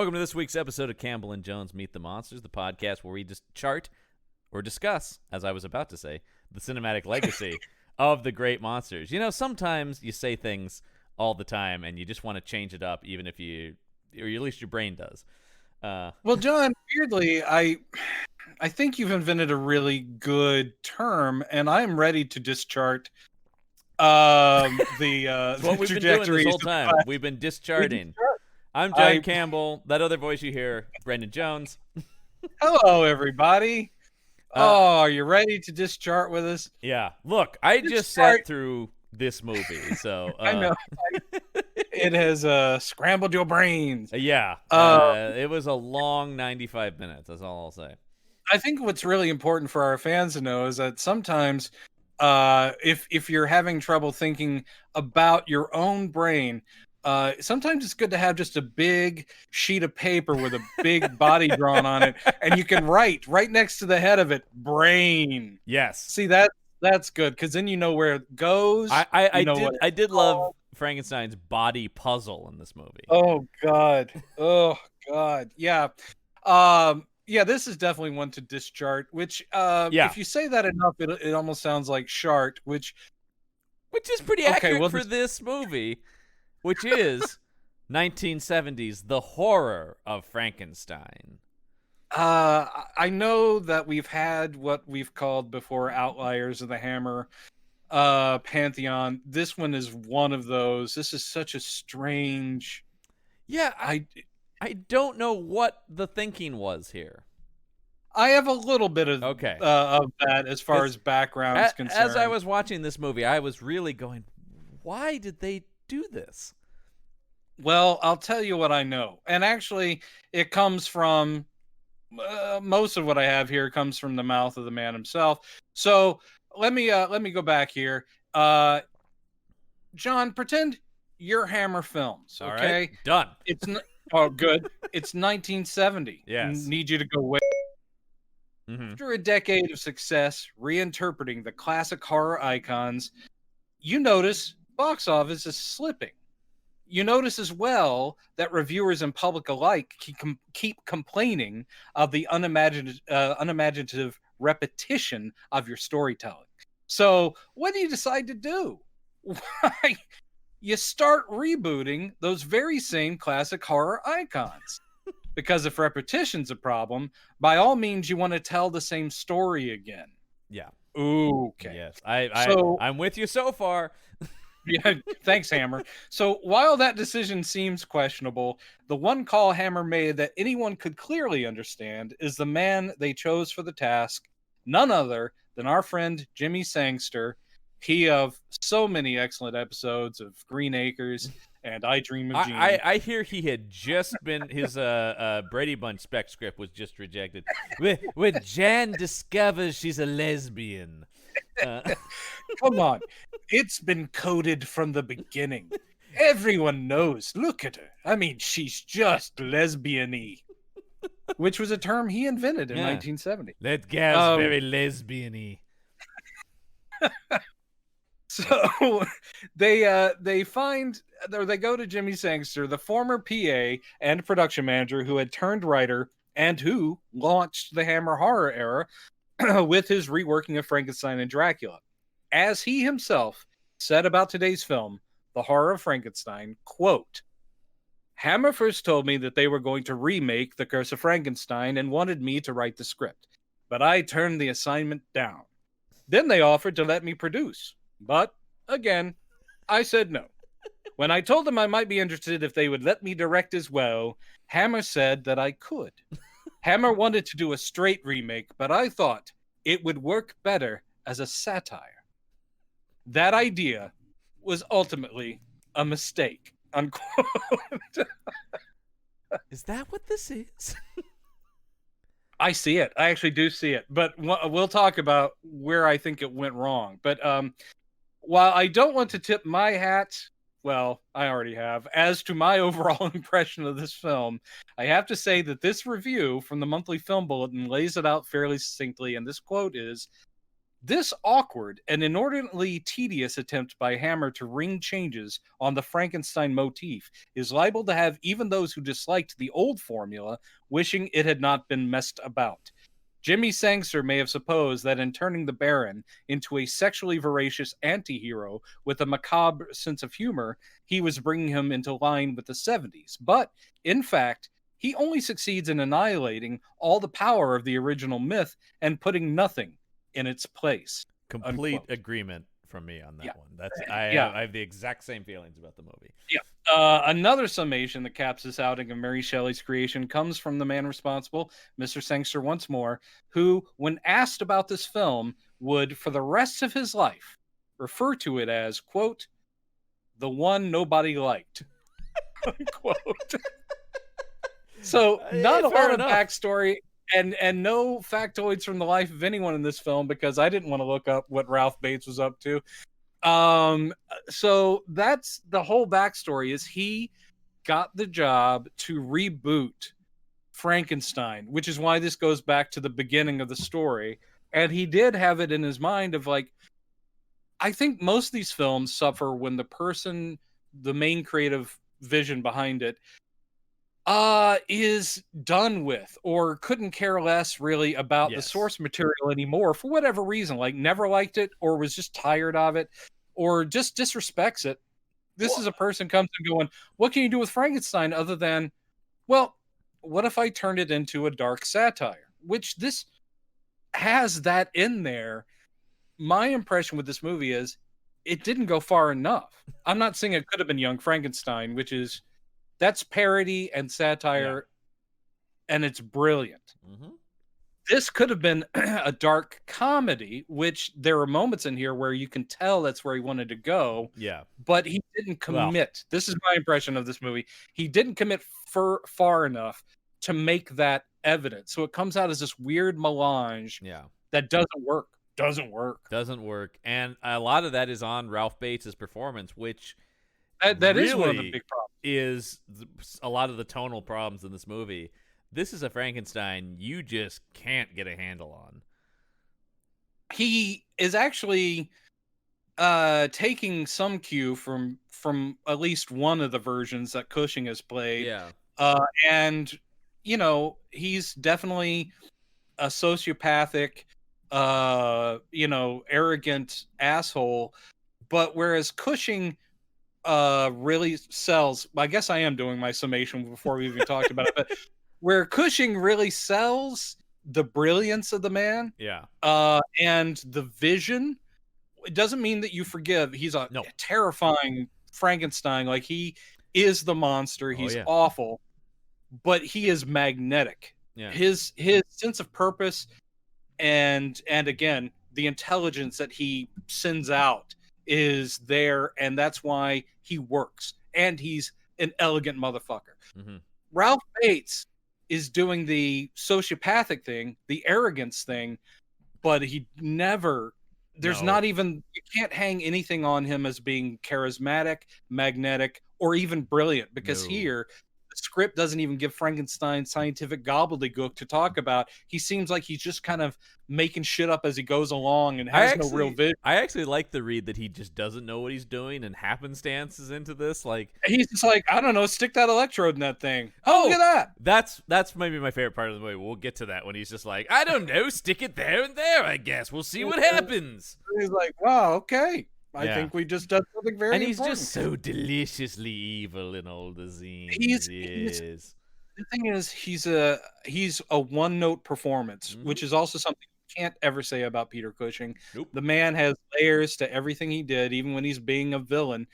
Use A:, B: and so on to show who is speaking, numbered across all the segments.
A: Welcome to this week's episode of Campbell and Jones Meet the Monsters, the podcast where we just chart or discuss, as I was about to say, the cinematic legacy of the great monsters. You know, sometimes you say things all the time and you just want to change it up, even if you, or at least your brain does.
B: Well, John, weirdly, I think you've invented a really good term, and I'm ready to dischart the
A: what we've been doing this whole time. We've been discharting. I'm John Campbell. That other voice you hear, Brendan Jones.
B: Hello, everybody. Are you ready to dischart with us?
A: Yeah. Look, I just sat through this movie, so
B: I know it has scrambled your brains.
A: Yeah. It was a long 95 minutes. That's all I'll say.
B: I think what's really important for our fans to know is that sometimes, if you're having trouble thinking about your own brain, sometimes it's good to have just a big sheet of paper with a big body drawn on it, and you can write right next to the head of it, brain.
A: Yes.
B: See, that's good, because then you know where it goes.
A: I did love Frankenstein's body puzzle in this movie.
B: Oh God. Yeah. Yeah, this is definitely one to dischart, which if you say that enough, it almost sounds like shart, which
A: is pretty accurate for this movie. Which is 1970s, The Horror of Frankenstein.
B: I know that we've had what we've called before Outliers of the Hammer pantheon. This one is one of those. This is such a strange...
A: Yeah, I don't know what the thinking was here.
B: I have a little bit of that as far as background is concerned.
A: As I was watching this movie, I was really going, why did they do this?
B: Well, I'll tell you what I know, and actually it comes from most of what I have here comes from the mouth of the man himself. So let me go back here. John, pretend you're Hammer Films. Okay,
A: all right, done.
B: It's good. It's 1970.
A: Yes,
B: need you to go away. Mm-hmm. After a decade of success reinterpreting the classic horror icons, you notice box office is slipping. You notice as well that reviewers and public alike keep complaining of the unimaginative repetition of your storytelling. So what do you decide to do? Why? You start rebooting those very same classic horror icons. Because if repetition's a problem, by all means you want to tell the same story again.
A: Yeah.
B: Okay.
A: Yes. I'm with you so far.
B: Yeah, thanks, Hammer. So while that decision seems questionable, the one call Hammer made that anyone could clearly understand is the man they chose for the task, none other than our friend Jimmy Sangster, he of so many excellent episodes of Green Acres and I Dream of Jean.
A: I hear he had just been, his Brady Bunch spec script was just rejected. When Jan discovers she's a lesbian.
B: Come on. It's been coded from the beginning. Everyone knows. Look at her. I mean, she's just lesbian-y. Which was a term he invented in 1970.
A: That gal's very lesbian-y.
B: So they go to Jimmy Sangster, the former PA and production manager who had turned writer and who launched the Hammer horror era with his reworking of Frankenstein and Dracula. As he himself said about today's film, The Horror of Frankenstein, quote, Hammer first told me that they were going to remake The Curse of Frankenstein and wanted me to write the script, but I turned the assignment down. Then they offered to let me produce, but again, I said no. When I told them I might be interested if they would let me direct as well, Hammer said that I could. Hammer wanted to do a straight remake, but I thought it would work better as a satire. That idea was ultimately a mistake. Unquote.
A: Is that what this is?
B: I see it. I actually do see it. But we'll talk about where I think it went wrong. But while I don't want to tip my hat, well, I already have, as to my overall impression of this film, I have to say that this review from the Monthly Film Bulletin lays it out fairly succinctly. And this quote is, This awkward and inordinately tedious attempt by Hammer to wring changes on the Frankenstein motif is liable to have even those who disliked the old formula wishing it had not been messed about. Jimmy Sangster may have supposed that in turning the Baron into a sexually voracious anti-hero with a macabre sense of humor, he was bringing him into line with the 70s. But, in fact, he only succeeds in annihilating all the power of the original myth and putting nothing in its place.
A: Complete
B: Unquote.
A: agreement from me on that
B: Yeah.
A: one. That's I have the exact same feelings about the movie.
B: Yeah. Another summation that caps this outing of Mary Shelley's creation comes from the man responsible, Mr. Sangster once more, who, when asked about this film, would, for the rest of his life, refer to it as, quote, the one nobody liked, unquote. So, not a lot of backstory and no factoids from the life of anyone in this film, because I didn't want to look up what Ralph Bates was up to. So that's the whole backstory, is he got the job to reboot Frankenstein, which is why this goes back to the beginning of the story. And he did have it in his mind of like, I think most of these films suffer when the main creative vision behind it, is done with or couldn't care less really about the source material anymore for whatever reason, like never liked it or was just tired of it or just disrespects it. This is a person comes and going, what can you do with Frankenstein other than, well, what if I turned it into a dark satire? Which this has that in there. My impression with this movie is it didn't go far enough. I'm not saying it could have been Young Frankenstein, that's parody and satire, and it's brilliant.
A: Mm-hmm.
B: This could have been a dark comedy, which there are moments in here where you can tell that's where he wanted to go.
A: Yeah.
B: But he didn't commit. This is my impression of this movie. He didn't commit far enough to make that evident. So it comes out as this weird melange that doesn't work. Doesn't work. And a lot of that is on Ralph Bates' performance, which... That really is one of the big problems. Is a lot of the tonal problems in this movie. This is a Frankenstein you just can't get a handle on. He is actually taking some cue from at least one of the versions that Cushing has played. Yeah. And, you know, he's definitely a sociopathic, arrogant asshole. But whereas Cushing... really sells, I guess I am doing my summation before we even talked about it, but where Cushing really sells the brilliance of the man, and the vision, it doesn't mean that you forgive. He's a terrifying Frankenstein. Like, he is the monster. He's awful, but he is magnetic. Yeah. His sense of purpose and again, the intelligence that he sends out is there, and that's why he works, and he's an elegant motherfucker. Mm-hmm. Ralph Bates is doing the sociopathic thing, the arrogance thing, but he never... There's not even... You can't hang anything on him as being charismatic, magnetic, or even brilliant, because here... The script doesn't even give Frankenstein scientific gobbledygook to talk about. He seems like he's just kind of making shit up as he goes along and has no real vision. I actually like the read that he just doesn't know what he's doing and happenstances into this. Like, he's just like, I don't know, stick that electrode in that thing. Oh, look at that. That's maybe my favorite part of the movie. We'll get to that when he's just like, I don't know, stick it there and there, I guess. We'll see what happens. He's like, wow, okay. I think we just done something very important. And he's just so deliciously evil in all the scenes. The thing is, he's a one-note performance, which is also something you can't ever say about Peter Cushing. Nope. The man has layers to everything he did, even when he's being a villain.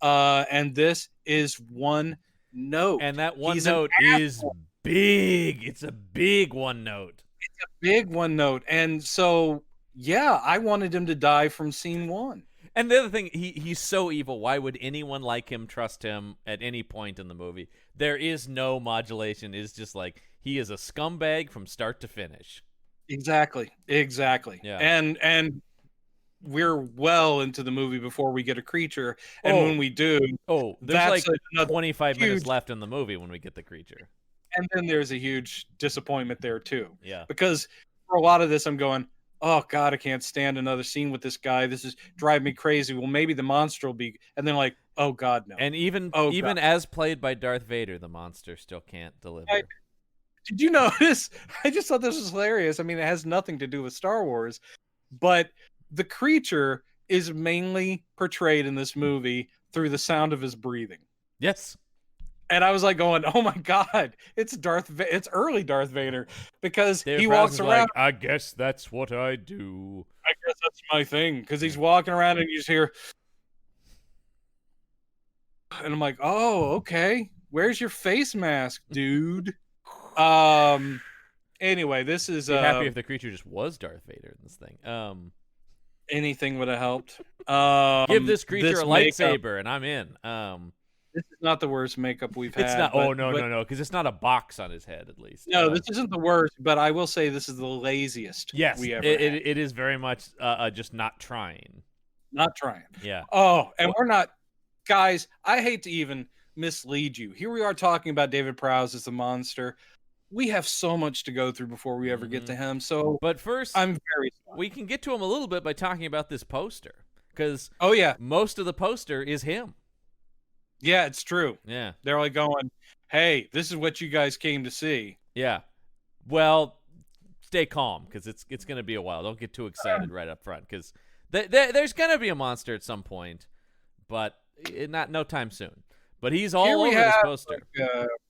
B: And this is one note. And that one note is big. It's a big one note. It's a big one note. And so, yeah, I wanted him to die from scene one. And the other thing, he's so evil. Why would anyone like him trust him at any point in the movie? There is no modulation. It's just like, he is a scumbag from start to finish. Exactly. Yeah. And we're well into the movie before we get a creature. And when we do... there's like 25 minutes left in the movie when we get the creature. And then there's a huge disappointment there, too. Yeah. Because for a lot of this, I'm going... oh God, I can't stand another scene with this guy. This is driving me crazy. Well, maybe the monster will be, and then like, oh God, no.
A: And even
B: Oh God.
A: even as played by Darth Vader, the monster still can't deliver.
B: Did you notice? I just thought this was hilarious. I mean, it has nothing to do with Star Wars, but the creature is mainly portrayed in this movie through the sound of his breathing.
A: Yes.
B: And I was like going, "Oh my God, it's it's early Darth Vader," because
A: David
B: he
A: Prowse
B: walks
A: is
B: around.
A: like, I guess that's what I do.
B: I guess that's my thing, because he's walking around and you just hear, and I'm like, "Oh, okay. Where's your face mask, dude?" Anyway, this is
A: Be happy if the creature just was Darth Vader in this thing.
B: anything would have helped.
A: Give this creature
B: this
A: a
B: makeup,
A: lightsaber, and I'm in.
B: this is not the worst makeup we've had.
A: It's not.
B: But,
A: Oh no, because it's not a box on his head, at least.
B: No, this isn't the worst, but I will say this is the laziest.
A: Yes,
B: we ever
A: it,
B: had.
A: it is very much just not trying.
B: Not trying.
A: Yeah.
B: Oh, and we're not, guys. I hate to even mislead you. Here we are talking about David Prowse as the monster. We have so much to go through before we ever get to him. So,
A: but first,
B: I'm very sorry.
A: We can get to him a little bit by talking about this poster, because most of the poster is him.
B: Yeah, it's true.
A: Yeah,
B: they're like going, "Hey, this is what you guys came to see."
A: Yeah. Well, stay calm, because it's going to be a while. Don't get too excited right up front, because there's going to be a monster at some point, but no time soon. But he's all over this poster.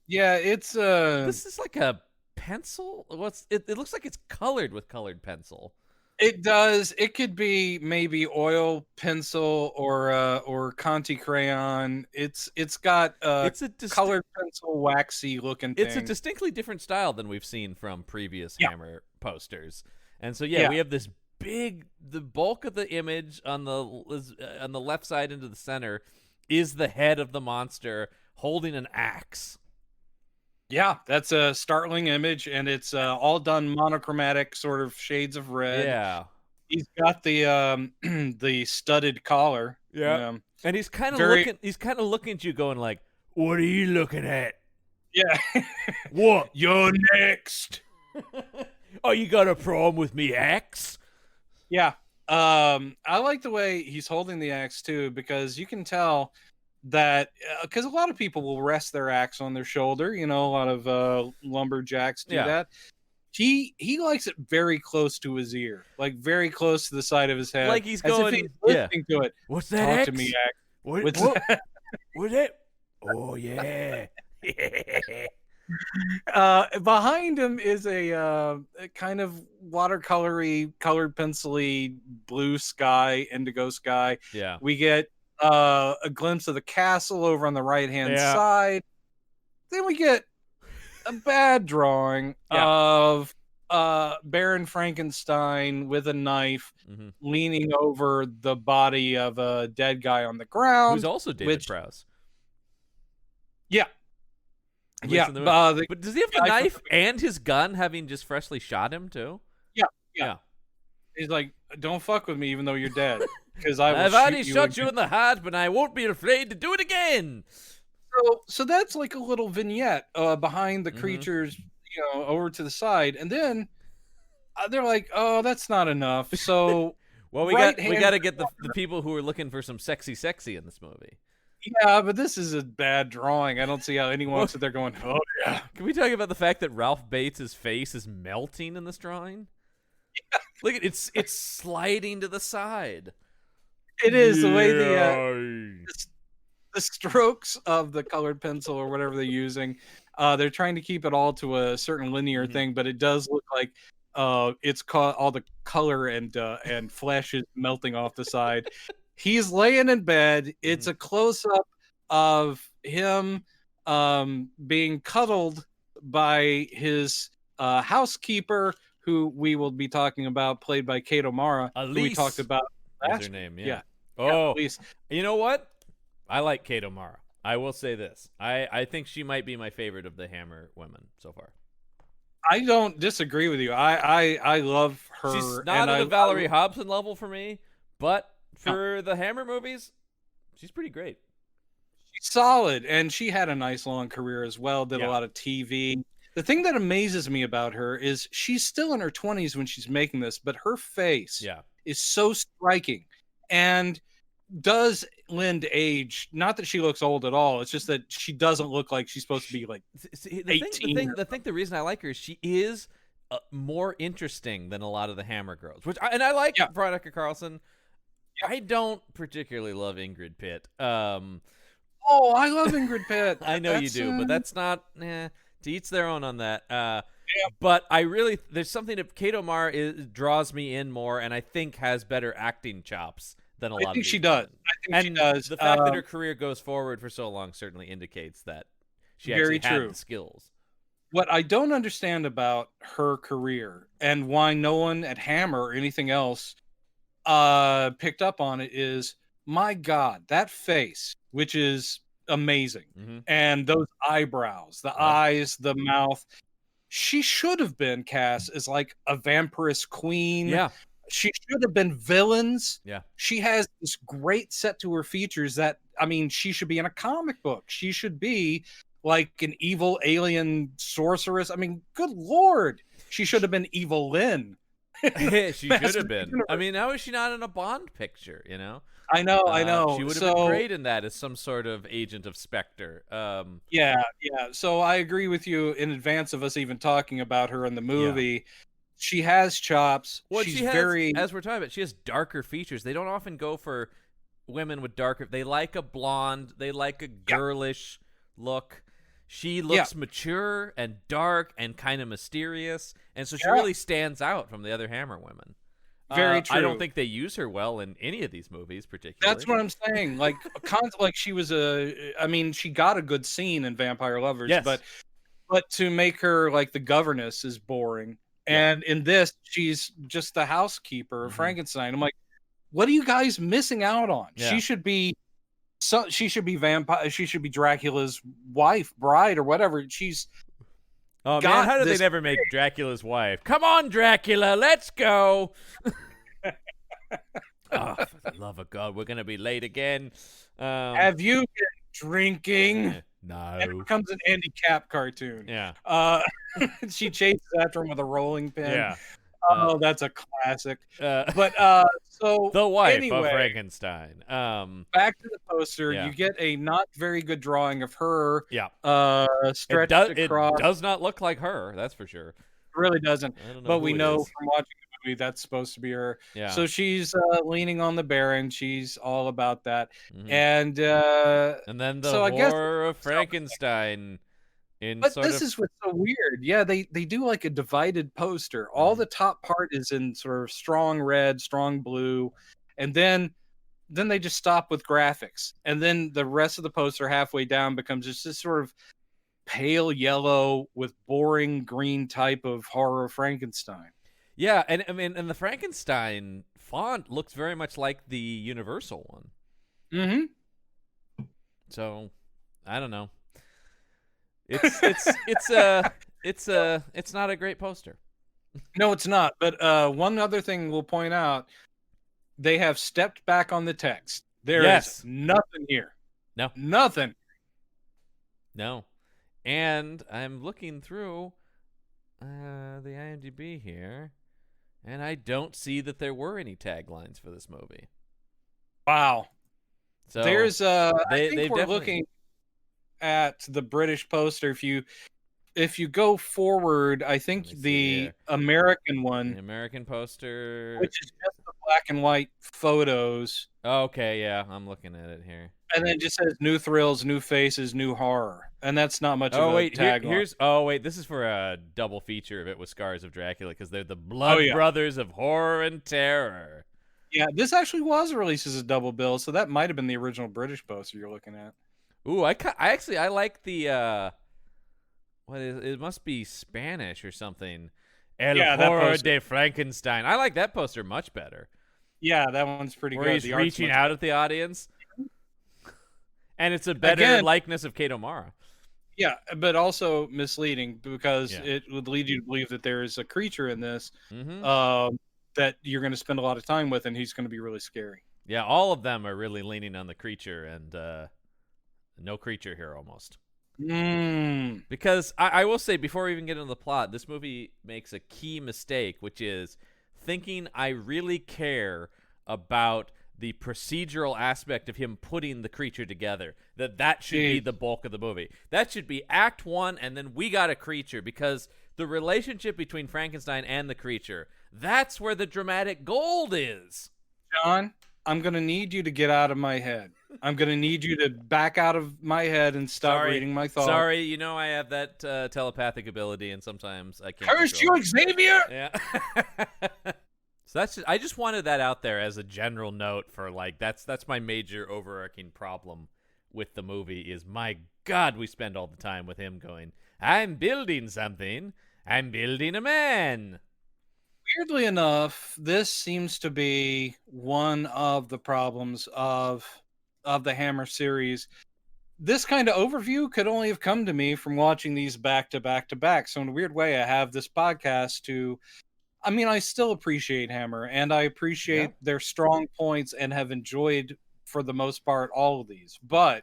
B: Yeah, it's
A: this is like a pencil. It looks like it's colored with colored pencil.
B: It does. It could be maybe oil pencil or Conti crayon. It's got it's a colored pencil, waxy looking thing.
A: It's a distinctly different style than we've seen from previous Hammer posters. And so we have this the bulk of the image on the left side into the center is the head of the monster holding an axe.
B: Yeah, that's a startling image, and it's all done monochromatic, sort of shades of red.
A: Yeah,
B: he's got the the studded collar.
A: Yeah, and he's kind of looking. He's kind of looking at you, going like, "What are you looking at?"
B: Yeah,
A: what?
B: You're next.
A: Oh, you got a problem with me, axe?
B: Yeah. I like the way he's holding the axe too, because you can tell that because a lot of people will rest their axe on their shoulder. You know, a lot of lumberjacks do that. He likes it very close to his ear, like very close to the side of his head,
A: like he's
B: as
A: going,
B: if he's listening to it.
A: What's that?
B: Talk
A: X?
B: to me, axe.
A: What's that? Oh yeah.
B: Behind him is a kind of watercolory, colored pencil-y blue sky, indigo sky.
A: Yeah,
B: we get a glimpse of the castle over on the right-hand side. Then we get a bad drawing of Baron Frankenstein with a knife leaning over the body of a dead guy on the ground.
A: Who's also David Prowse.
B: Yeah. Yeah,
A: but does he have the knife and his gun, having just freshly shot him too?
B: Yeah. He's like, "Don't fuck with me, even though you're dead, because I've
A: already shot you in the heart, but I won't be afraid to do it again."
B: So that's like a little vignette behind the creatures, over to the side, and then they're like, "Oh, that's not enough." So,
A: well, we got to get the people who are looking for some sexy in this movie.
B: Yeah, but this is a bad drawing. I don't see how anyone sit there going, "Oh yeah."
A: Can we talk about the fact that Ralph Bates' face is melting in this drawing? Yeah. Look at it's sliding to the side.
B: It is the way the strokes of the colored pencil or whatever they're using. They're trying to keep it all to a certain linear thing, but it does look like it's all the color and flesh is melting off the side. He's laying in bed. It's a close-up of him being cuddled by his housekeeper, who we will be talking about, played by Kate O'Mara, who we talked about last.
A: Her name,
B: yeah.
A: Oh, yeah, you know what? I like Kate O'Mara. I will say this. I think she might be my favorite of the Hammer women so far.
B: I don't disagree with you. I love her.
A: She's not at a Valerie Hobson level for me, but for the Hammer movies, she's pretty great.
B: She's solid, and she had a nice long career as well. Did a lot of TV. The thing that amazes me about her is she's still in her 20s when she's making this, but her face
A: Yeah.
B: is so striking and does lend age. Not that she looks old at all. It's just that she doesn't look like she's supposed to be like
A: See,
B: 18.
A: the reason I like her is she is more interesting than a lot of the Hammer girls, and I like Veronica Carlson. I don't particularly love Ingrid Pitt.
B: Oh, I love Ingrid Pitt.
A: I know you do, but that's not. To each their own on that. But there's something that Kate O'Mara draws me in more, and I think has better acting chops than a lot of these
B: she does.
A: women.
B: I think she does.
A: The fact that her career goes forward for so long certainly indicates that she actually had the skills.
B: What I don't understand about her career and why no one at Hammer or anything else picked up on it is, my God, that face, which is amazing, and those eyebrows, the eyes, the mouth. She should have been cast as like a vampiress queen.
A: Yeah.
B: She should have been villains.
A: Yeah.
B: She has this great set to her features that, I mean, she should be in a comic book. She should be like an evil alien sorceress. I mean, good Lord. She should have been Evil Lynn.
A: She should have been. I mean, how is she not in a Bond picture, you know?
B: I know.
A: She would have been great in that as some sort of agent of Spectre.
B: Yeah. So I agree with you in advance of us even talking about her in the movie. Yeah. She has chops.
A: Well, as we're talking about, she has darker features. They don't often go for women with darker. They like a blonde. They like a girlish look. She looks mature and dark and kind of mysterious, and so she really stands out from the other Hammer women.
B: Very true.
A: I don't think they use her well in any of these movies, particularly.
B: That's what I'm saying. Like, she was she got a good scene in Vampire Lovers, but to make her like the governess is boring. And in this, she's just the housekeeper, Frankenstein. I'm like, what are you guys missing out on? Yeah. She should be vampire. She should be Dracula's wife, bride, or whatever. She's.
A: Oh man, how did they never make Dracula's wife? Come on, Dracula, let's go. Oh, for the love of God, we're gonna be late again.
B: Have you been drinking?
A: No.
B: And it becomes an Andy Capp cartoon.
A: Yeah.
B: She chases after him with a rolling pin.
A: Yeah.
B: Oh, that's a classic. But so
A: the wife of Frankenstein.
B: Back to the poster, you get a not very good drawing of her.
A: Yeah.
B: Stretched across.
A: It does not look like her. That's for sure. It
B: really doesn't. But we know from watching the movie that's supposed to be her.
A: Yeah.
B: So she's leaning on the Baron. She's all about that. And
A: then the horror of Frankenstein.
B: But this is what's so weird. Yeah, they do like a divided poster. All the top part is in sort of strong red, strong blue, and then they just stop with graphics. And then the rest of the poster halfway down becomes just this sort of pale yellow with boring green type of horror Frankenstein.
A: Yeah, and I mean, and the Frankenstein font looks very much like the Universal one. So, I don't know. It's not a great poster.
B: No, it's not. But one other thing we'll point out, they have stepped back on the text. There is nothing here.
A: No.
B: Nothing.
A: No. And I'm looking through the IMDb here, and I don't see that there were any taglines for this movie.
B: Wow.
A: So
B: there's I think we're looking at the British poster. If you go forward, I think the American one,
A: the American poster,
B: which is just the black and white photos.
A: Okay, yeah, I'm looking at it here.
B: And then it just says new thrills, new faces, new horror. And that's not much of a tagline.
A: This is for a double feature of it with Scars of Dracula, because they're the Blood Brothers of Horror and Terror.
B: Yeah, this actually was released as a double bill, so that might have been the original British poster you're looking at.
A: Ooh, I like the it must be Spanish or something. El Horror de Frankenstein. I like that poster much better.
B: Yeah, that one's pretty good.
A: He's reaching out at the audience. And it's a better likeness of Kate O'Mara.
B: Yeah, but also misleading, because it would lead you to believe that there is a creature in this that you're going to spend a lot of time with, and he's going to be really scary.
A: Yeah, all of them are really leaning on the creature, and no creature here almost. Because I will say, before we even get into the plot, this movie makes a key mistake, which is thinking I really care about the procedural aspect of him putting the creature together. That should be the bulk of the movie. That should be Act 1, and then we got a creature, because the relationship between Frankenstein and the creature, that's where the dramatic gold is.
B: John, I'm going to need you to get out of my head. I'm going to need you to back out of my head and stop reading my thoughts.
A: Sorry, you know I have that telepathic ability, and sometimes I can't.
B: Curse you, Xavier!
A: Yeah. So I just wanted that out there as a general note for, like, that's my major overarching problem with the movie is, my God, we spend all the time with him going, I'm building something. I'm building a man.
B: Weirdly enough, this seems to be one of the problems of the Hammer series. This kind of overview could only have come to me from watching these back to back to back. So in a weird way, I have this podcast to, I mean, I still appreciate Hammer and I appreciate their strong points and have enjoyed, for the most part, all of these. But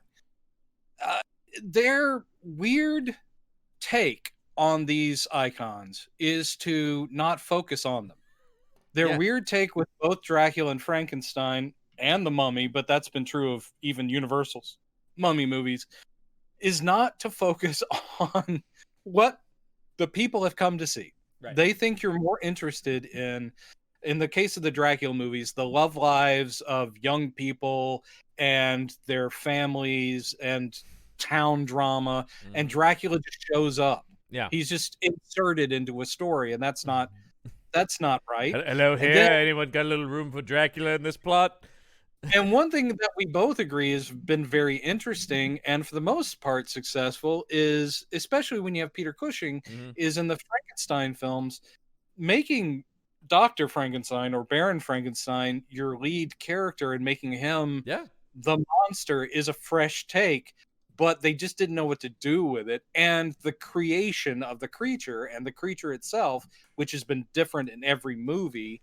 B: their weird take on these icons is to not focus on them. Their weird take with both Dracula and Frankenstein and the Mummy, but that's been true of even Universal's Mummy movies, is not to focus on what the people have come to see. Right. They think you're more interested in the case of the Dracula movies, the love lives of young people and their families and town drama, and Dracula just shows up. Yeah, he's just inserted into a story, and that's not right.
A: Hello here. Anyone got a little room for Dracula in this plot?
B: And one thing that we both agree has been very interesting and for the most part successful is, especially when you have Peter Cushing, is in the Frankenstein films, making Dr. Frankenstein or Baron Frankenstein your lead character and making him the monster is a fresh take, but they just didn't know what to do with it. And the creation of the creature and the creature itself, which has been different in every movie,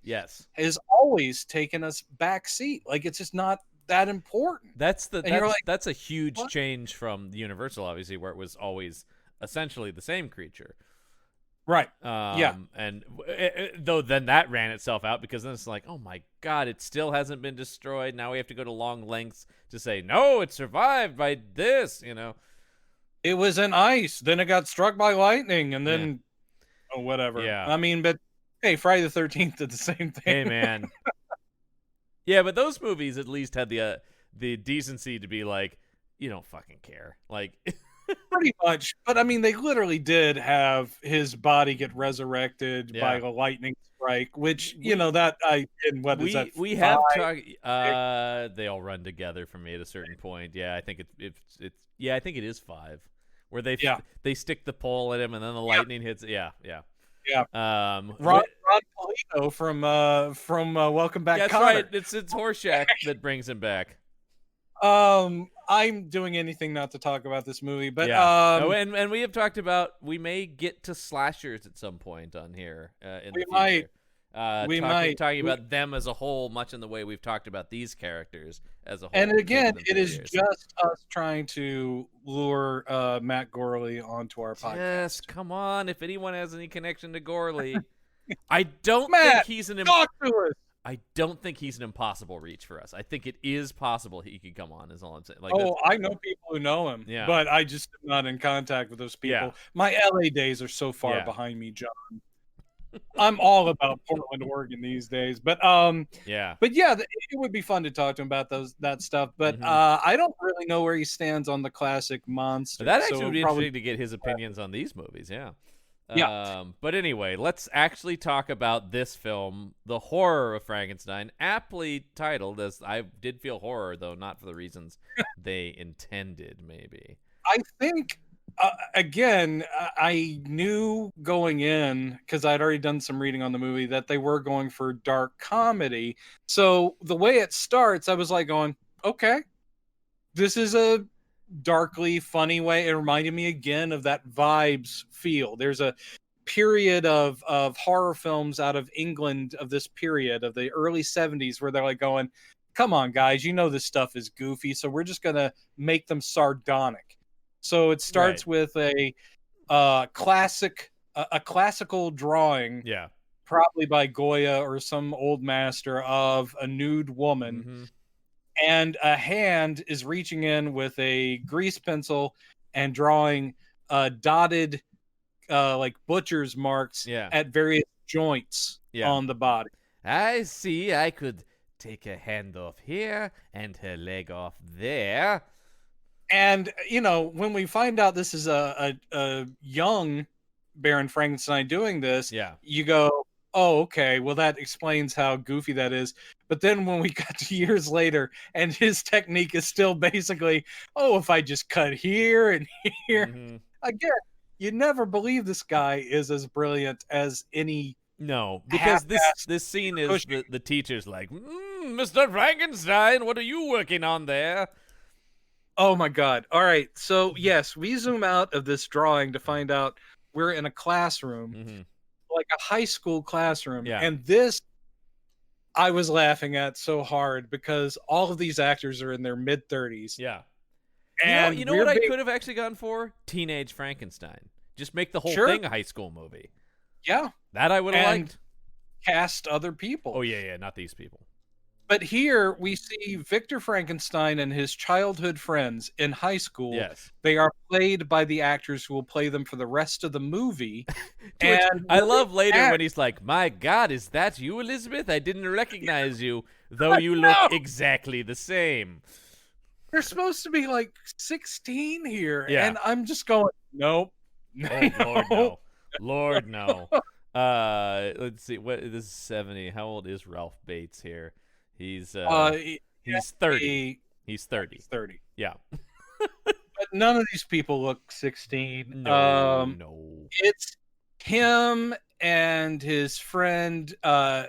B: has always taken us backseat. Like, it's just not that important.
A: That's a huge change from the Universal, obviously, where it was always essentially the same creature.
B: Right.
A: And though then that ran itself out, because then it's like, oh my God, it still hasn't been destroyed. Now we have to go to long lengths to say, no, it survived by this, you know.
B: It was in ice, then it got struck by lightning, and then whatever. Yeah. I mean, but hey, Friday the 13th did the same thing.
A: Hey, man. Yeah, but those movies at least had the decency to be like, you don't fucking care. Like
B: pretty much. But I mean, they literally did have his body get resurrected by a lightning strike, which we have talked.
A: They all run together for me at a certain point. Yeah, I think I think it is 5, where they stick the pole at him and then the lightning hits. Yeah.
B: Ron Polito from Welcome Back.
A: That's
B: Kotter.
A: right. It's Horseshack that brings him back.
B: I'm doing anything not to talk about this movie, but
A: and we have talked about, we may get to slashers at some point on here. We might talking about them as a whole, much in the way we've talked about these characters as a whole.
B: And again, it is just us trying to lure Matt Gorley onto our podcast.
A: Yes, come on! If anyone has any connection to Gorley, I don't think he's
B: talk to us.
A: I don't think he's an impossible reach for us. I think it is possible he could come on, is all I'm saying. Like,
B: I know people who know him, but I just am not in contact with those people. Yeah. My LA days are so far behind me, John. I'm all about Portland, Oregon these days. But it would be fun to talk to him about that stuff. But I don't really know where he stands on the classic monster.
A: That actually would be interesting to get his opinions on these movies, But anyway, let's actually talk about this film, The Horror of Frankenstein, aptly titled, as I did feel horror, though not for the reasons they intended, maybe.
B: I think, again, I knew going in, because I'd already done some reading on the movie, that they were going for dark comedy. So the way it starts, I was like going, okay, this is a darkly funny way. It reminded me again of that Vibes feel. There's a period of horror films out of England of this period of the early 70s where they're like going, come on guys, you know this stuff is goofy, so we're just gonna make them sardonic. So it starts with a classical drawing,
A: Yeah.
B: probably by Goya or some old master, of a nude woman.
A: Mm-hmm.
B: And a hand is reaching in with a grease pencil and drawing dotted like butcher's marks at various joints on the body.
A: I see. I could take a hand off here and her leg off there.
B: And, you know, when we find out this is a young Baron Frankenstein doing this, you go, oh, okay, well, that explains how goofy that is. But then when we got to years later and his technique is still basically, oh, if I just cut here and here, again, you never believe this guy is as brilliant as any.
A: No, because this scene is the teacher's like, Mr. Frankenstein, what are you working on there?
B: Oh, my God. All right. So, yes, we zoom out of this drawing to find out we're in a classroom, like a high school classroom.
A: Yeah.
B: And this, I was laughing at so hard because all of these actors are in their mid-30s.
A: Yeah.
B: And
A: you know what I could have actually gone for? Teenage Frankenstein. Just make the whole thing a high school movie.
B: Yeah.
A: That I would have liked.
B: Cast other people.
A: Oh, yeah, not these people.
B: But here we see Victor Frankenstein and his childhood friends in high school.
A: Yes.
B: They are played by the actors who will play them for the rest of the movie.
A: And I love later when he's like, my God, is that you, Elizabeth? I didn't recognize you, though you look exactly the same.
B: They're supposed to be like 16 here.
A: Yeah.
B: And I'm just going, nope.
A: Oh, Lord, no. Lord, no. Let's see. This is 70. How old is Ralph Bates here? He's 30. He's 30.
B: 30.
A: Yeah.
B: But none of these people look 16.
A: No.
B: It's him and his friend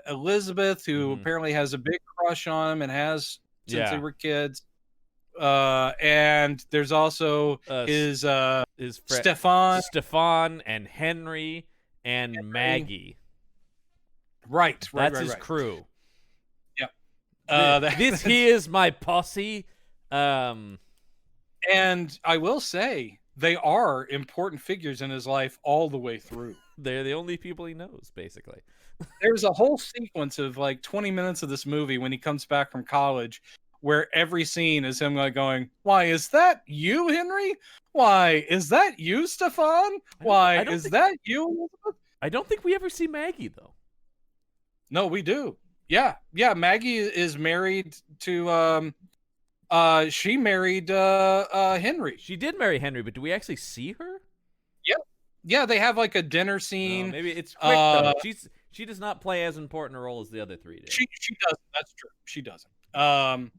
B: Elizabeth, who apparently has a big crush on him and has since they were kids. And there's also his
A: Stefan and Henry and Maggie.
B: Right.
A: That's his crew.
B: This
A: is my posse.
B: And I will say they are important figures in his life all the way through.
A: They're the only people he knows, basically.
B: There's a whole sequence of like 20 minutes of this movie when he comes back from college where every scene is him like going, why, is that you, Henry? Why, is that you, Stefan? Why, is that you, Elizabeth?
A: I don't think we ever see Maggie, though.
B: No, we do. Yeah, Maggie is married to she married Henry.
A: She did marry Henry, but do we actually see her?
B: Yeah, they have like a dinner scene.
A: Maybe it's quick though. She does not play as important a role as the other three do.
B: She doesn't. That's true. She doesn't. And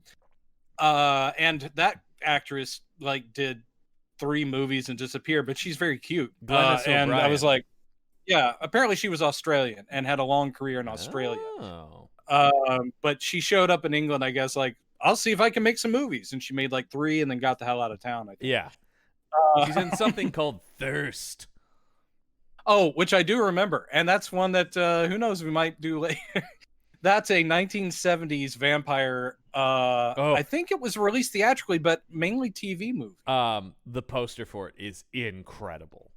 B: that actress like did 3 movies and disappeared, but she's very cute. And I was like, yeah, apparently she was Australian and had a long career in Australia.
A: Oh.
B: But she showed up in England, I guess, like, I'll see if I can make some movies. And she made like 3 and then got the hell out of town, I think.
A: Yeah. She's in something called Thirst.
B: Oh, which I do remember. And that's one that, who knows, we might do later. That's a 1970s vampire. I think it was released theatrically, but mainly TV movie.
A: The poster for it is incredible.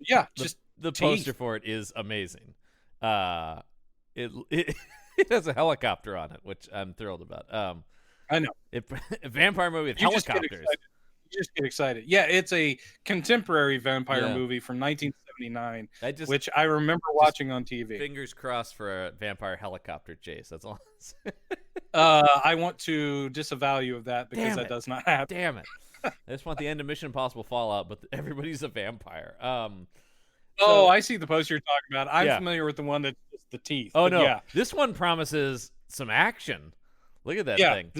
B: Yeah,
A: the poster for it is amazing. It has a helicopter on it, which I'm thrilled about.
B: I know.
A: A vampire movie with helicopters.
B: You just get excited. Yeah, it's a contemporary vampire movie from 1979, which I remember watching on TV.
A: Fingers crossed for a vampire helicopter chase. That's all.
B: I want to disavow you of that because that does not happen.
A: Damn it. I just want the end of Mission Impossible Fallout, but everybody's a vampire.
B: I see the poster you're talking about. I'm familiar with the one that's just the teeth.
A: Oh, no. Yeah. This one promises some action. Look at that thing.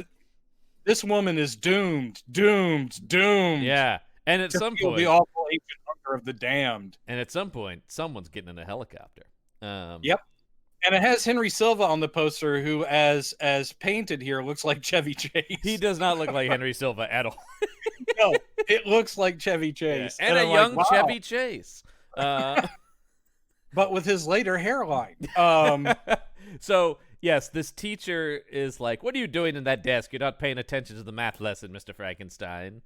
B: This woman is doomed.
A: Yeah. And at some point,
B: the awful ancient hunter of the damned.
A: And at some point, someone's getting in a helicopter.
B: Yep. And it has Henry Silva on the poster, who, as painted here, looks like Chevy Chase.
A: He does not look like Henry Silva at all.
B: No, it looks like Chevy Chase.
A: Yeah. And a young Chevy Chase.
B: But with his later hairline.
A: So, yes, this teacher is like, what are you doing in that desk? You're not paying attention to the math lesson, Mr. Frankenstein.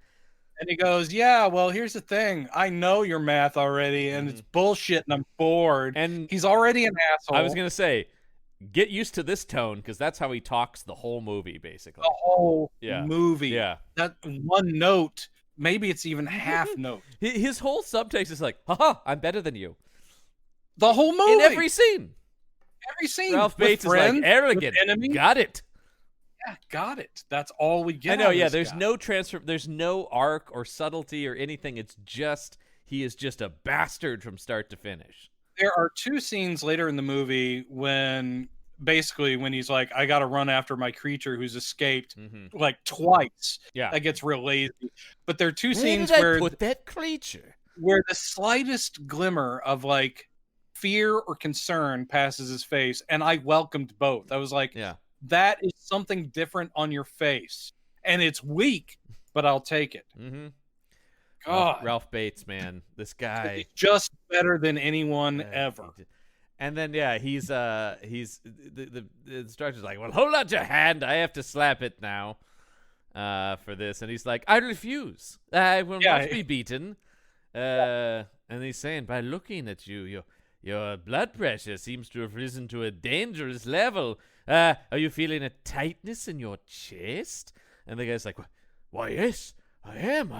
B: And he goes, yeah, well, here's the thing. I know your math already, and it's bullshit, and I'm bored.
A: And
B: he's already an asshole.
A: I was going to say, get used to this tone, because that's how he talks the whole movie, basically.
B: The whole
A: Yeah.
B: movie.
A: Yeah.
B: That one note, maybe it's even half note.
A: His whole subtext is like, haha, I'm better than you.
B: The whole movie.
A: In every scene.
B: Every scene.
A: Ralph Bates is like, arrogant. Got it.
B: Yeah, got it. That's all we get.
A: I know, yeah, there's no transfer, there's no arc or subtlety or anything. It's just, he is just a bastard from start to finish.
B: There are two scenes later in the movie when he's like, I got to run after my creature who's escaped, like twice.
A: Yeah.
B: That gets real lazy. But there are two
A: Where
B: scenes
A: did I
B: where
A: put that creature?
B: Where the slightest glimmer of like fear or concern passes his face. And I welcomed both. I was like,
A: yeah,
B: that is something different on your face. And it's weak, but I'll take it. God.
A: Ralph Bates, man. This guy.
B: He's just better than anyone ever.
A: And then, yeah, he's the instructor's like, well, hold out your hand. I have to slap it now for this. And he's like, I refuse. I will not be beaten. And he's saying, by looking at you, your blood pressure seems to have risen to a dangerous level. Are you feeling a tightness in your chest? And the guy's like, why, yes, I am.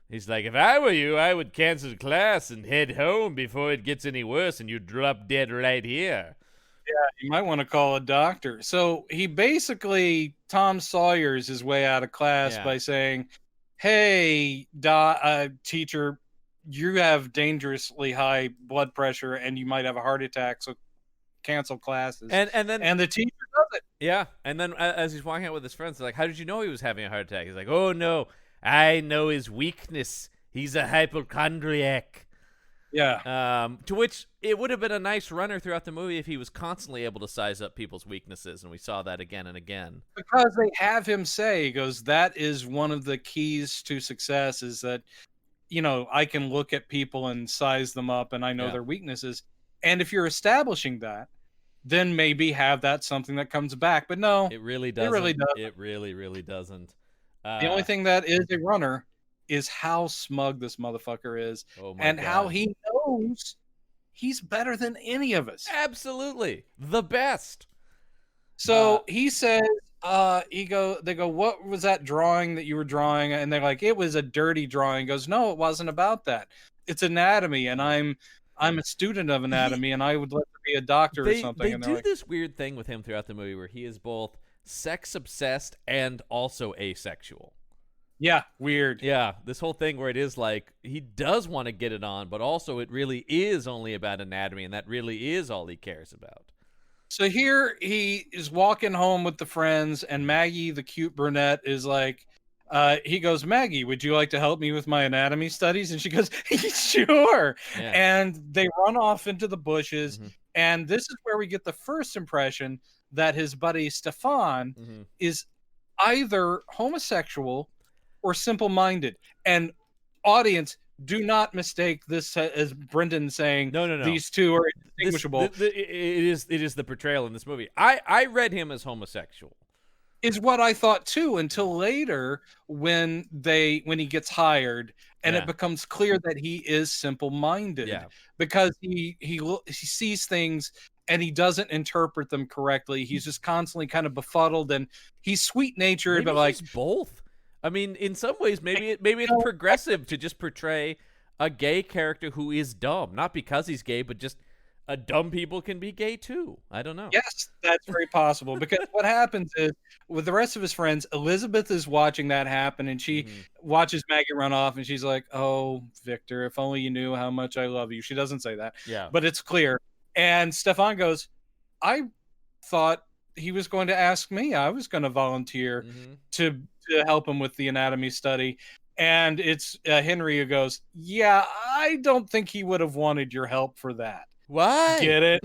A: He's like, if I were you, I would cancel class and head home before it gets any worse and you drop dead right here.
B: Yeah, you might want to call a doctor. So he basically Tom Sawyer's his way out of class by saying, hey, teacher, you have dangerously high blood pressure and you might have a heart attack, so cancel classes.
A: And
B: the teacher does it.
A: Yeah, and then as he's walking out with his friends, they're like, how did you know he was having a heart attack? He's like, oh, no, I know his weakness. He's a hypochondriac.
B: Yeah.
A: To which it would have been a nice runner throughout the movie if he was constantly able to size up people's weaknesses, and we saw that again and again.
B: Because they have him say, he goes, that is one of the keys to success is that, I can look at people and size them up and I know their weaknesses. And if you're establishing that, then maybe have that something that comes back. But no,
A: it really doesn't. It really, really doesn't.
B: The only thing that is a runner is how smug this motherfucker is and how he knows he's better than any of us.
A: Absolutely. The best.
B: So he says, they go, what was that drawing that you were drawing? And they're like, it was a dirty drawing. He goes, no, it wasn't about that. It's anatomy. And I'm a student of anatomy and I would like to be a doctor or something.
A: They do this weird thing with him throughout the movie where he is both sex obsessed and also asexual.
B: Yeah, weird.
A: Yeah, this whole thing where it is like he does want to get it on, but also it really is only about anatomy, and that really is all he cares about.
B: So here he is walking home with the friends, and Maggie, the cute brunette, is like, he goes, Maggie, would you like to help me with my anatomy studies? And she goes, sure. Yeah. And they run off into the bushes, and this is where we get the first impression that his buddy Stefan is either homosexual or simple-minded. And audience, do not mistake this as Brendan saying
A: no.
B: These two are indistinguishable.
A: It is the portrayal in this movie. I read him as homosexual.
B: Is what I thought too, until later when he gets hired and it becomes clear that he is simple-minded because he sees things and he doesn't interpret them correctly. He's just constantly kind of befuddled, and he's sweet-natured, but like
A: he's both. I mean, in some ways, maybe it's progressive to just portray a gay character who is dumb, not because he's gay, but just dumb people can be gay too. I don't know.
B: Yes, that's very possible, because what happens is with the rest of his friends, Elizabeth is watching that happen, and she watches Maggie run off, and she's like, "Oh, Victor, if only you knew how much I love you." She doesn't say that, but it's clear. And Stefan goes, "I thought he was going to ask me. I was going to volunteer to help him with the anatomy study." And it's Henry who goes, "Yeah, I don't think he would have wanted your help for that."
A: Why?
B: Get it?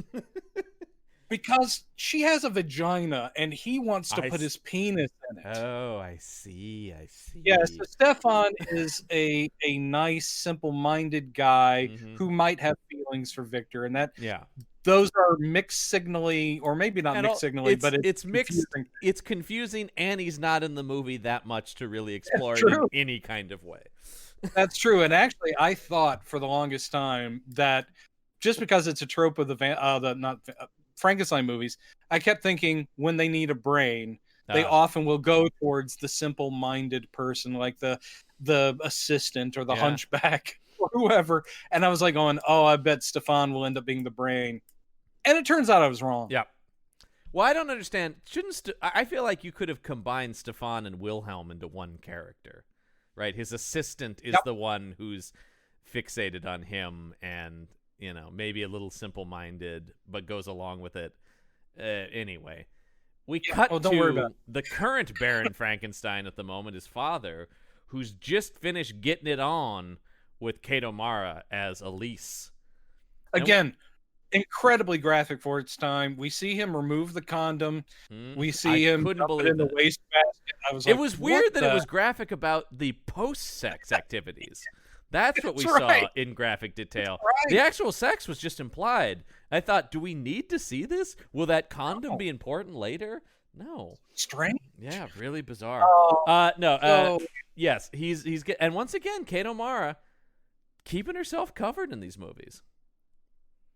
B: Because she has a vagina and he wants to put his penis in it.
A: Oh, I see.
B: Yeah, so Stefan is a nice, simple-minded guy who might have feelings for Victor, and that those are mixed signally, or maybe not
A: And
B: mixed signally, but
A: it's mixed.
B: confusing.
A: It's confusing, and he's not in the movie that much to really explore it
B: True.
A: in any kind of way.
B: That's true. And actually, I thought for the longest time that just because it's a trope of the not Frankenstein movies, I kept thinking when they need a brain, they often will go towards the simple-minded person, like the assistant or the hunchback or whoever. And I was like going, oh, I bet Stefan will end up being the brain. And it turns out I was wrong.
A: Yeah. Well, I don't understand. I feel like you could have combined Stefan and Wilhelm into one character, right? His assistant is the one who's fixated on him and, maybe a little simple-minded, but goes along with it. Anyway, we cut to the current Baron Frankenstein at the moment, his father, who's just finished getting it on with Kate O'Mara as Elise.
B: Again, incredibly graphic for its time. We see him remove the condom. We see him
A: couldn't
B: dump it
A: believe
B: in the
A: it.
B: wastebasket.
A: It was weird that it was graphic about the post-sex activities. That's what we saw in graphic detail. The actual sex was just implied. I thought, do we need to see this? Will that condom be important later? No.
B: Strange.
A: Yeah, really bizarre. Yes, he's and once again, Kate O'Mara keeping herself covered in these movies.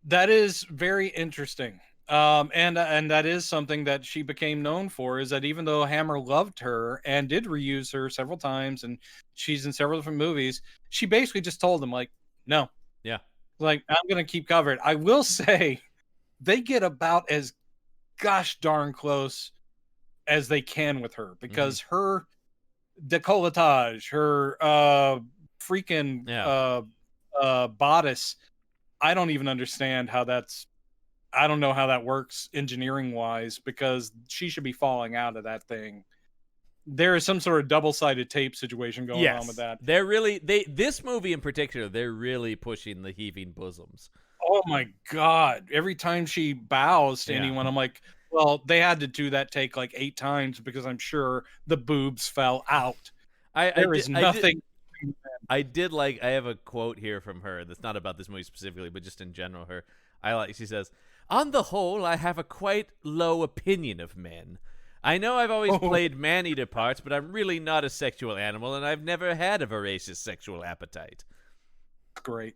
B: That is very interesting. And that is something that she became known for, is that even though Hammer loved her and did reuse her several times, and she's in several different movies, she basically just told him, like, no.
A: Yeah.
B: Like, I'm going to keep covered. I will say they get about as gosh darn close as they can with her, because her decolletage, her freaking bodice, I don't even understand how I don't know how that works engineering wise, because she should be falling out of that thing. There is some sort of double-sided tape situation going on with that.
A: They're this movie in particular, they're really pushing the heaving bosoms.
B: Oh my God. Every time she bows to anyone, I'm like, well, they had to do that take like 8 times, because I'm sure the boobs fell out. There is nothing.
A: I have a quote here from her that's not about this movie specifically, but just in general. She says, "On the whole, I have a quite low opinion of men. I know I've always played man-eater parts, but I'm really not a sexual animal, and I've never had a voracious sexual appetite."
B: Great.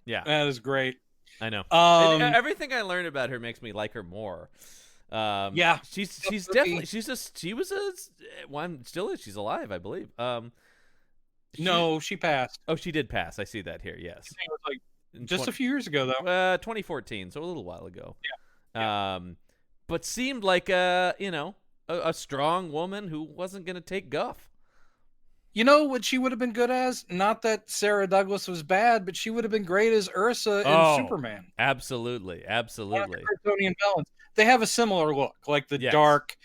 A: Yeah.
B: That is great.
A: I know. Everything I learned about her makes me like her more. She's definitely she's alive, I believe.
B: No, she passed.
A: Oh, she did pass. I see that here. Yes.
B: It was like just a few years ago, though.
A: 2014, so a little while ago.
B: Yeah.
A: But seemed like a strong woman who wasn't going to take guff.
B: You know what she would have been good as? Not that Sarah Douglas was bad, but she would have been great as Ursa in Superman.
A: Absolutely.
B: Kryptonian villains. They have a similar look, like the dark,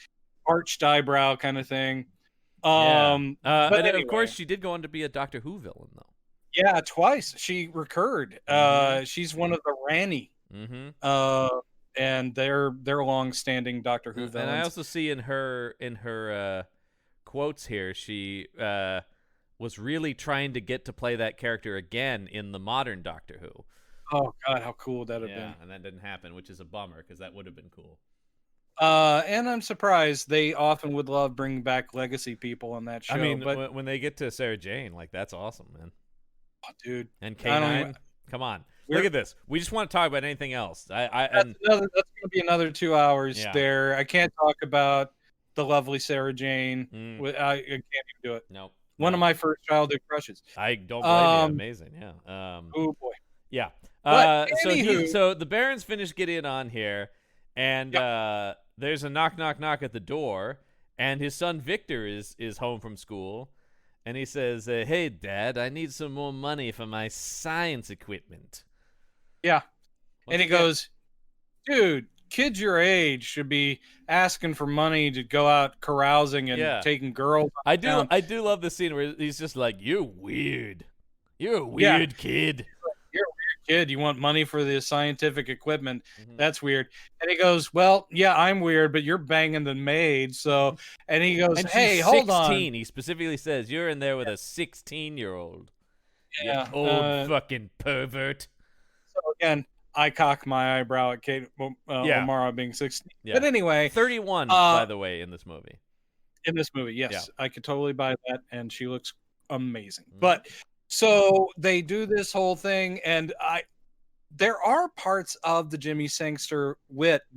B: arched eyebrow kind of thing.
A: But
B: anyway.
A: Of course, she did go on to be a Doctor Who villain, though.
B: Yeah, twice. She recurred. She's one of the Rani. And they're long-standing Doctor Who villains.
A: And I also see in her quotes here, she was really trying to get to play that character again in the modern Doctor Who.
B: Oh God, how cool would that have been?
A: Yeah, and that didn't happen, which is a bummer, because that would have been cool.
B: And I'm surprised. They often would love bringing back legacy people on that show.
A: I mean,
B: but
A: when they get to Sarah Jane, like, that's awesome, man.
B: Oh, dude.
A: And K9, come on. Look at this. We just want to talk about anything else.
B: That's going to be another 2 hours there. I can't talk about the lovely Sarah Jane. I can't even do it.
A: Nope.
B: One of my first childhood crushes.
A: I don't blame you. Amazing, yeah.
B: Oh, boy.
A: Yeah.
B: Anywho,
A: So the Baron's finished getting on here, and there's a knock at the door, and his son Victor is home from school, and he says, "Hey, Dad, I need some more money for my science equipment."
B: Yeah. And he goes, "Dude, kids your age should be asking for money to go out carousing and taking girls."
A: I do love the scene where he's just like, "You're weird. You're a weird kid.
B: You're a weird kid. You want money for the scientific equipment. That's weird." And he goes, "Well, yeah, I'm weird, but you're banging the maid." So, and he goes,
A: and
B: "Hey,
A: she's
B: hold
A: 16.
B: on."
A: He specifically says, "You're in there with a 16-year-old.
B: Yeah.
A: You old fucking pervert."
B: So again, I cock my eyebrow at Kate O'Mara being 16.
A: Yeah.
B: But anyway,
A: 31, by the way, in this movie.
B: In this movie, yes,
A: Yeah.
B: I could totally buy that, and she looks amazing.
A: Mhm.
B: But so they do this whole thing, and there are parts of the Jimmy Sangster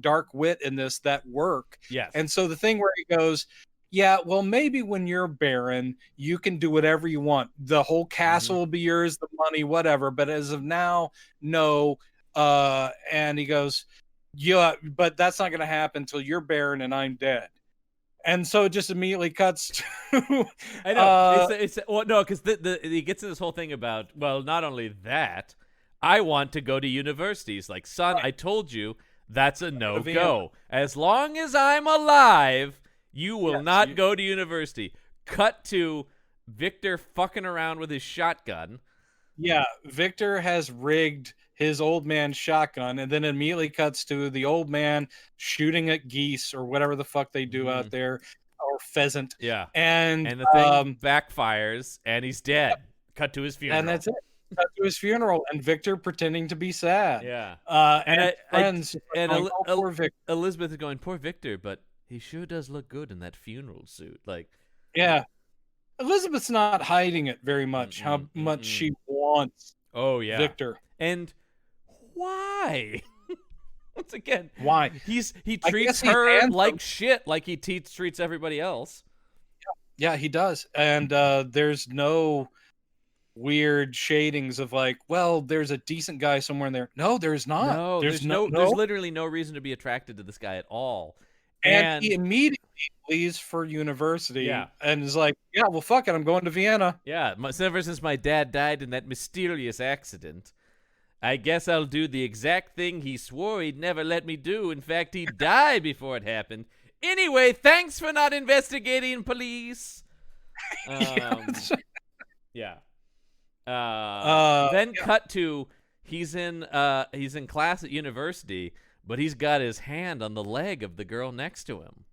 B: dark wit in this that work.
A: Yes.
B: And so the thing where he goes, yeah, well, maybe when you're Baron, you can do whatever you want. The whole castle will be yours, the money, whatever. But as of now, no. And he goes, yeah, but that's not going to happen until you're Baron and I'm dead. And so it just immediately cuts to.
A: I know. Well, no, because he gets to this whole thing about, well, not only that, I want to go to universities. Like, son, I told you that's a no-go. As long as I'm alive, you will not go to university. Cut to Victor fucking around with his shotgun.
B: Yeah, Victor has rigged his old man shotgun, and then immediately cuts to the old man shooting at geese or whatever the fuck they do out there, or pheasant.
A: Yeah,
B: and
A: the thing backfires, and he's dead. Cut to his funeral,
B: and that's it. Cut to his funeral, and Victor pretending to be sad.
A: Yeah,
B: and friends going, oh, poor Victor.
A: Elizabeth is going, poor Victor, but he sure does look good in that funeral suit. Like,
B: yeah, Elizabeth's not hiding it very much. How much she wants.
A: Oh yeah,
B: Victor.
A: And why? Once again,
B: why?
A: He treats her like shit, like he treats everybody else.
B: Yeah, he does. And there's no weird shadings of like, well, there's a decent guy somewhere in there. No, there's not.
A: No, there's literally no reason to be attracted to this guy at all.
B: And he immediately leaves for university and is like, yeah, well, fuck it, I'm going to Vienna.
A: Yeah, ever since my dad died in that mysterious accident, I guess I'll do the exact thing he swore he'd never let me do. In fact, he'd die before it happened. Anyway, thanks for not investigating, police. Yeah. Then cut to he's in class at university, but he's got his hand on the leg of the girl next to him.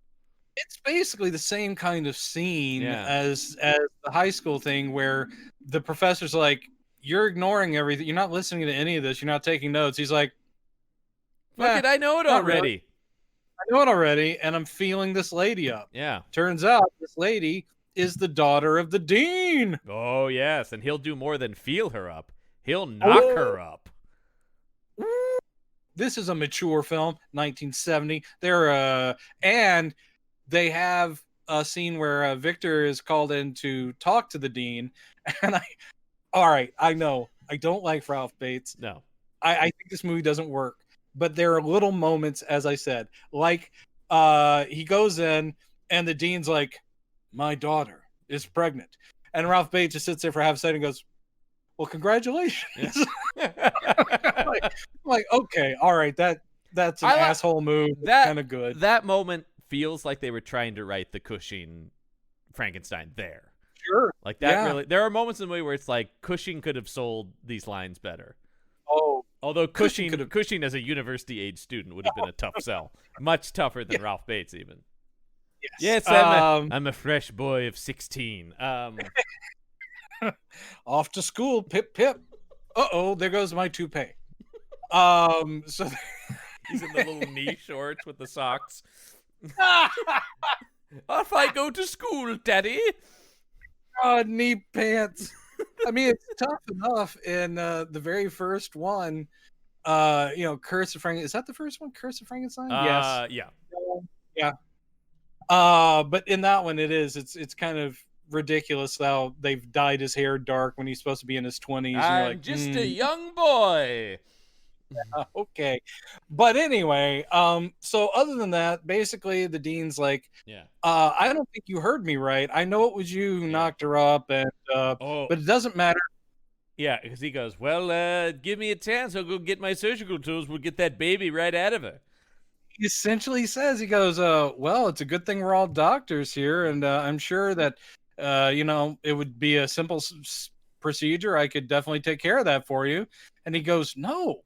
B: It's basically the same kind of scene as the high school thing where the professor's like, you're ignoring everything. You're not listening to any of this. You're not taking notes. He's like,
A: fuck it, I know it already.
B: Really. I know it already, and I'm feeling this lady up.
A: Yeah.
B: Turns out this lady is the daughter of the dean.
A: Oh, yes, and he'll do more than feel her up. He'll knock her up.
B: This is a mature film, 1970. And they have a scene where Victor is called in to talk to the dean, and all right, I know I don't like Ralph Bates.
A: No,
B: I think this movie doesn't work, but there are little moments, as I said, like he goes in and the dean's like, my daughter is pregnant, and Ralph Bates just sits there for half a second and goes, well, congratulations. Yeah. like, okay, all right, that's an asshole move. That's kind of good.
A: That moment feels like they were trying to write the Cushing Frankenstein there.
B: Sure.
A: Like that really. There are moments in the movie where it's like Cushing could have sold these lines better.
B: Oh.
A: Although Cushing as a university age student would have been a tough sell. Much tougher than Ralph Bates even. Yes, I'm a fresh boy of 16.
B: Off to school, pip pip. Uh-oh, there goes my toupee. So
A: he's in the little knee shorts with the socks. Off I go to school, Daddy.
B: Knee pants. I mean, it's tough enough in the very first one. Curse of Frankenstein. Is that the first one? Curse of Frankenstein? Yes.
A: Yeah.
B: But in that one, it's kind of ridiculous how they've dyed his hair dark when he's supposed to be in his 20s.
A: I'm like, just a young boy.
B: Okay, but anyway, so other than that, basically the dean's like, I don't think you heard me right. I know it was you who knocked her up, and but it doesn't matter.
A: Yeah, because he goes, well, give me a chance, I'll go get my surgical tools, we'll get that baby right out of her.
B: He essentially says, he goes, well, it's a good thing we're all doctors here, and I'm sure that it would be a simple procedure. I could definitely take care of that for you. And he goes, no,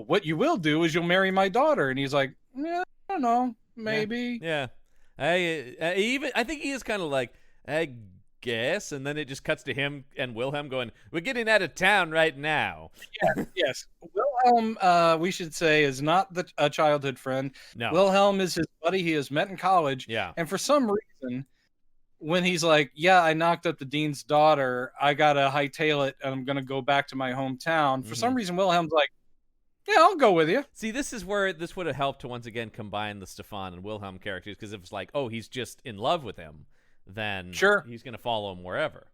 B: what you will do is you'll marry my daughter. And he's like, yeah, I don't know, maybe.
A: Yeah. I think he is kind of like, I guess. And then it just cuts to him and Wilhelm going, we're getting out of town right now.
B: Yes. Wilhelm, we should say, is not a childhood friend.
A: No.
B: Wilhelm is his buddy he has met in college.
A: Yeah.
B: And for some reason, when he's like, yeah, I knocked up the dean's daughter, I got to hightail it, and I'm going to go back to my hometown. For some reason, Wilhelm's like, yeah, I'll go with you.
A: See, this is where this would have helped to once again combine the Stefan and Wilhelm characters, because if it's like, oh, he's just in love with him, then he's going to follow him wherever.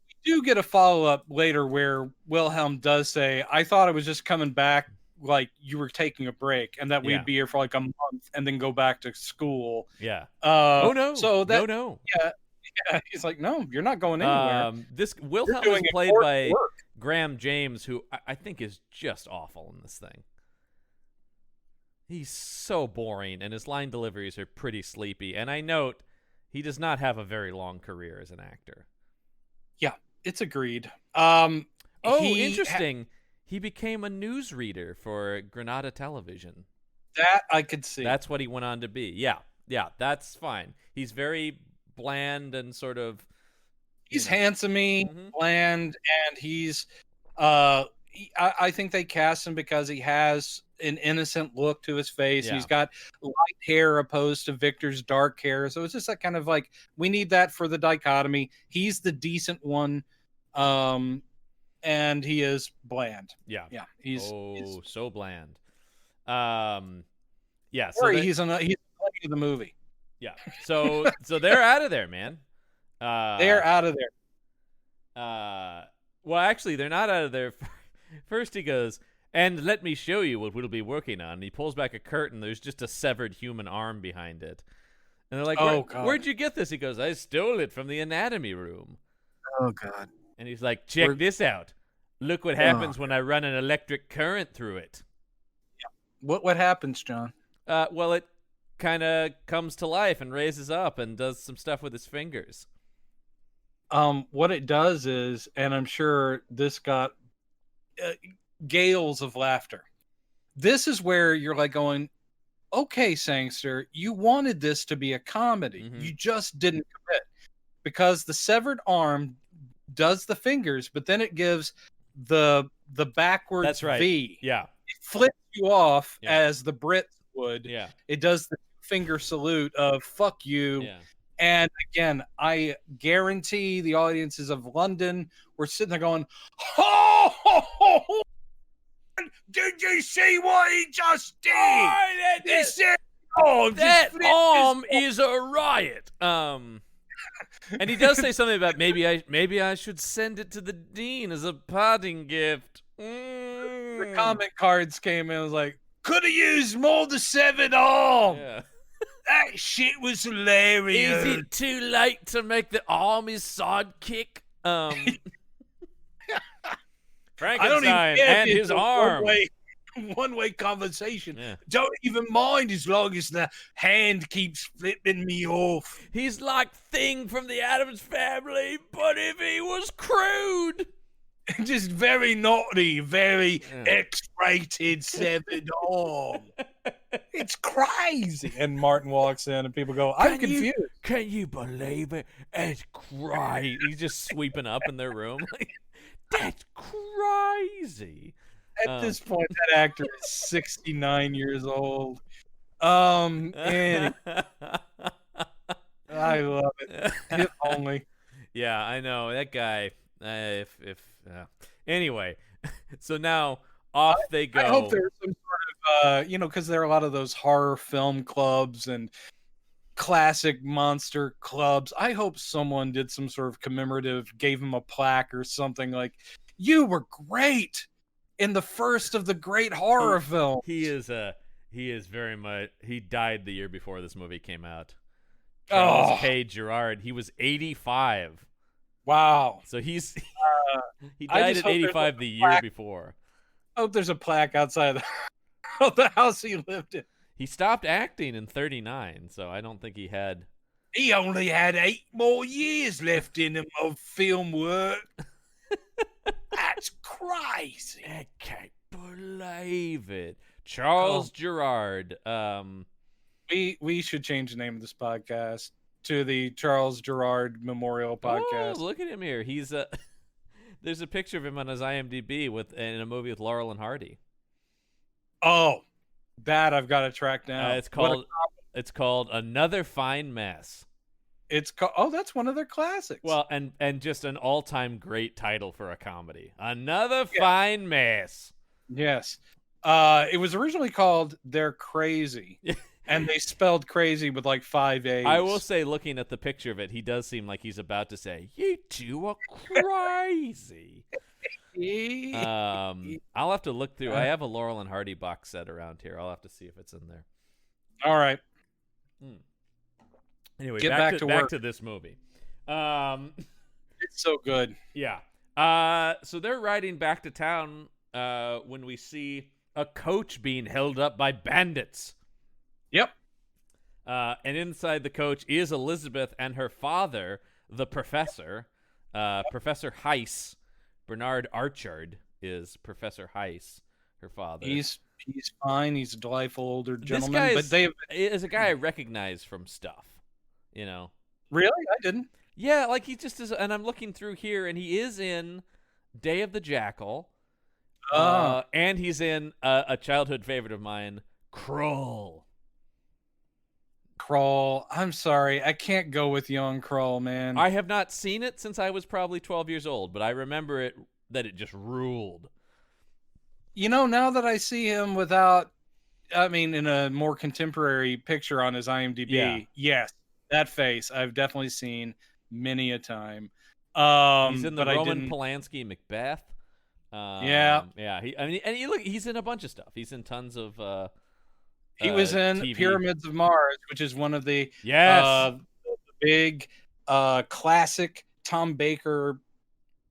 B: We do get a follow-up later where Wilhelm does say, I thought I was just coming back like you were taking a break, and that we'd be here for like a month and then go back to school.
A: Yeah.
B: Oh,
A: no.
B: So that,
A: no.
B: Yeah. He's like, no, you're not going anywhere.
A: This Wilhelm is played by Graham James, who I think is just awful in this thing. He's so boring, and his line deliveries are pretty sleepy. And I note he does not have a very long career as an actor.
B: Yeah, it's agreed.
A: Interesting. He became a newsreader for Granada Television.
B: That I could see.
A: That's what he went on to be. Yeah, that's fine. He's very bland and sort of...
B: He's handsome-y, bland, and he's... I think they cast him because he has an innocent look to his face. He's got light hair opposed to Victor's dark hair. So it's just that kind of like, we need that for the dichotomy. He's the decent one. And he is bland. Yeah. He's
A: so bland. Yeah.
B: So he's in the movie.
A: Yeah. So they're out of there, man.
B: They're out of there.
A: Well, actually, they're not out of there. First he goes, and let me show you what we'll be working on. And he pulls back a curtain. There's just a severed human arm behind it. And they're like, where'd you get this? He goes, I stole it from the anatomy room.
B: Oh, God.
A: And he's like, check this out. Look what happens when I run an electric current through it.
B: Yeah. What happens, John?
A: Well, it kind of comes to life and raises up and does some stuff with his fingers.
B: What it does is, and I'm sure this got gales of laughter. This is where you're like going, okay, Sangster, you wanted this to be a comedy. You just didn't commit, because the severed arm does the fingers, but then it gives the backwards V.
A: Yeah.
B: It flips you off as the Brits would.
A: Yeah.
B: It does the finger salute of fuck you.
A: Yeah.
B: And again, I guarantee the audiences of London were sitting there going, ho, ho, ho, ho. Did you see what he just did?
A: That arm is a riot. And he does say something about maybe I should send it to the dean as a parting gift.
B: The comment cards came in and was like, could have used more the severed arm.
A: Yeah.
B: That shit was hilarious.
A: Is it too late to make the arm his sidekick? Frankenstein and his arm.
B: One-way conversation. Yeah. Don't even mind as long as the hand keeps flipping me off.
A: He's like Thing from the Addams Family, but if he was crude.
B: Just very naughty, very X-rated severed arm. It's crazy. And Martin walks in and people go, I'm confused.
A: Can you believe it? It's crazy. He's just sweeping up in their room. Like, that's crazy.
B: At this point, that actor is 69 years old. And I love it. If only.
A: Yeah, I know that guy. Anyway, so now off they go.
B: I hope there's some sort of, because there are a lot of those horror film clubs and classic monster clubs. I hope someone did some sort of commemorative, gave him a plaque or something like, you were great in the first of the great horror films.
A: He is very much. He died the year before this movie came out. Charles K. Gerard. He was 85.
B: Wow.
A: So he died at 85 the year before.
B: I hope there's a plaque outside of the house he lived in.
A: He stopped acting in 39, so I don't think he had.
B: He only had 8 more years left in him of film work. That's crazy.
A: I can't believe it. Charles Gerard.
B: We should change the name of this podcast to the Charles Gerard Memorial Podcast.
A: Oh, look at him here. He's there's a picture of him on his IMDb in a movie with Laurel and Hardy.
B: Oh, that I've got to track down.
A: It's called Another Fine Mess.
B: It's called. Oh, that's one of their classics.
A: Well, and just an all-time great title for a comedy. Another
B: Yeah.
A: Fine Mess.
B: Yes. It was originally called They're Crazy. And they spelled crazy with like 5 A's.
A: I will say, looking at the picture of it, he does seem like he's about to say, "You two are crazy." I'll have to look through. I have a Laurel and Hardy box set around here. I'll have to see if it's in there.
B: All right.
A: Anyway,
B: Get
A: back
B: work.
A: to this movie.
B: It's so good.
A: Yeah. So they're riding back to town when we see a coach being held up by bandits.
B: Yep.
A: And inside the coach is Elizabeth and her father, the professor, Professor Heiss. Bernard Archard is Professor Heiss, her father.
B: He's fine. He's a delightful older gentleman.
A: This guy is a guy I recognize from stuff. You know.
B: Really? I didn't.
A: Yeah, like he just is, and I'm looking through here, and he is in Day of the Jackal, and he's in a childhood favorite of mine, Krull.
B: Krull. I'm sorry, I can't go with you on Krull, man.
A: I have not seen it since I was probably 12 years old, but I remember that it just ruled.
B: You know, now that I see him without, in a more contemporary picture on his IMDb, yes, that face I've definitely seen many a time.
A: He's in the Roman Polanski Macbeth.
B: Yeah.
A: He's in a bunch of stuff. He's in tons of.
B: He was in
A: TV.
B: Pyramids of Mars, which is one of the big classic Tom Baker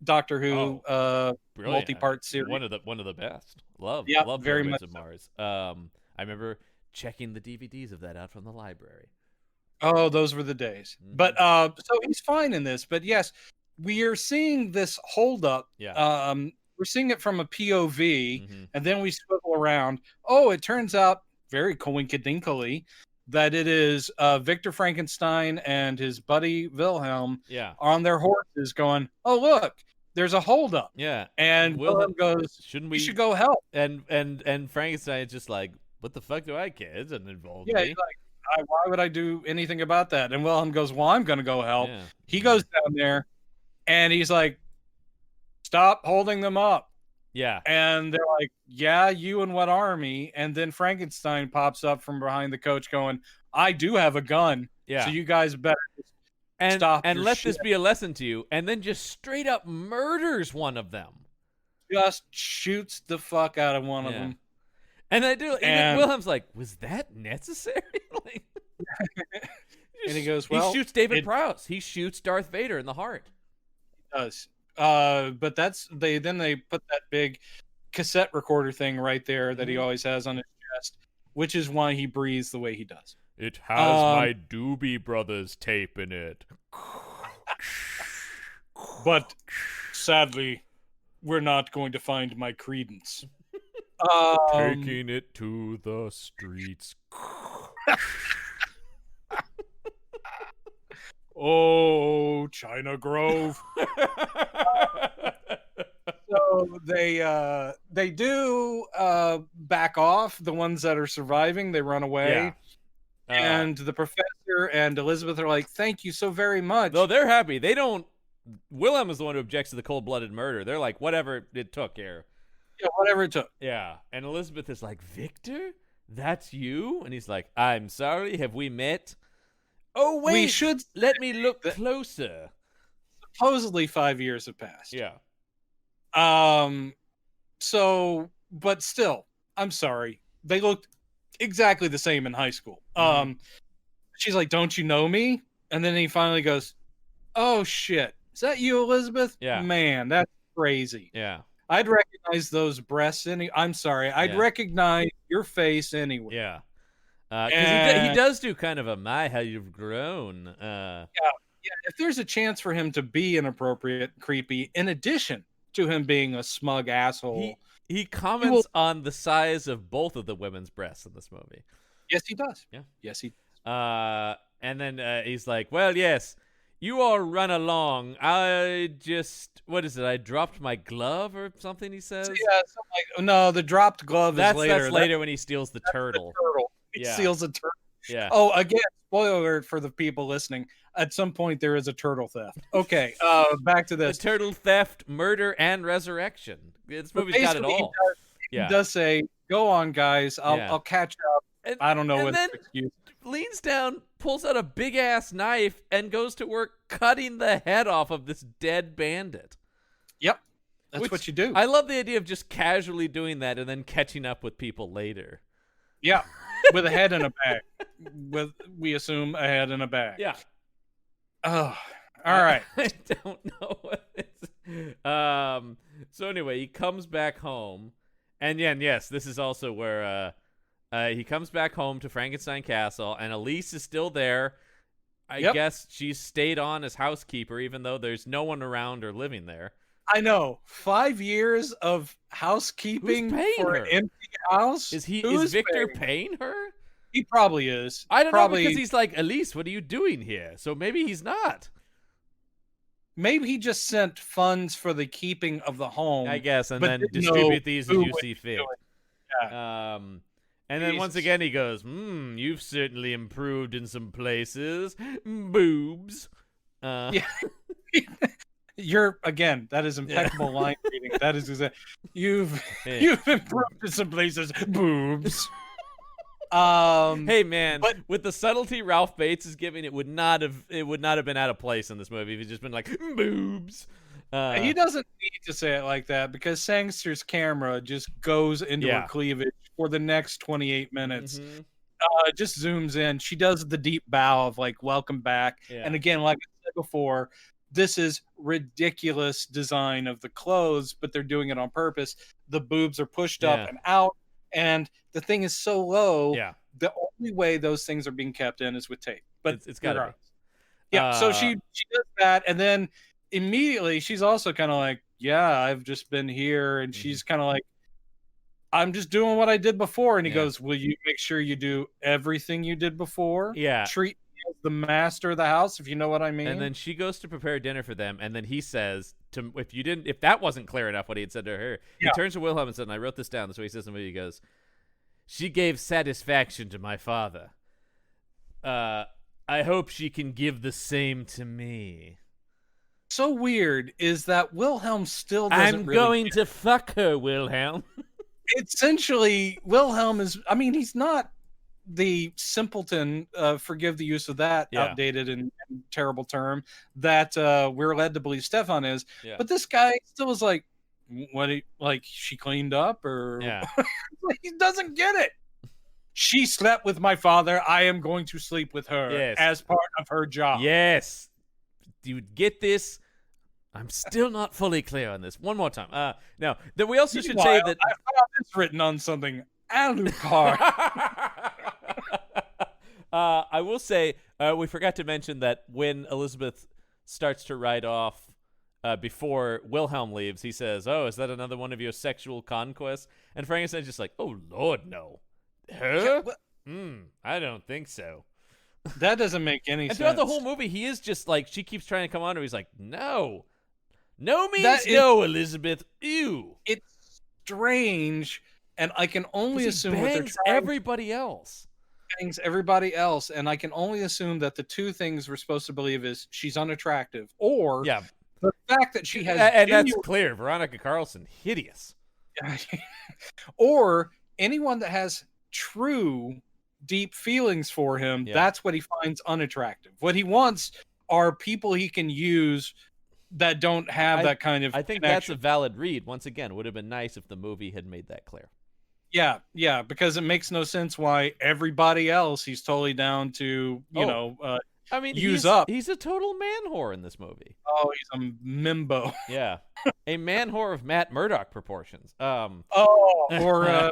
B: Doctor Who multi-part series.
A: One of the best. Love
B: very
A: Pyramids
B: much
A: of Mars. I remember checking the DVDs of that out from the library.
B: Oh, those were the days. Mm-hmm. But so he's fine in this. But yes, we are seeing this holdup.
A: Yeah.
B: We're seeing it from a POV, and then we swivel around. Oh, it turns out very coinkedinkily that it is Victor Frankenstein and his buddy Wilhelm on their horses going, oh, look, there's a holdup.
A: Yeah.
B: And Wilhelm goes, we should go help.
A: And Frankenstein is just like, what the fuck do I care? It doesn't involve me.
B: He's like, why would I do anything about that? And Wilhelm goes, well, I'm going to go help. Yeah. He goes down there and he's like, stop holding them up.
A: Yeah.
B: And they're like, yeah, you and what army? And then Frankenstein pops up from behind the coach going, I do have a gun.
A: Yeah.
B: So you guys better stop
A: and let this be a lesson to you. And then just straight up murders one of them.
B: Just shoots the fuck out of one of them.
A: And I do. And Wilhelm's like, was that necessary?
B: And he goes, well.
A: He shoots David Prowse. He shoots Darth Vader in the heart.
B: He does. But they put that big cassette recorder thing right there that he always has on his chest, which is why he breathes the way he does.
A: It has my Doobie Brothers tape in it.
B: But sadly, we're not going to find my Credence.
A: Taking it to the streets.
B: Oh, China Grove. So they do back off. The ones that are surviving, they run away. Yeah. And the professor and Elizabeth are like, thank you so very much.
A: No, they're happy. They don't. Wilhelm is the one who objects to the cold-blooded murder. They're like, whatever it took here.
B: Yeah, whatever it took.
A: Yeah. And Elizabeth is like, Victor? That's you? And he's like, I'm sorry. Have we met? Oh, wait. Let me look closer.
B: Supposedly 5 years have passed.
A: Yeah.
B: So, but still, I'm sorry. They looked exactly the same in high school. She's like, don't you know me? And then he finally goes, oh, shit. Is that you, Elizabeth?
A: Yeah.
B: Man, that's crazy.
A: Yeah.
B: I'd recognize those breasts. I'm sorry. I'd recognize your face anyway.
A: Yeah. Because he does do kind of a how you've grown.
B: Yeah. If there's a chance for him to be inappropriate, creepy, in addition to him being a smug asshole,
A: he comments on the size of both of the women's breasts in this movie.
B: Yes, he does.
A: Yeah.
B: Yes, he.
A: And then he's like, "Well, yes, You all run along. I just, what is it? I dropped my glove or something, he says.
B: Yeah, no, the dropped glove is later.
A: That's later when he steals the turtle.
B: He steals a turtle.
A: Yeah.
B: Oh, again, spoiler alert for the people listening. At some point, there is a turtle theft. Okay, back to this.
A: The turtle theft, murder, and resurrection. This movie's got it all.
B: He does say, "Go on, guys. I'll catch up."
A: And,
B: I don't know what
A: then
B: excuse.
A: Leans down, pulls out a big ass knife, and goes to work cutting the head off of this dead bandit.
B: Yep, that's what you do.
A: I love the idea of just casually doing that and then catching up with people later.
B: Yeah, with a head in a bag. We assume a head in a bag.
A: Yeah.
B: Oh, all right.
A: I don't know what it's. So anyway, he comes back home, and yes, this is also where he comes back home to Frankenstein Castle, and Elise is still there. I guess she's stayed on as housekeeper, even though there's no one around or living there.
B: I know. 5 years of housekeeping for an empty house.
A: Is Victor paying her?
B: He probably is.
A: I don't know, because he's like, Elise, what are you doing here? So maybe he's not.
B: Maybe he just sent funds for the keeping of the home,
A: I guess, and then distribute these as you see fit.
B: Yeah.
A: And then once again he goes, you've certainly improved in some places. Boobs.
B: Yeah. That is impeccable line reading. That is exactly. You've improved in some places. Boobs.
A: Hey man, with the subtlety Ralph Bates is giving, it would not have been out of place in this movie if he'd just been like, boobs.
B: He doesn't need to say it like that, because Sangster's camera just goes into her cleavage for the next 28 minutes.
A: Mm-hmm.
B: It just zooms in. She does the deep bow of like, welcome back. Yeah. And again, like I said before, this is ridiculous design of the clothes, but they're doing it on purpose. The boobs are pushed up and out, and the thing is so low. Yeah. The only way those things are being kept in is with tape. But
A: it's got to be.
B: Yeah. So she does that, and then immediately she's also kind of like, yeah, I've just been here, and she's kind of like, I'm just doing what I did before. And he goes, will you make sure you do everything you did before?
A: Yeah.
B: Treat me as the master of the house, if you know what I mean.
A: And then she goes to prepare dinner for them, and then he says, if that wasn't clear enough what he had said to her, he turns to Wilhelm and said, and I wrote this down, this is what he says in the movie, he goes, she gave satisfaction to my father. I hope she can give the same to me.
B: So weird is that Wilhelm still doesn't
A: I'm going to fuck her, Wilhelm.
B: Essentially, Wilhelm is, I mean, he's not the simpleton, forgive the use of that outdated and terrible term, that we're led to believe Stefan is. Yeah. But this guy still is like, she cleaned up, or he doesn't get it. She slept with my father. I am going to sleep with her as part of her job.
A: Yes. Do you get this? I'm still not fully clear on this. One more time. No. Then we also should say that
B: I found this written on something. Alucard.
A: I will say we forgot to mention that when Elizabeth starts to ride off before Wilhelm leaves, he says, "Oh, is that another one of your sexual conquests?" And Frankenstein's just like, "Oh Lord, no." Her? I don't think so.
B: That doesn't make any sense.
A: And throughout the whole movie, he is just like, she keeps trying to come on to him. He's like, no. No means no, Elizabeth. Ew.
B: It's strange, and I can only assume what they're trying.
A: Everybody else.
B: Bangs everybody else, and I can only assume that the two things we're supposed to believe is she's unattractive, or the fact that she has...
A: And that's clear. Veronica Carlson, hideous.
B: Or anyone that has true deep feelings for him, that's what he finds unattractive. What he wants are people he can use that don't have that kind of
A: I think
B: connection.
A: That's a valid read. Once again, it would have been nice if the movie had made that clear.
B: Yeah, because it makes no sense why everybody else he's totally down to, use up.
A: He's a total man whore in this movie.
B: Oh, he's a mimbo.
A: Yeah. A man whore of Matt Murdock proportions.
B: Or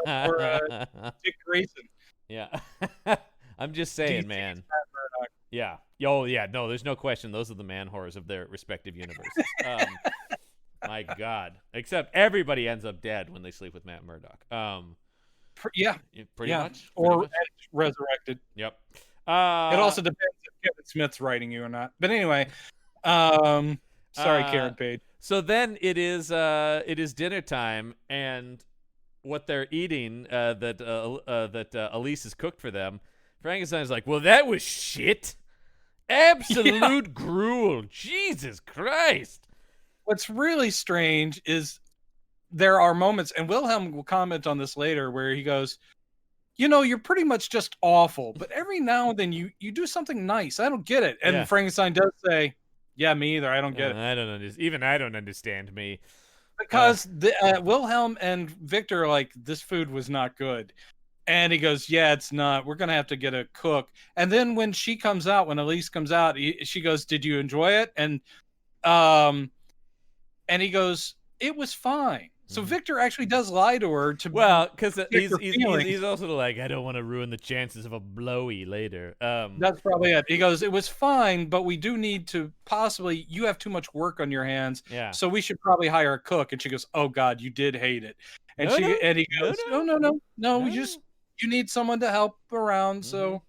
B: Dick Grayson.
A: Yeah. I'm just saying, man. Yeah. Oh, yeah. No, there's no question. Those are the man whores of their respective universes. My God. Except everybody ends up dead when they sleep with Matt Murdock. Pretty much.
B: Or resurrected.
A: Yep.
B: It also depends if Kevin Smith's writing you or not. But anyway, Sorry,
A: Uh,
B: Karen Page.
A: so then it is dinner time, and what they're eating that Elise has cooked for them. Frankenstein's like, well, that was shit. Absolute gruel. Jesus Christ.
B: What's really strange is there are moments, and Wilhelm will comment on this later, where he goes, you're pretty much just awful, but every now and then you do something nice. I don't get it. And
A: Yeah.
B: Frankenstein does say, yeah, me either. I don't get it.
A: I don't understand. Even I don't understand me.
B: Because Wilhelm and Victor are like, this food was not good. And he goes, yeah, it's not. We're going to have to get a cook. And then when Elise comes out, she goes, did you enjoy it? And he goes, it was fine. So Victor actually does lie to her
A: because he's also like, I don't want to ruin the chances of a blowy later.
B: That's probably it. He goes, it was fine, but we do need to you have too much work on your hands.
A: Yeah.
B: So we should probably hire a cook. And she goes, oh God, you did hate it. And he goes, no, we just, you need someone to help around. So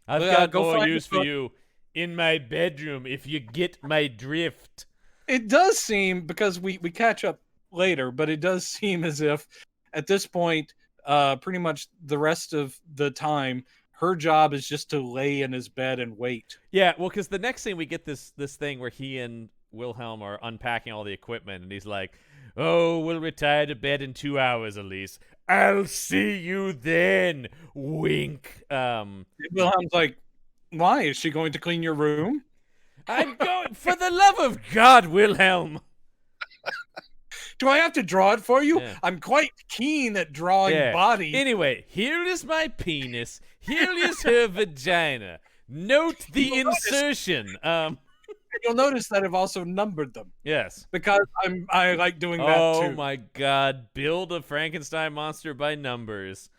A: I've got more use for you in my bedroom if you get my drift.
B: It does seem, because we catch up later, but it does seem as if at this point, pretty much the rest of the time, her job is just to lay in his bed and wait.
A: Yeah, well, because the next thing we get this thing where he and Wilhelm are unpacking all the equipment, and he's like, oh, we'll retire to bed in 2 hours, Elise. I'll see you then. Wink.
B: Wilhelm's like, why? Is she going to clean your room?
A: I'm going, for the love of God, Wilhelm.
B: Do I have to draw it for you?
A: Yeah.
B: I'm quite keen at drawing bodies.
A: Anyway, here is my penis. Here is her vagina. Note the insertion.
B: You'll notice that I've also numbered them.
A: Yes.
B: Because I like doing that too.
A: Oh my God. Build a Frankenstein monster by numbers.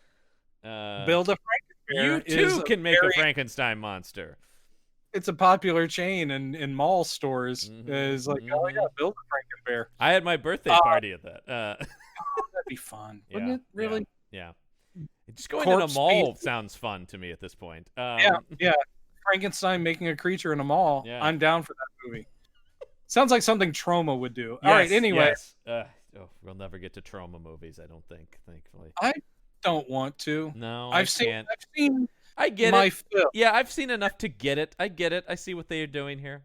B: Build a Frankenstein.
A: You too can make a Frankenstein monster.
B: It's a popular chain in mall stores. Is like, oh yeah, build a Frankenbear.
A: I had my birthday party at that.
B: That'd be fun, wouldn't it? Really?
A: Yeah. Just going to a mall sounds fun to me at this point.
B: Yeah. Frankenstein making a creature in a mall.
A: Yeah.
B: I'm down for that movie. Sounds like something Trauma would do. All right. Anyway,
A: we'll never get to Trauma movies. I don't think. Thankfully,
B: I don't want to.
A: No,
B: I've seen.
A: I get
B: my
A: it.
B: fill.
A: Yeah, I've seen enough to get it. I get it. I see what they are doing here.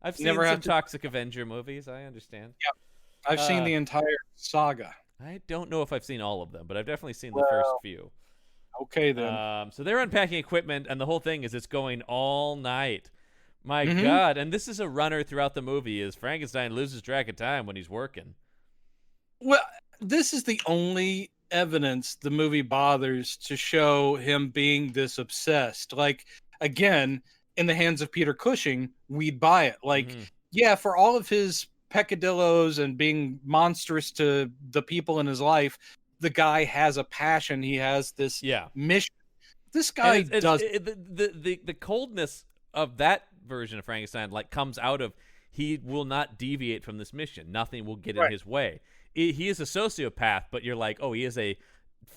A: I've seen some Toxic Avenger movies. I understand.
B: Yeah, I've seen the entire saga.
A: I don't know if I've seen all of them, but I've definitely seen the first few.
B: Okay, then.
A: So they're unpacking equipment, and the whole thing is it's going all night. My God. And this is a runner throughout the movie, is Frankenstein loses track of time when he's working.
B: Well, this is the only evidence the movie bothers to show him being this obsessed. Like, again, in the hands of Peter Cushing, we'd buy it. Like, yeah, for all of his peccadillos and being monstrous to the people in his life, the guy has a passion. He has this mission. This guy does
A: the coldness of that version of Frankenstein comes out of he will not deviate from this mission. Nothing will get in his way. He is a sociopath, but you're like, oh, he is a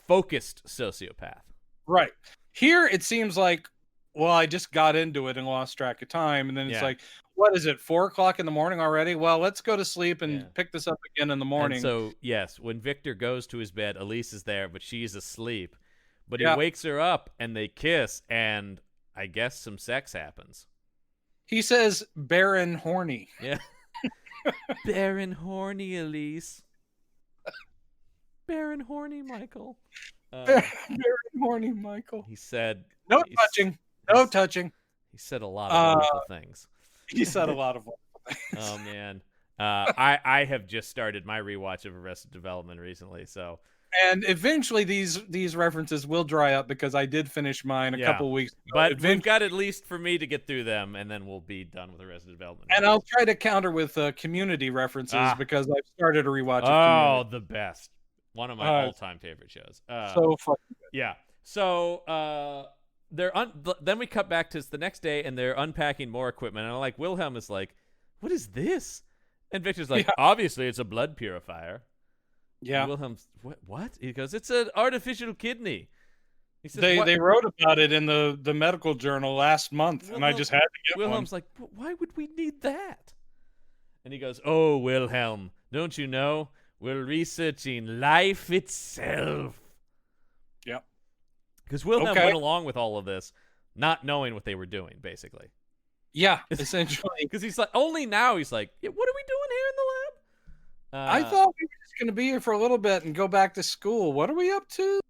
A: focused sociopath.
B: Right. Here it seems like, well, I just got into it and lost track of time, and then it's like, what is it, 4:00 in the morning already? Well, let's go to sleep and pick this up again in the morning.
A: And so, yes, when Victor goes to his bed, Elise is there, but she's asleep. But he wakes her up, and they kiss, and I guess some sex happens.
B: He says, Baron Horny.
A: Yeah. Baron Horny, Elise. Baron Horny, Michael.
B: Baron Horny, Michael.
A: He said...
B: No touching. No touching.
A: He said a lot of wonderful things.
B: He said a lot of wonderful things.
A: Oh, man. I have just started my rewatch of Arrested Development recently, so...
B: And eventually these references will dry up because I did finish mine a couple weeks ago.
A: But we've got at least for me to get through them, and then we'll be done with Arrested Development.
B: And I'll try to counter with Community references because I've started a rewatch of
A: Community.
B: Community.
A: The best. One of my all-time favorite shows.
B: So fucking good.
A: Yeah. So then we cut back to the next day, and they're unpacking more equipment. And Wilhelm is like, what is this? And Victor's like, obviously it's a blood purifier.
B: Yeah.
A: And Wilhelm's, what? He goes, it's an artificial kidney. He says,
B: they wrote about it in the medical journal last month, and I just had to get
A: Wilhelm's like, why would we need that? And he goes, "Oh, Wilhelm, don't you know? We're researching life itself."
B: Yep.
A: Because Wilhelm
B: Okay.
A: went along with all of this, not knowing what they were doing, basically.
B: Yeah, essentially.
A: Because he's like, only now he's like, yeah, what are we doing here in the lab?
B: I thought we were just going to be here for a little bit and go back to school. What are we up to?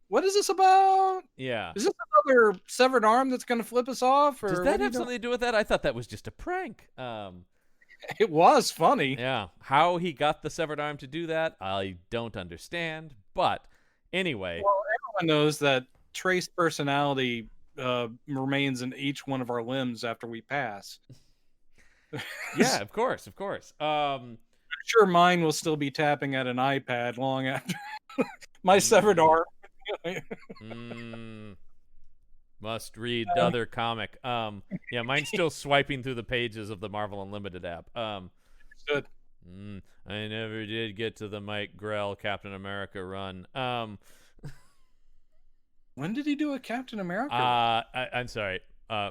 B: What is this about?
A: Yeah.
B: Is this another severed arm that's going to flip us off? Or
A: Does that have something to do with that? I thought that was just a prank.
B: It was funny.
A: Yeah. How he got the severed arm to do that, I don't understand. But anyway.
B: Well, everyone knows that trace personality remains in each one of our limbs after we pass.
A: Yeah, of course.
B: I'm sure mine will still be tapping at an iPad long after my severed arm.
A: Must read other comic. Yeah, mine's still swiping through the pages of the Marvel Unlimited app.
B: Good.
A: I never did get to the Mike Grell Captain America run.
B: When did he do a Captain America?
A: I'm sorry.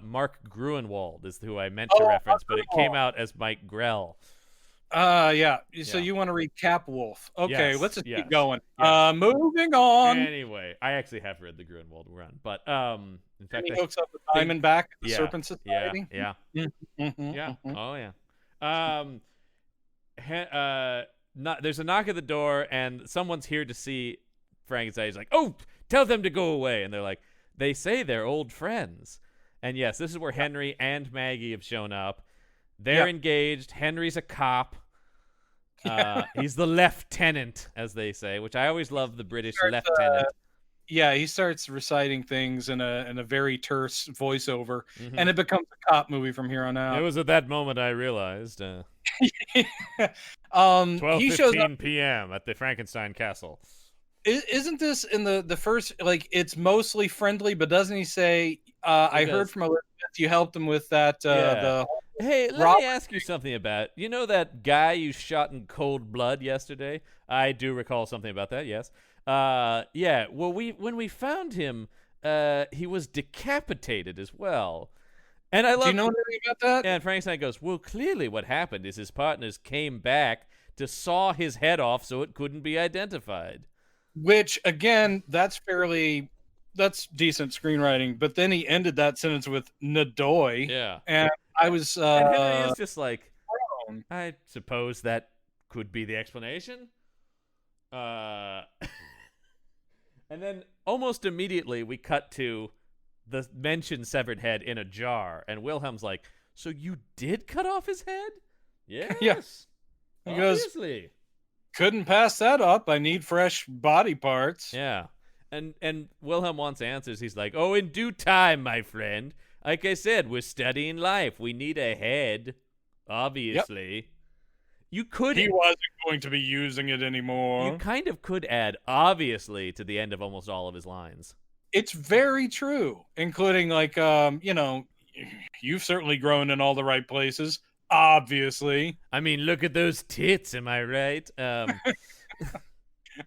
A: Mark Gruenwald is who I meant to reference, but it came out as Mike Grell.
B: Yeah. So you want to read Cap Wolf? Okay,
A: Yes,
B: let's just
A: yes,
B: keep going.
A: yes.
B: Moving on.
A: Anyway, I actually have read the Gruenwald run, but in fact,
B: he hooks up the Diamondback, the
A: yeah,
B: Serpent Society.
A: Yeah. Oh yeah. There's a knock at the door, and someone's here to see Frankenstein. He's like, "Oh, tell them to go away," and they're like, "They say they're old friends." And yes, this is where Henry and Maggie have shown up. They're engaged. Henry's a cop. He's the lieutenant, as they say, which I always love the British lieutenant.
B: He starts reciting things in a very terse voiceover, and it becomes a cop movie from here on out.
A: It was at that moment I realized.
B: 12:15
A: p.m. at the Frankenstein castle.
B: Isn't this in the first, like, it's mostly friendly, but doesn't he say, I heard from Elizabeth you helped him with that,
A: Hey, let me ask you something about, you know that guy you shot in cold blood yesterday? I do recall something about that, yes. Yeah, well, when we found him, he was decapitated as well. And I love.
B: Do you know anything about that?
A: And Frankenstein goes, well, clearly what happened is his partners came back to saw his head off so it couldn't be identified.
B: Which, again, that's decent screenwriting. But then he ended that sentence with Nadoy.
A: Yeah.
B: And I was...
A: and Henry is just like, I suppose that could be the explanation. And then almost immediately we cut to the mentioned severed head in a jar. And Wilhelm's like, so you did cut off his head? Yes.
B: Yes. He
A: obviously.
B: goes, couldn't pass that up. I need fresh body parts.
A: Yeah. And Wilhelm wants answers. He's like, oh, in due time, my friend. Like I said, we're studying life. We need a head, obviously. Yep. You could.
B: He wasn't going to be using it anymore.
A: You kind of could add obviously to the end of almost all of his lines.
B: It's very true, including like, you've certainly grown in all the right places. Obviously.
A: I mean, look at those tits. Am I right?
B: Am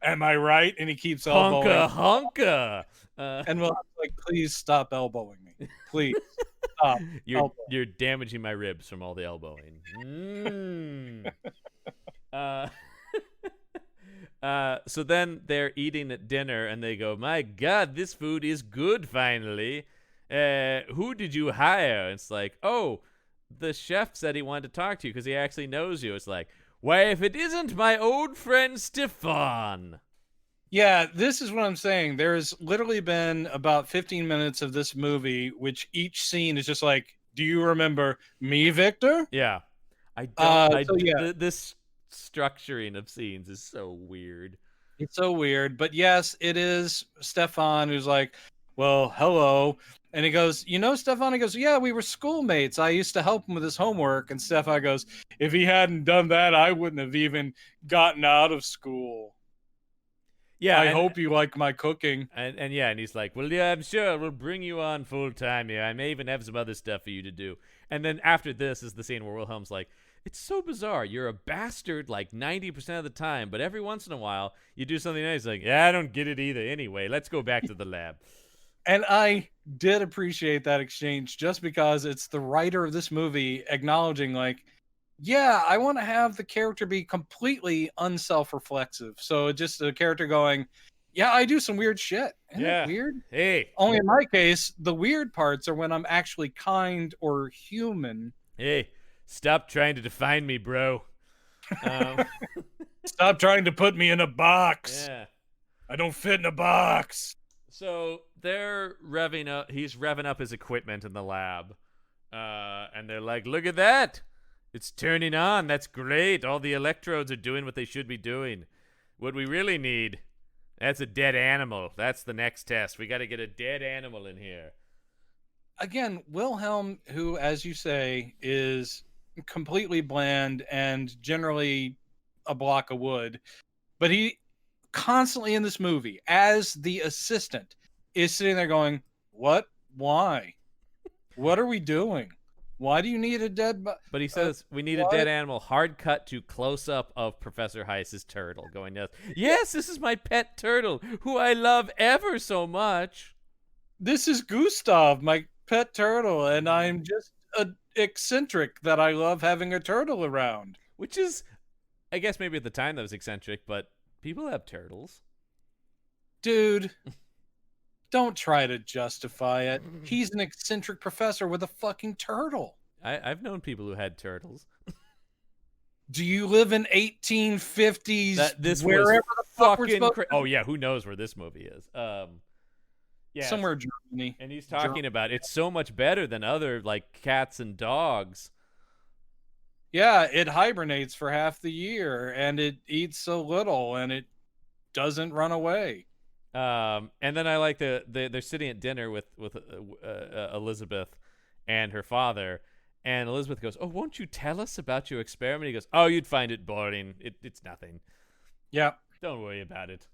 B: I right? And he keeps elbowing.
A: Honka.
B: And Will's like, please stop elbowing me. Please stop.
A: You're damaging my ribs from all the elbowing. So then they're eating at dinner and they go, my God, this food is good finally. Who did you hire? It's like, oh, the chef said he wanted to talk to you because he actually knows you. It's like, why, if it isn't my old friend Stefan.
B: Yeah, this is what I'm saying. There's literally been about 15 minutes of this movie, which each scene is just like, do you remember me, Victor?
A: Yeah. I don't. This structuring of scenes is so weird.
B: It's so weird. But yes, it is Stefan who's like, well, hello. And he goes, you know, Stefan? He goes, yeah, we were schoolmates. I used to help him with his homework. And Stefan goes, if he hadn't done that, I wouldn't have even gotten out of school. Yeah, I hope you like my cooking.
A: And he's like, well, yeah, I'm sure we'll bring you on full time here. I may even have some other stuff for you to do. And then after this is the scene where Wilhelm's like, it's so bizarre. You're a bastard like 90% of the time, but every once in a while you do something nice. Like, yeah, I don't get it either. Anyway, let's go back to the lab.
B: And I did appreciate that exchange just because it's the writer of this movie acknowledging, like, Yeah, I want to have the character be completely unself-reflexive. So just a character going, yeah, I do some weird shit. Isn't it
A: Yeah.
B: weird?
A: Hey.
B: Only in my case, the weird parts are when I'm actually kind or human.
A: Hey. Stop trying to define me, bro. Um,
B: Stop trying to put me in a box.
A: yeah.
B: I don't fit in a box.
A: So they're revving up. He's revving up his equipment in the lab, and they're like, "Look at that! It's turning on. That's great. All the electrodes are doing what they should be doing. What we really need, that's a dead animal. That's the next test. We got to get a dead animal in here."
B: Again, Wilhelm, who, as you say, is completely bland and generally a block of wood, but he constantly in this movie, as the assistant, is sitting there going, "What? Why? What are we doing? Why do you need a dead body?"
A: But he says, "We need a dead animal." Hard cut to close up of Professor Heiss's turtle going, "Yes, yes, this is my pet turtle, who I love ever so much.
B: This is Gustav, my pet turtle, and I'm just eccentric that I love having a turtle around."
A: Which is, I guess maybe at the time that was eccentric, but people have turtles.
B: Dude, don't try to justify it. He's an eccentric professor with a fucking turtle.
A: I've known people who had turtles.
B: Do you live in 1850s?
A: This
B: wherever
A: was
B: the fuck we're
A: fucking
B: supposed to
A: oh yeah, who knows where this movie is? Yeah,
B: somewhere in Germany.
A: and he's talking about it's so much better than other like cats and dogs.
B: Yeah, it hibernates for half the year and it eats so little and it doesn't run away.
A: And then I like they're sitting at dinner with Elizabeth and her father, and Elizabeth goes, "Oh, won't you tell us about your experiment?" He goes, "Oh, you'd find it boring. It's nothing.
B: Yeah.
A: Don't worry about it."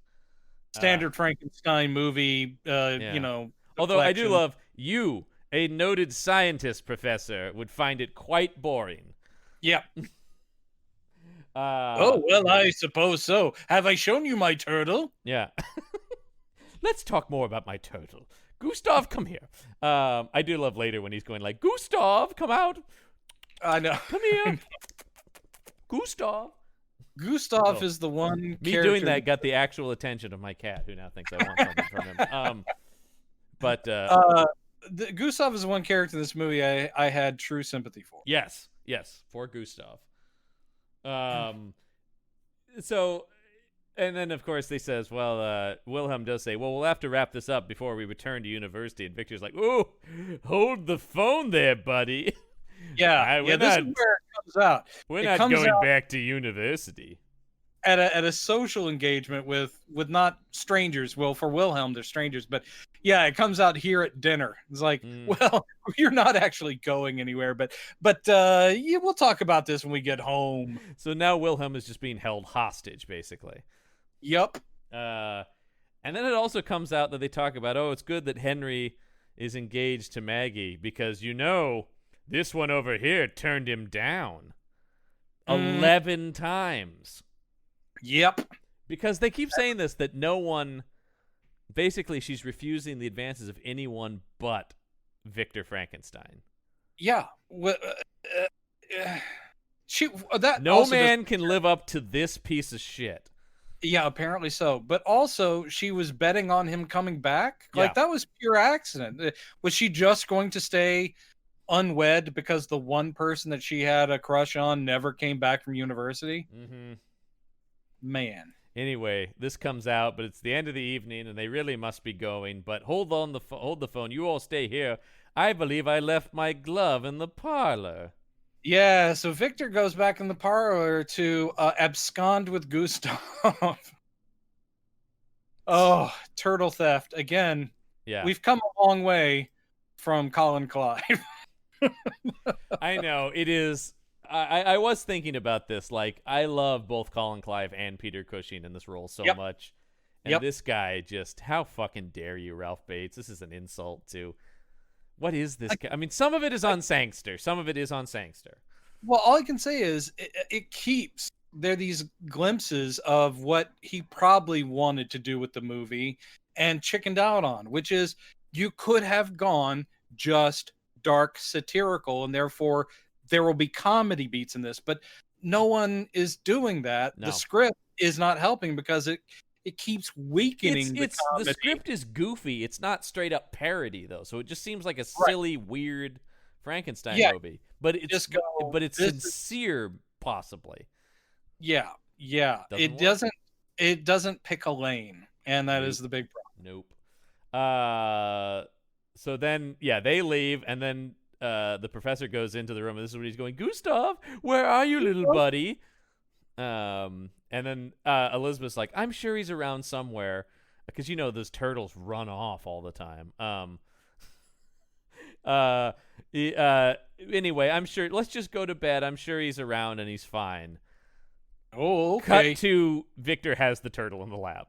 B: Standard Frankenstein movie,
A: Yeah.
B: you know.
A: Although I do
B: reflection.
A: love you, a noted scientist professor, would find it quite boring.
B: Yeah. Oh, well, I suppose so. Have I shown you my turtle?
A: Yeah. Let's talk more about my turtle. Gustav, come here. I do love later when he's going like, "Gustav, come out.
B: I know.
A: Come here. Gustav."
B: Gustav
A: Oh.
B: is the one
A: Me
B: character
A: doing that got the actual attention of my cat, who now thinks I want something from him. But
B: Gustav is the one character in this movie I had true sympathy for.
A: yes, for Gustav. So, and then of course they says, well, Wilhelm does say, "Well, we'll have to wrap this up before we return to university." And Victor's like, "Oh, hold the phone there, buddy."
B: Yeah, this is where it comes out.
A: We're not going back to university.
B: At a social engagement with not strangers. Well, for Wilhelm, they're strangers, but yeah, it comes out here at dinner. It's like, well, you're not actually going anywhere, but yeah, we'll talk about this when we get home.
A: So now Wilhelm is just being held hostage, basically.
B: Yep.
A: And then it also comes out that they talk about, oh, it's good that Henry is engaged to Maggie because, this one over here turned him down 11 times.
B: Yep.
A: Because they keep saying this, that no one, basically she's refusing the advances of anyone but Victor Frankenstein.
B: Yeah.
A: No man can live up to this piece of shit.
B: Yeah, apparently so. But also, she was betting on him coming back.
A: Yeah.
B: Like, that was pure accident. Was she just going to stay unwed because the one person that she had a crush on never came back from university?
A: Mm-hmm.
B: Man.
A: Anyway, this comes out, but it's the end of the evening, and they really must be going. But hold the phone. You all stay here. I believe I left my glove in the parlor.
B: Yeah, so Victor goes back in the parlor to abscond with Gustav. Oh, turtle theft. Again,
A: Yeah.
B: we've come a long way from Colin Clive.
A: I know. It is. I was thinking about this. Like, I love both Colin Clive and Peter Cushing in this role so much. And this guy just, how fucking dare you, Ralph Bates? This is an insult to... What is this? I mean, some of it is on Sangster. Some of it is on Sangster.
B: Well, all I can say is it keeps there these glimpses of what he probably wanted to do with the movie and chickened out on, which is you could have gone just dark satirical and therefore there will be comedy beats in this, but no one is doing that.
A: No.
B: The script is not helping because it keeps weakening the comedy.
A: The script is goofy. It's not straight up parody though, so it just seems like a silly, weird Frankenstein movie. But it's sincere, possibly.
B: Yeah. It doesn't pick a lane, and that is the big problem.
A: Nope. So then, they leave, and then the professor goes into the room, and this is what he's going, Gustav, where are you, little buddy? And then Elizabeth's like, I'm sure he's around somewhere, because those turtles run off all the time. Anyway, I'm sure. Let's just go to bed. I'm sure he's around and he's fine.
B: Oh, okay.
A: Cut to Victor has the turtle in the lab.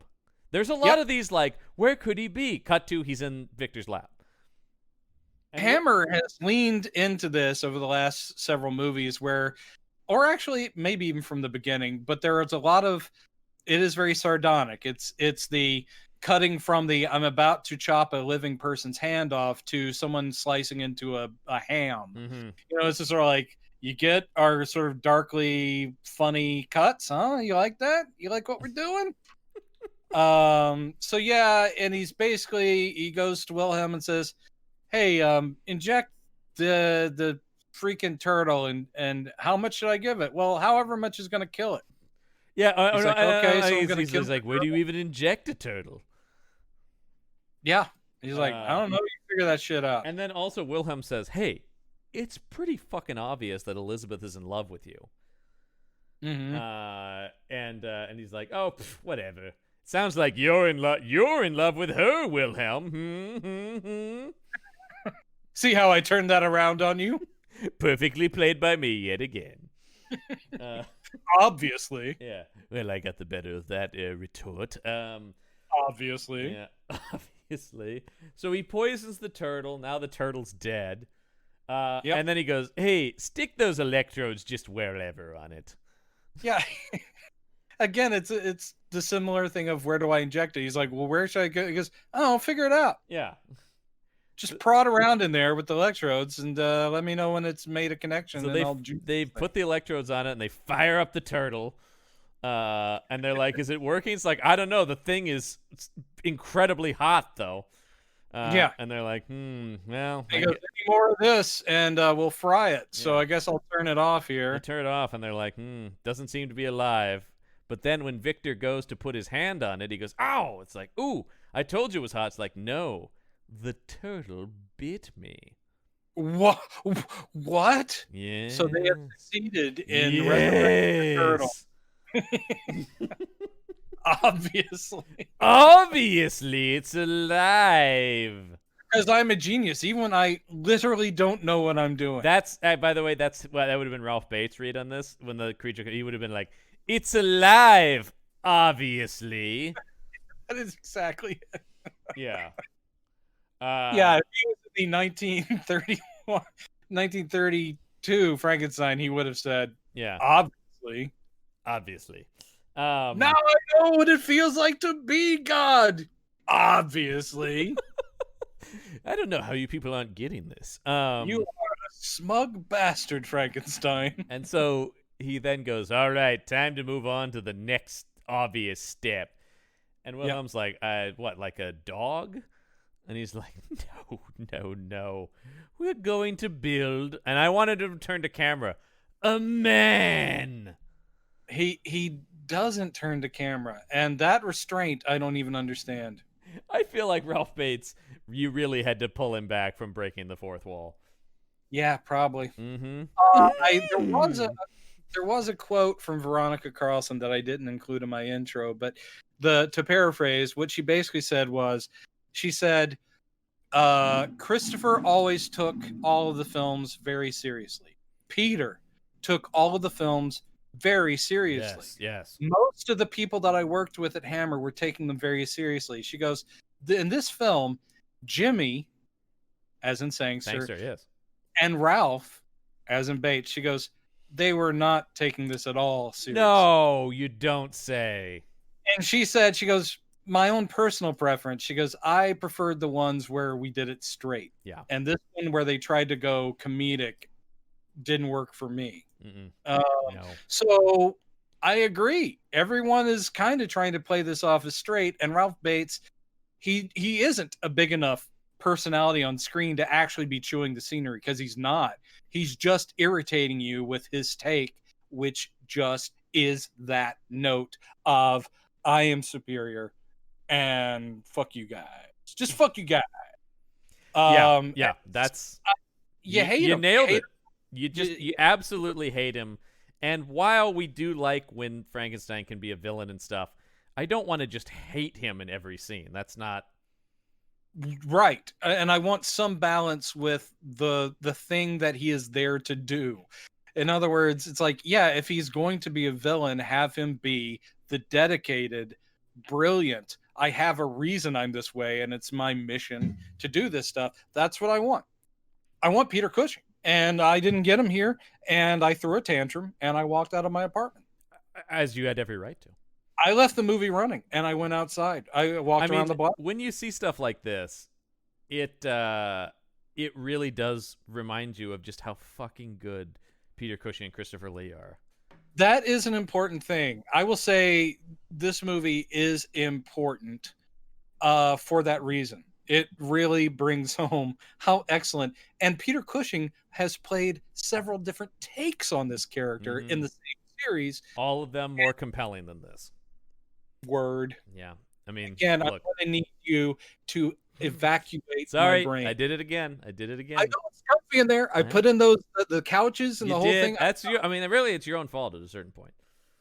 A: There's a lot of these, like, where could he be? Cut to he's in Victor's lab. And
B: Hammer has leaned into this over the last several movies or actually maybe even from the beginning, but there is a lot of, it is very sardonic. It's the cutting from the I'm about to chop a living person's hand off to someone slicing into a ham.
A: Mm-hmm.
B: It's just sort of like, you get our sort of darkly funny cuts, huh? You like that? You like what we're doing? So yeah, and he goes to Wilhelm and says, hey, inject the freaking turtle, and how much should I give it? Well, however much is going to kill it.
A: Yeah.
B: He's like, okay, so I'm going to kill
A: he's like, where do you even inject a turtle?
B: Yeah. He's like, I don't know. You figure that shit out.
A: And then also Wilhelm says, hey, it's pretty fucking obvious that Elizabeth is in love with you.
B: Mm-hmm.
A: And he's like, oh, whatever. Sounds like you're in love with her, Wilhelm.
B: See how I turned that around on you?
A: Perfectly played by me yet again.
B: Obviously.
A: Yeah. Well, I got the better of that retort.
B: Obviously.
A: Yeah. Obviously. So he poisons the turtle. Now the turtle's dead. And then he goes, hey, stick those electrodes just wherever on it.
B: Yeah. Again, it's the similar thing of where do I inject it? He's like, well, where should I go? He goes, oh, figure it out.
A: Yeah.
B: Just prod around in there with the electrodes and let me know when it's made a connection.
A: So they put the electrodes on it and they fire up the turtle. And they're like, is it working? It's like, I don't know. The thing is incredibly hot, though. And they're like, well.
B: He goes, any more of this and we'll fry it. Yeah. So I guess I'll turn it off here.
A: They turn it off and they're like, doesn't seem to be alive. But then when Victor goes to put his hand on it, he goes, ow! It's like, ooh, I told you it was hot. It's like, no, the turtle bit me.
B: What?
A: Yeah.
B: So they have succeeded in resurrecting the turtle.
A: Obviously, it's alive.
B: Because I'm a genius, even when I literally don't know what I'm doing.
A: That's, by the way, that would have been Ralph Bates' read on this. When the creature, he would have been like, it's alive, obviously.
B: That is exactly it.
A: Yeah.
B: Yeah, if he was in the 1932 Frankenstein, he would have said,
A: yeah,
B: obviously.
A: Now
B: I know what it feels like to be God. Obviously.
A: I don't know how you people aren't getting this.
B: You are a smug bastard, Frankenstein.
A: And so he then goes, all right, time to move on to the next obvious step. And Wilhelm's like, what, like a dog? And he's like, no. We're going to build, and I wanted to turn to camera, a man.
B: He doesn't turn to camera, and that restraint I don't even understand.
A: I feel like Ralph Bates, you really had to pull him back from breaking the fourth wall.
B: Yeah, probably.
A: Mm-hmm.
B: There was a quote from Veronica Carlson that I didn't include in my intro, but to paraphrase, what she basically said was, she said, Christopher always took all of the films very seriously. Peter took all of the films very seriously.
A: Yes.
B: Most of the people that I worked with at Hammer were taking them very seriously. She goes, in this film, Jimmy, as in Sangster,
A: yes,
B: and Ralph, as in Bates, she goes, they were not taking this at all seriously.
A: No, you don't say.
B: And she said, she goes, my own personal preference, she goes, I preferred the ones where we did it straight.
A: Yeah.
B: And this one where they tried to go comedic didn't work for me.
A: Mm-mm.
B: Um,
A: No.
B: so I agree. Everyone is kind of trying to play this off as straight, and Ralph Bates, he isn't a big enough personality on screen to actually be chewing the scenery, because he's not. He's just irritating you with his take, which just is that note of I am superior and fuck you guys. Just fuck you guys.
A: Yeah,
B: And
A: yeah. That's
B: you hate
A: you
B: him.
A: nailed
B: You hate
A: it. You
B: him.
A: just you absolutely hate him. And while we do like when Frankenstein can be a villain and stuff, I don't want to just hate him in every scene. That's not
B: Right. And I want some balance with the thing that he is there to do. In other words, it's like, yeah, if he's going to be a villain, have him be the dedicated, brilliant, I have a reason I'm this way and it's my mission to do this stuff. That's what I want. I want Peter Cushing. And I didn't get him here, and I threw a tantrum and I walked out of my apartment.
A: as you had every right to.
B: I left the movie running and I went outside. I walked around the block.
A: When you see stuff like this, it really does remind you of just how fucking good Peter Cushing and Christopher Lee are.
B: That is an important thing. I will say this movie is important for that reason. It really brings home how excellent. And Peter Cushing has played several different takes on this character in the same series.
A: All of them more compelling than this.
B: Word.
A: Yeah. I mean,
B: again,
A: look.
B: I'm going to need you to evacuate
A: Sorry,
B: my brain.
A: I did it again. I know
B: it's comfy in there. I put in those the couches and
A: you
B: the whole
A: did.
B: thing.
A: That's I mean, really, it's your own fault at a certain point.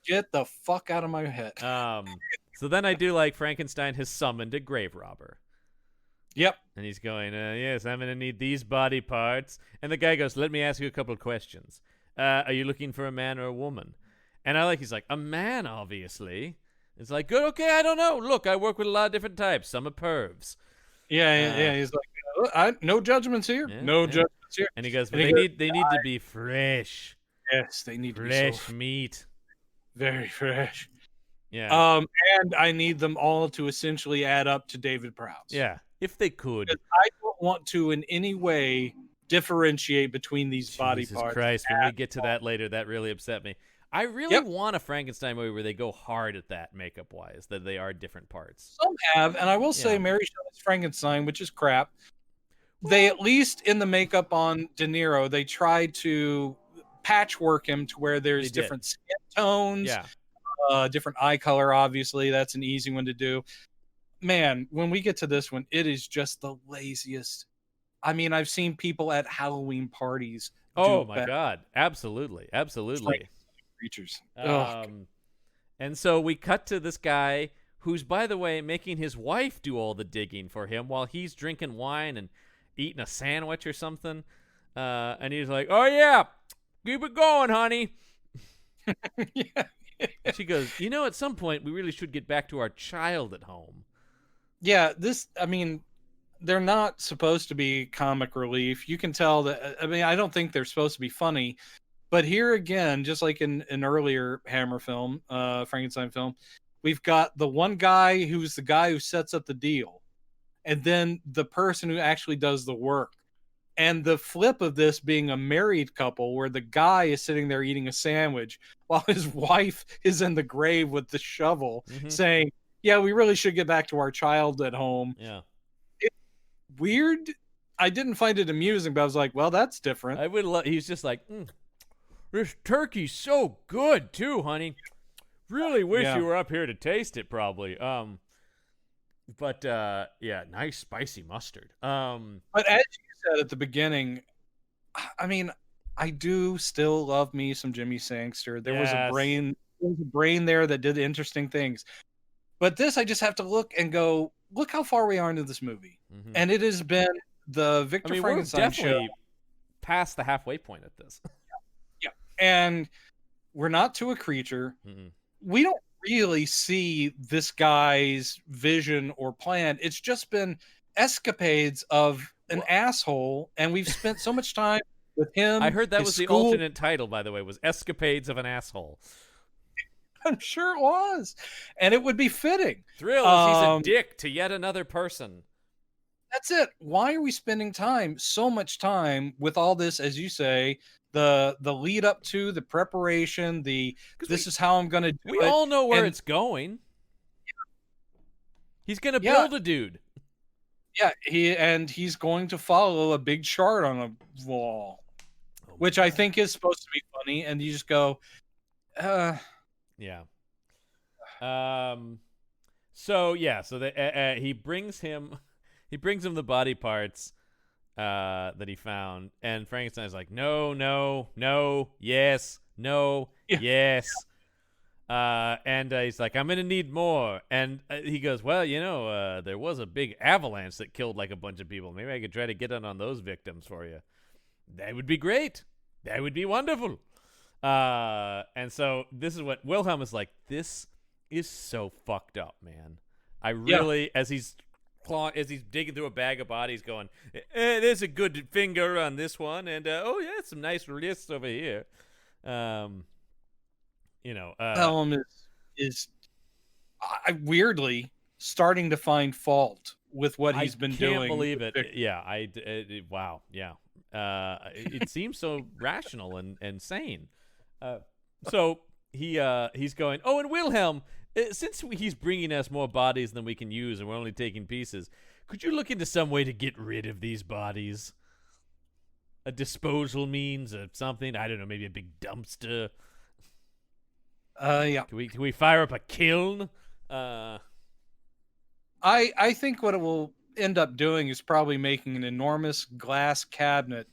B: Get the fuck out of my head.
A: So then I do like Frankenstein has summoned a grave robber.
B: Yep.
A: And he's going, yes, I'm going to need these body parts. And the guy goes, let me ask you a couple of questions. Are you looking for a man or a woman? And he's like, a man, obviously. It's like, good, okay, I don't know. Look, I work with a lot of different types. Some are pervs.
B: Yeah. He's like, no judgments here.
A: Yeah,
B: no judgments here.
A: And he goes, but they need to be fresh.
B: Yes, they need
A: fresh
B: to be
A: meat.
B: Very fresh.
A: Yeah.
B: And I need them all to essentially add up to David Prowse.
A: Yeah, if they could.
B: Because I don't want to in any way differentiate between these body parts.
A: Jesus Christ, when we get to that later, that really upset me. I really want a Frankenstein movie where they go hard at that makeup-wise, that they are different parts.
B: Some have, and I will say Mary Shelley's Frankenstein, which is crap. They, at least in the makeup on De Niro, they tried to patchwork him to where there's different skin tones, different eye color, obviously. That's an easy one to do. Man, when we get to this one, it is just the laziest. I mean, I've seen people at Halloween parties.
A: Oh, my God. Absolutely.
B: Creatures.
A: And so we cut to this guy who's, by the way, making his wife do all the digging for him while he's drinking wine and eating a sandwich or something. And he's like, oh, yeah, keep it going, honey. And she goes, at some point we really should get back to our child at home.
B: Yeah, they're not supposed to be comic relief. You can tell that. I don't think they're supposed to be funny. But here again, just like in an earlier Hammer film, Frankenstein film, we've got the one guy who's the guy who sets up the deal, and then the person who actually does the work. And the flip of this being a married couple where the guy is sitting there eating a sandwich while his wife is in the grave with the shovel saying, yeah, we really should get back to our child at home.
A: Yeah.
B: It's weird. I didn't find it amusing, but I was like, well, that's different.
A: I would love, he's just like, this turkey's so good too, honey. Really wish you were up here to taste it, probably. But nice spicy mustard.
B: But as you said at the beginning, I do still love me some Jimmy Sangster. There was a brain there that did interesting things. But this, I just have to look and go, look how far we are into this movie. And it has been the Victor Frankenstein show.
A: We're definitely past the halfway point at this.
B: And we're not to a creature. We don't really see this guy's vision or plan. It's just been escapades of an asshole, and we've spent so much time with him.
A: I heard that was the alternate title, by the way, was Escapades of an Asshole.
B: I'm sure it was. And it would be fitting.
A: Thrill is he's a dick to yet another person.
B: That's it. Why are we spending so much time with all this, as you say, the lead up to the preparation, this is how I'm going to do
A: We
B: it.
A: all know where
B: And
A: it's going. He's going to
B: yeah,
A: build a dude.
B: yeah, he's going to follow a big chart on a wall, which I think is supposed to be funny, and you just go,
A: yeah. So he brings him the body parts that he found, and Frankenstein's like, no, yes, no,
B: Yeah.
A: yes. And he's like, I'm gonna need more. And he goes, well, there was a big avalanche that killed like a bunch of people. Maybe I could try to get in on those victims for you. That would be great. That would be wonderful. And so this is what Wilhelm is like. This is so fucked up, man. I really, as he's digging through a bag of bodies, going, there's a good finger on this one, and some nice wrists over here.
B: Wilhelm is weirdly starting to find fault with what he's been doing. I
A: can't believe it. Yeah, wow. Yeah. It seems so rational and sane. So he's going, oh, and Wilhelm, since he's bringing us more bodies than we can use and we're only taking pieces, could you look into some way to get rid of these bodies? A disposal means or something? I don't know, maybe a big dumpster.
B: Yeah.
A: Can we fire up a kiln?
B: I think what it will end up doing is probably making an enormous glass cabinet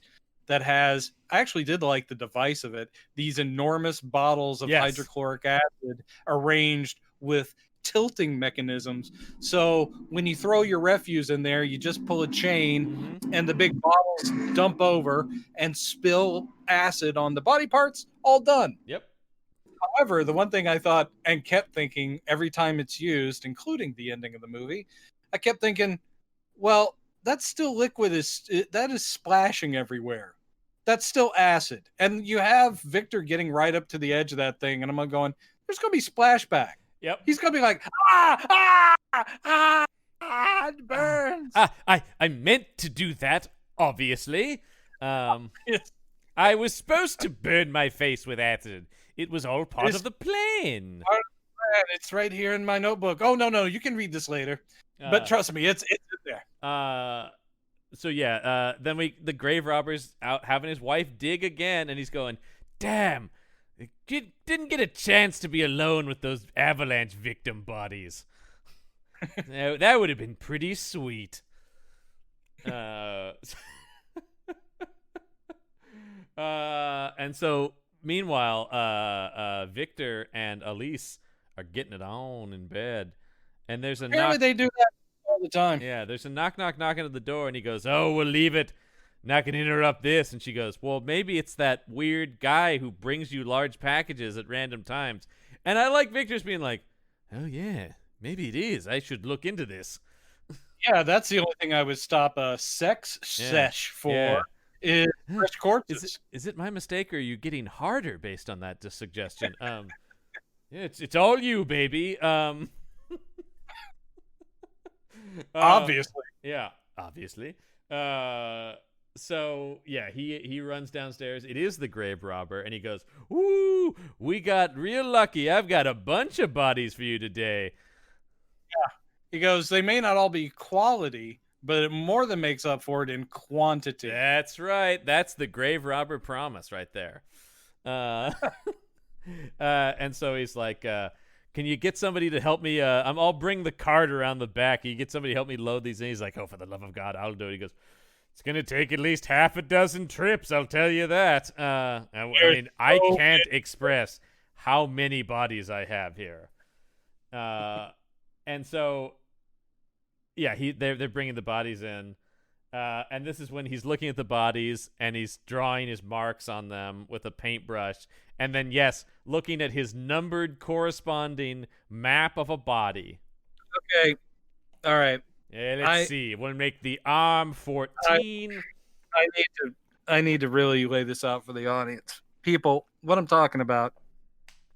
B: that has, I actually did like the device of it, these enormous bottles of hydrochloric acid arranged with tilting mechanisms. So when you throw your refuse in there, you just pull a chain and the big bottles dump over and spill acid on the body parts. All done.
A: Yep.
B: However, the one thing I thought and kept thinking every time it's used, including the ending of the movie, I kept thinking, well, that's still liquid. That is splashing everywhere. That's still acid. And you have Victor getting right up to the edge of that thing, and I'm going, there's going to be splashback.
A: Yep.
B: He's going to be like, it burns.
A: I meant to do that, obviously.
B: Yes.
A: I was supposed to burn my face with acid. It was all part of the plan.
B: It's right here in my notebook. Oh, no, you can read this later. But trust me, it's in there.
A: Then the grave robber's out having his wife dig again, and he's going, damn, you didn't get a chance to be alone with those avalanche victim bodies. That would have been pretty sweet. And so meanwhile, Victor and Elise are getting it on in bed, and there's a
B: Apparently they do that all the time.
A: Yeah, there's a knocking at the door, and he goes, oh, we'll leave it. Not gonna interrupt this. And she goes, well, maybe it's that weird guy who brings you large packages at random times. And I like Victor's being like, oh yeah, maybe it is. I should look into this.
B: Yeah, that's the only thing I would stop a sex sesh for. Yeah. Is fresh corpses.
A: Is it my mistake, or are you getting harder based on that suggestion? It's all you, baby.
B: Obviously.
A: Yeah, obviously. So yeah, he runs downstairs. It is the grave robber, and he goes, "Ooh, we got real lucky. I've got a bunch of bodies for you today."
B: Yeah, he goes, they may not all be quality, but it more than makes up for it in quantity.
A: That's right. That's the grave robber promise right there. And so he's like, can you get somebody to help me? I'll bring the cart around the back. Can you get somebody to help me load these? And he's like, oh, for the love of God, I'll do it. He goes, it's going to take at least half a dozen trips, I'll tell you that. I can't express how many bodies I have here. And so, yeah, they're bringing the bodies in. And this is when he's looking at the bodies and he's drawing his marks on them with a paintbrush. And then, yes, looking at his numbered corresponding map of a body.
B: Okay. All right.
A: Yeah, let's see. We'll make the arm 14.
B: I need to really lay this out for the audience. People, what I'm talking about.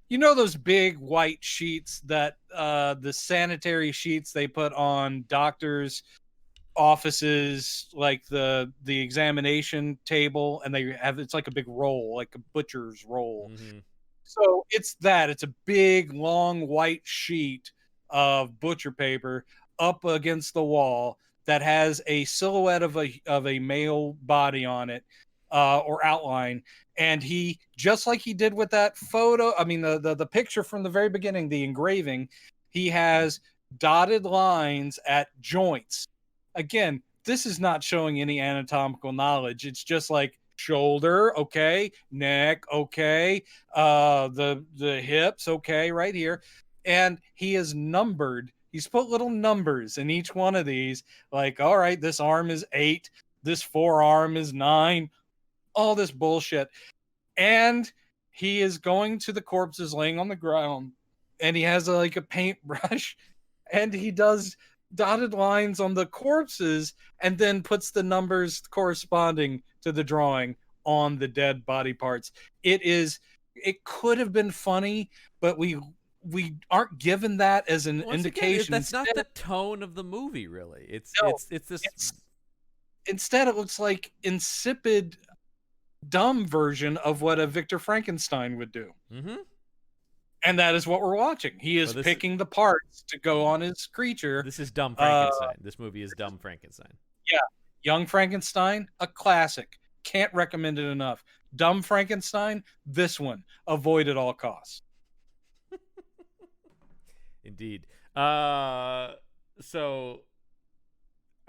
B: You know those big white sheets that the sanitary sheets they put on doctors' offices, like the examination table, and they have, it's like a big roll, like a butcher's roll.
A: Mm-hmm.
B: So it's a big long white sheet of butcher paper up against the wall that has a silhouette of a male body on it, or outline. And he, just like he did with that photo, I mean the picture from the very beginning, the engraving, he has dotted lines at joints. Again, this is not showing any anatomical knowledge. It's just like shoulder, okay, neck, okay, the hips, okay, right here. And he is numbered. He's put little numbers in each one of these, like, all right, this arm is 8, this forearm is 9, all this bullshit. And he is going to the corpses laying on the ground, and he has like a paintbrush, and he does dotted lines on the corpses and then puts the numbers corresponding to the drawing on the dead body parts. It could have been funny, but we aren't given that as an indication.
A: That's not the tone of the movie, really. It's this.
B: Instead, it looks like insipid, dumb version of what a Victor Frankenstein would do.
A: Mm-hmm.
B: And that is what we're watching. He is picking the parts to go on his creature.
A: This is Dumb Frankenstein. This movie is Dumb Frankenstein.
B: Yeah. Young Frankenstein, a classic. Can't recommend it enough. Dumb Frankenstein, this one. Avoid at all costs.
A: Indeed. So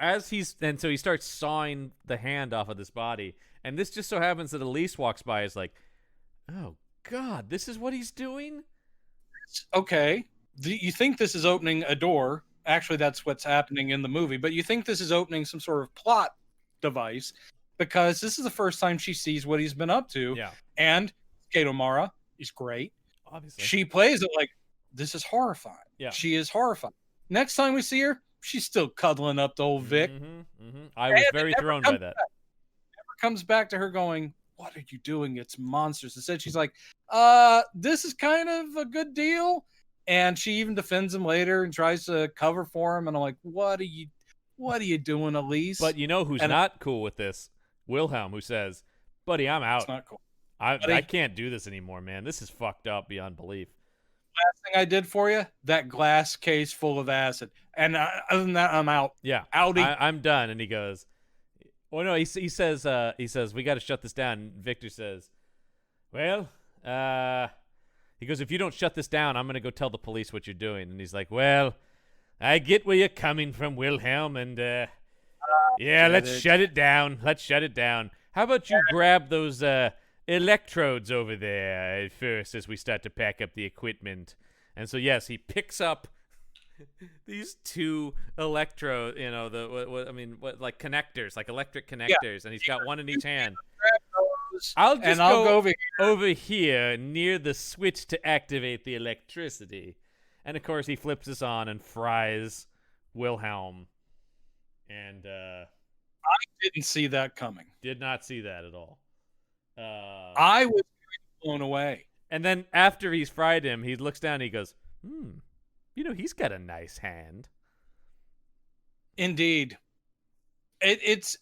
A: he starts sawing the hand off of this body, and this just so happens that Elise walks by, is like, oh God, this is what he's doing?
B: Okay. You think this is opening a door. Actually, that's what's happening in the movie, but you think this is opening some sort of plot device, because this is the first time she sees what he's been up to.
A: Yeah.
B: And Kate O'Mara is great.
A: Obviously.
B: She plays it like, this is horrifying.
A: Yeah.
B: She is horrifying. Next time we see her, she's still cuddling up to old Vic.
A: Mm-hmm, mm-hmm. I was very thrown by that.
B: Never comes back to her going, what are you doing? It's monsters. Instead, she's like, this is kind of a good deal. And she even defends him later and tries to cover for him. And I'm like, what are you doing, Elise?
A: But you know who's not cool with this? Wilhelm, who says, buddy, I'm out.
B: It's not cool.
A: I can't do this anymore, man. This is fucked up beyond belief.
B: Last thing I did for you, that glass case full of acid. And other than that, I'm out.
A: Yeah.
B: Outie.
A: I'm done. And he goes, well, no, he says, we got to shut this down. And Victor says, well, he goes, if you don't shut this down, I'm going to go tell the police what you're doing. And he's like, well, I get where you're coming from, Wilhelm. And, let's shut it down. Let's shut it down. How about you grab those, electrodes over there first as we start to pack up the equipment. And so, yes, he picks up these 2 electrode, like connectors, like electric connectors, and he's got one in each hand. I'll go over here near the switch to activate the electricity. And of course, he flips this on and fries Wilhelm. And I
B: didn't see that coming.
A: Did not see that at all.
B: I was blown away.
A: And then after he's fried him, he looks down and he goes, he's got a nice hand.
B: Indeed. It's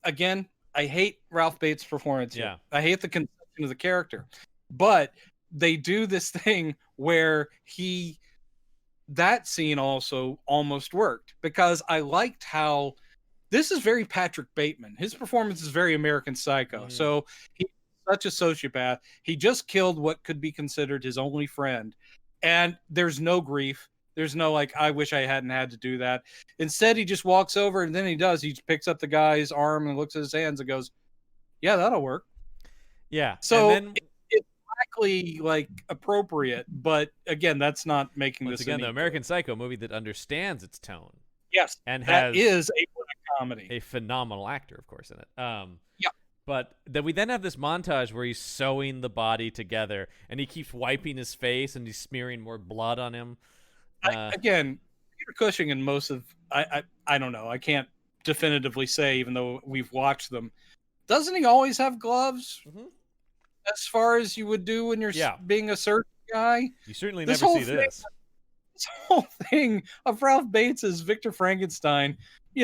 B: again, I hate Ralph Bates' performance here.
A: Yeah.
B: I hate the conception of the character. But they do this thing where that scene also almost worked, because I liked how this is very Patrick Bateman. His performance is very American Psycho.
A: Mm.
B: So he's such a sociopath. He just killed what could be considered his only friend. And there's no grief. There's no like, I wish I hadn't had to do that. Instead, he just walks over, and then he does. He picks up the guy's arm and looks at his hands and goes, yeah, that'll work.
A: Yeah.
B: So
A: and then,
B: it's exactly like appropriate. But again, that's not making
A: once
B: this
A: again, the American Psycho movie that understands its tone.
B: Yes.
A: And
B: that
A: has
B: is a comedy.
A: A phenomenal actor, of course, in it.
B: Yeah.
A: But we then have this montage where he's sewing the body together, and he keeps wiping his face, and he's smearing more blood on him.
B: Again, Peter Cushing and most of I don't know. I can't definitively say, even though we've watched them. Doesn't he always have gloves?
A: Mm-hmm.
B: As far as you would do when you're being a surgeon guy?
A: You certainly never see this.
B: this whole thing of Ralph Bates as Victor Frankenstein,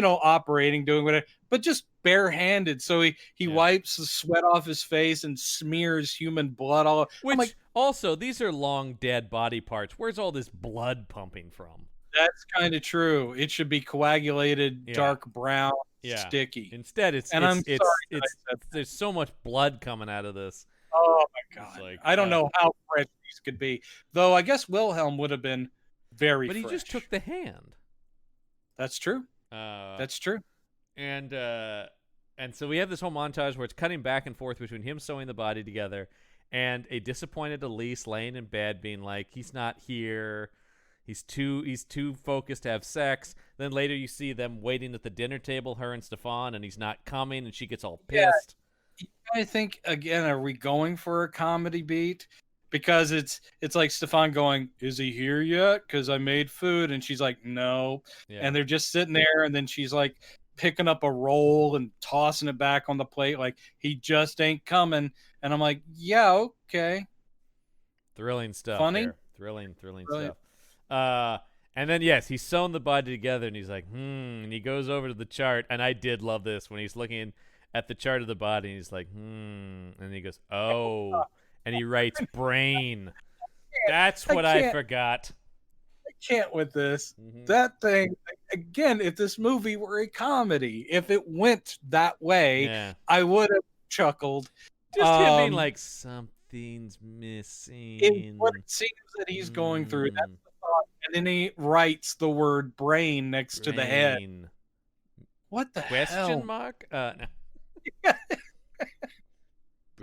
B: operating, doing whatever, but just barehanded. So he
A: Yeah.
B: wipes the sweat off his face and smears human blood all. I'm like,
A: Which also, these are long dead body parts. Where's all this blood pumping from?
B: that's kind of true. It should be coagulated,
A: Yeah.
B: dark brown,
A: Yeah.
B: sticky.
A: Instead, it's
B: And I'm sorry that I said that.
A: there's so much blood coming out of this.
B: Oh my
A: It's
B: god!
A: like,
B: I don't know how fresh these could be, though. I guess Wilhelm would have been very.
A: But he
B: fresh.
A: just took the hand.
B: That's true.
A: Uh,
B: That's true.
A: and so we have this whole montage where it's cutting back and forth between him sewing the body together and a disappointed Elise laying in bed being like, he's not here. He's too focused to have sex. Then later you see them waiting at the dinner table, her and Stefan, and he's not coming, and she gets all pissed.
B: Yeah, I think again, are we going for a comedy beat? Because it's like Stefan going, "Is he here yet? Because I made food," and she's like, "No,"
A: Yeah.
B: and they're just sitting there, and then she's like picking up a roll and tossing it back on the plate, like he just ain't coming. And I'm like, "Yeah, okay."
A: Thrilling stuff.
B: Funny?
A: There. Thrilling
B: Really?
A: stuff. And then yes, he's sewn the body together, and he's like, and he goes over to the chart, and I did love this when he's looking at the chart of the body, and he's like, and he goes, oh, and he writes brain. That's what I forgot.
B: I can't with this.
A: Mhm.
B: That thing again. If this movie were a comedy, if it went that way,
A: Yeah.
B: I would have chuckled.
A: Just him being like, something's missing.
B: What it seems that he's going through. That's the thought. And then he writes the word brain next to the head. What the
A: Question
B: hell?
A: mark? No.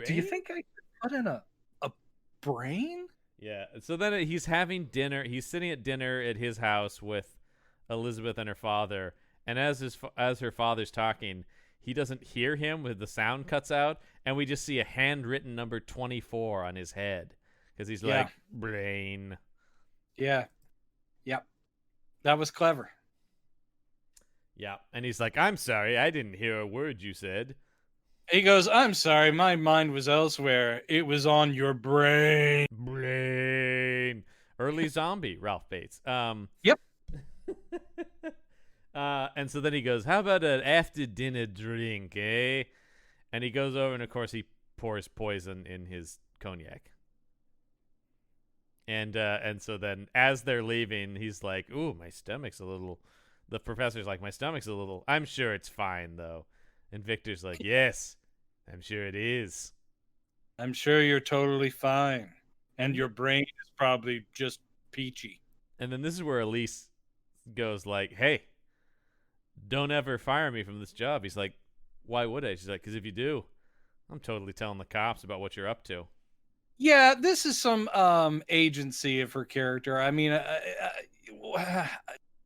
B: Do you think I could put in a brain?
A: Yeah. So then he's having dinner. He's sitting at dinner at his house with Elizabeth and her father. And as her father's talking, he doesn't hear him with the sound cuts out, and we just see a handwritten number 24 on his head because he's like, brain.
B: Yeah. Yep. That was clever.
A: Yeah. And he's like, I'm sorry, I didn't hear a word you said.
B: He goes, I'm sorry, my mind was elsewhere. It was on your brain.
A: Brain. Early zombie, Ralph Bates.
B: Yep.
A: And so then he goes, how about an after dinner drink, eh? And he goes over, and of course he pours poison in his cognac. And so then as they're leaving, he's like, ooh, my stomach's a little. The professor's like, my stomach's a little. I'm sure it's fine, though. And Victor's like, yes, I'm sure it is.
B: I'm sure you're totally fine. And your brain is probably just peachy.
A: And then this is where Elise goes like, hey, don't ever fire me from this job. He's like, why would I? She's like, because if you do, I'm totally telling the cops about what you're up to.
B: Yeah, this is some agency of her character. I mean,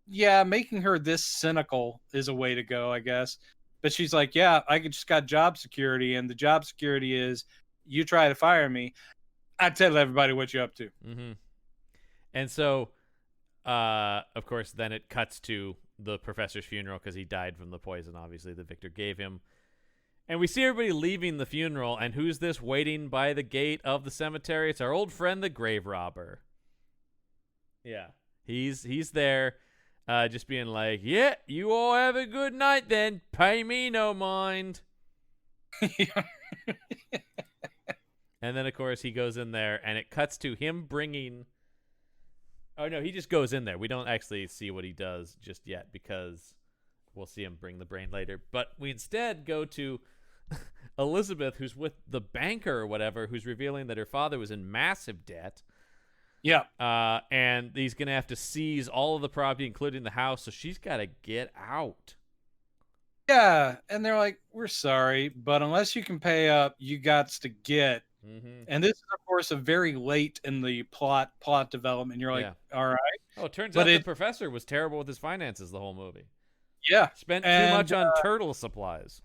B: yeah, making her this cynical is a way to go, I guess. But she's like, yeah, I just got job security, and the job security is you try to fire me, I tell everybody what you're up to.
A: Mm-hmm. And so, of course, then it cuts to the professor's funeral because he died from the poison, obviously, that Victor gave him. And we see everybody leaving the funeral, and who's this waiting by the gate of the cemetery? It's our old friend, the grave robber. Yeah, he's there, just being like, yeah, you all have a good night then. Pay me no mind. And then, of course, he goes in there, and it cuts to him bringing... Oh, no, he just goes in there. We don't actually see what he does just yet because we'll see him bring the brain later. But we instead go to Elizabeth, who's with the banker or whatever, who's revealing that her father was in massive debt.
B: Yeah.
A: And he's going to have to seize all of the property, including the house, so she's got to get out.
B: Yeah, and they're like, we're sorry, but unless you can pay up, you got to get.
A: Mm-hmm.
B: And this is, of course, a very late in the plot development. You're like, all right.
A: Oh, it turns out the professor was terrible with his finances the whole movie.
B: Yeah.
A: Spent too much on turtle supplies.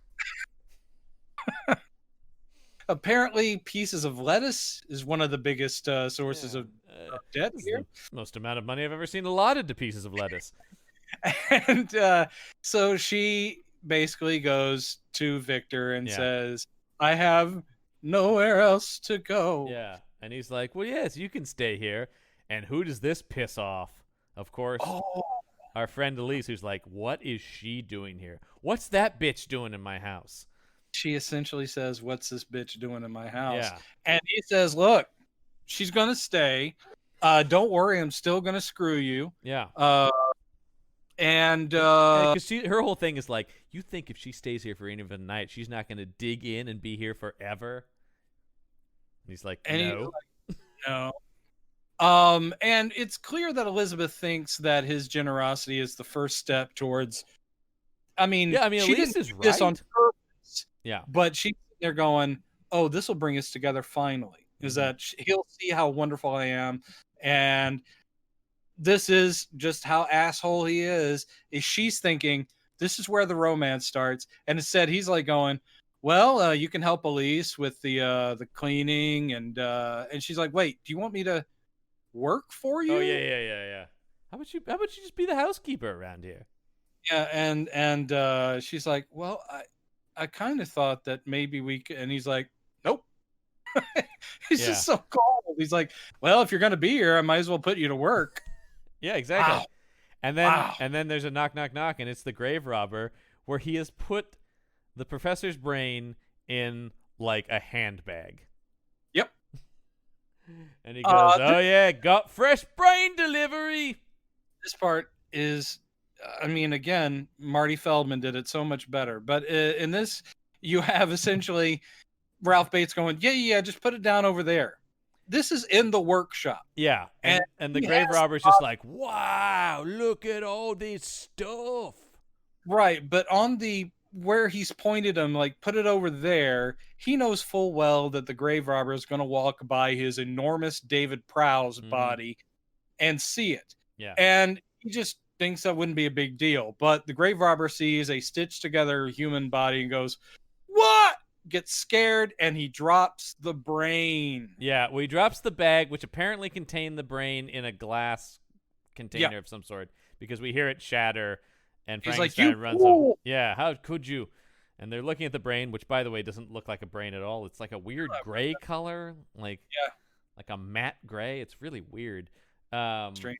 B: Apparently, pieces of lettuce is one of the biggest sources of debt here.
A: The most amount of money I've ever seen allotted to pieces of lettuce.
B: And so she basically goes to Victor and says, I have nowhere else to go.
A: Yeah. And he's like, well, yes, you can stay here. And who does this piss off? of course,
B: Oh,
A: our friend Elise, who's like, "What is she doing here? What's that bitch doing in my house?"
B: she essentially says, "What's this bitch doing in my house?"
A: Yeah,
B: And he says, "Look, she's gonna stay. Don't worry, I'm still gonna screw you."
A: yeah.
B: Uh, and
A: Because her whole thing is like, you think if she stays here for any of the night, she's not going to dig in and be here forever? And he's like,
B: and he's
A: no.
B: like, no. And it's clear that Elizabeth thinks that his generosity is the first step towards. I mean,
A: Yeah, I mean,
B: she
A: Elise
B: didn't
A: is
B: do this on
A: right.
B: purpose,
A: Yeah.
B: but she's sitting there going, "Oh, this will bring us together finally." Is
A: Mhm.
B: that he'll see how wonderful I am, and this is just how asshole he is. Is she's thinking this is where the romance starts, and instead he's like going, "Well, you can help Elise with the cleaning," and she's like, "Wait, do you want me to work for
A: Oh,
B: you?"
A: yeah. How about you just be the housekeeper around here?
B: Yeah, and she's like, "Well, I kind of thought that maybe we could," and he's like, "Nope." He's
A: Yeah.
B: just so cold. He's like, "Well, if you're gonna be here, I might as well put you to work."
A: Yeah, exactly.
B: Wow,
A: And then
B: wow.
A: and then there's a knock knock knock and it's the grave robber where he has put the professor's brain in like a handbag.
B: Yep.
A: And he goes,
B: This,
A: "Oh yeah, got fresh brain delivery."
B: this part is, I mean, again, Marty Feldman did it so much better. But in this, you have essentially Ralph Bates going, "Yeah, just put it down over there." This is in the workshop,
A: Yeah,
B: and
A: and the
B: he
A: grave
B: has
A: robber's just like, "Wow, look at all this stuff."
B: right, but on the where he's pointed him, like put it over there, he knows full well that the grave robber is going to walk by his enormous David Prowse
A: Mhm.
B: body and see it.
A: Yeah.
B: And he just thinks that wouldn't be a big deal. But the grave robber sees a stitched together human body and goes, "What?" Gets scared and he drops the brain.
A: Yeah, well, he drops the bag, which apparently contained the brain in a glass
B: Yeah.
A: container of some sort, because we hear it shatter, and
B: He's like, "You
A: Frankenstein runs up.
B: fool."
A: Yeah, how could you? And they're looking at the brain, which, by the way, doesn't look like a brain at all. It's like a weird gray color,
B: Yeah.
A: like a matte gray. It's really weird. Um,
B: Strange.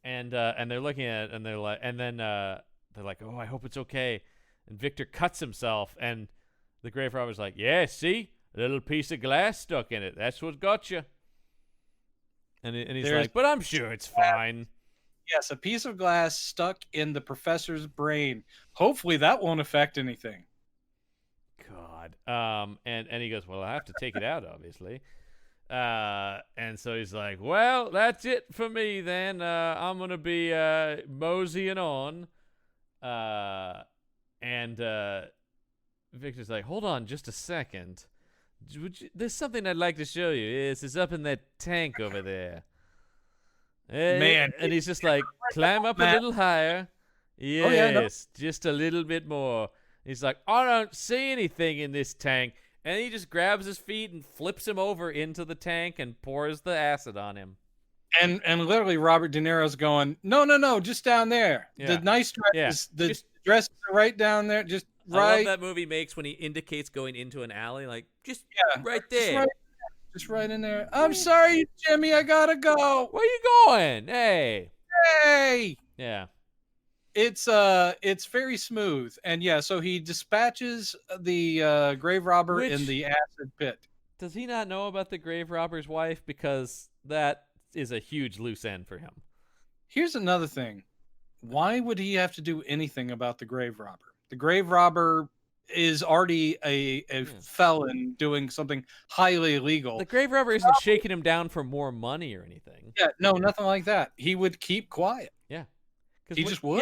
A: and they're looking at it, and they're like, and then they're like, "Oh, I hope it's okay." And Victor cuts himself, and the grave robber's like, "Yeah, see, a little piece of glass stuck in it. That's what got you." And he's
B: There's
A: like, "But I'm sure it's fine."
B: yes, a piece of glass stuck in the professor's brain. Hopefully that won't affect anything.
A: God. And he goes, "Well, I have to take it out, obviously." And so he's like, "Well, that's it for me then. I'm gonna be moseying on." And Victor's like, "Hold on, just a second. There's something I'd like to show you. It's up in that tank over there."
B: Man,
A: And he's just like, "Climb up a
B: Matt.
A: little higher."
B: Oh yeah, no.
A: Yes, just a little bit more. He's like, "I don't see anything in this tank." And he just grabs his feet and flips him over into the tank and pours the acid on him.
B: And literally Robert De Niro's going, "No, just down there.
A: Yeah.
B: The nice
A: Yeah.
B: dresses, the
A: Just-
B: dresses are right down there. Just
A: I love
B: right,
A: that movie makes when he indicates going into an alley, like, just
B: yeah,
A: right
B: just
A: there.
B: just right in there. I'm sorry, Jimmy, I gotta go.
A: Where you going? Hey.
B: Hey."
A: Yeah.
B: It's very smooth. And yeah, so he dispatches the grave robber in
A: Which-
B: the acid pit.
A: Does he not know about the grave robber's wife? Because that is a huge loose end for him.
B: Here's another thing. Why would he have to do anything about the grave robber? The grave robber is already a felon doing something highly illegal.
A: The grave robber isn't shaking him down for more money or anything.
B: Yeah, no, nothing like that. He would keep quiet.
A: Yeah.
B: He just would.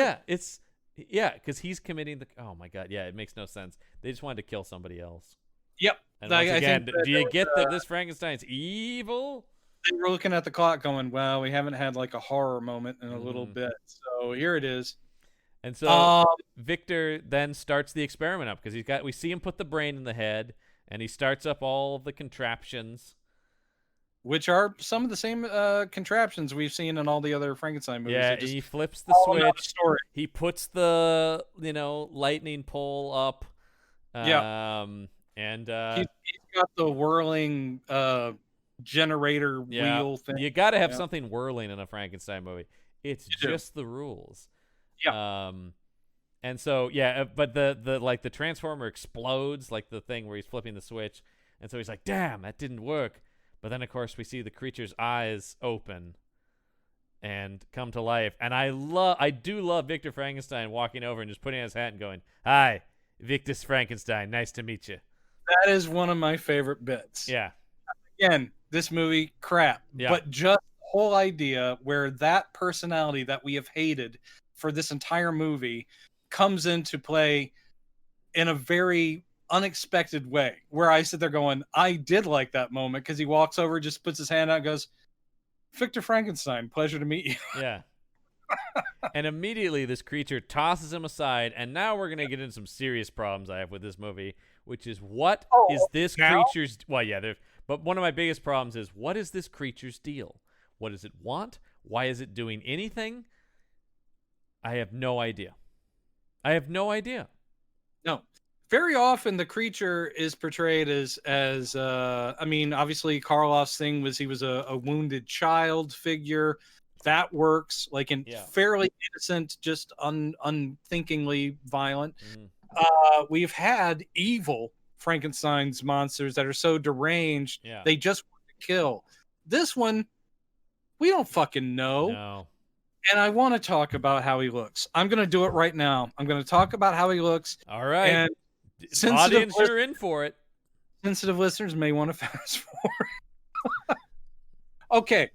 A: Yeah, because he's committing the. Oh my god, yeah, it makes no sense. They just wanted to kill somebody else.
B: Yep.
A: And
B: I
A: once again,
B: think that
A: do you
B: there
A: get
B: was,
A: that this Frankenstein's evil?
B: They were looking at the clock going, well, we haven't had like a horror moment in a little
A: Mhm.
B: bit. So here it is.
A: And so Victor then starts the experiment up because we see him put the brain in the head, and he starts up all the contraptions.
B: Which are some of the same contraptions we've seen in all the other Frankenstein movies.
A: Yeah,
B: They just
A: he flips the
B: follow out the
A: switch.
B: story.
A: He puts the lightning pole up.
B: Yeah.
A: And
B: He's got the whirling generator
A: yeah,
B: wheel thing.
A: you got to have
B: Yeah.
A: something whirling in a Frankenstein movie. It's
B: You do.
A: just the rules.
B: Yeah.
A: And so yeah, but the like the transformer explodes, like the thing where he's flipping the switch, and so he's like, "Damn, that didn't work." But then of course we see the creature's eyes open and come to life, and I do love Victor Frankenstein walking over and just putting on his hat and going, "Hi, Victus Frankenstein, nice to meet you."
B: That is one of my favorite bits.
A: Yeah,
B: Again, this movie crap,
A: Yeah.
B: but just the whole idea where that personality that we have hated for this entire movie comes into play in a very unexpected way, where I sit there going, I did like that moment, because he walks over, just puts his hand out and goes, Victor Frankenstein, pleasure to meet you.
A: yeah. And immediately this creature tosses him aside, and now we're gonna get into some serious problems I have with this movie, which is what is this
B: now?
A: creature's? Well, yeah, but one of my biggest problems is what is this creature's deal? What does it want? Why is it doing anything? I have no idea.
B: No. Very often the creature is portrayed as I mean, obviously Karloff's thing was he was a wounded child figure. That works, like in fairly innocent, just unthinkingly violent. We've had evil Frankenstein's monsters that are so deranged they just want to kill. This one, we don't fucking know.
A: No.
B: And I want to talk about how he looks. I'm going to do it right now. I'm going to talk about how he looks.
A: All right.
B: And
A: audience, you're in for it.
B: Sensitive listeners may want to fast forward. Okay.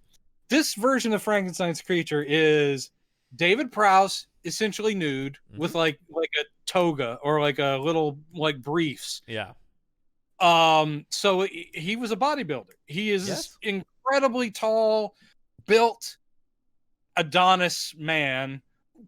B: This version of Frankenstein's creature is David Prowse, essentially nude, with like a toga or like a little like briefs.
A: Yeah.
B: So he was a bodybuilder. He is this incredibly tall, built Adonis man,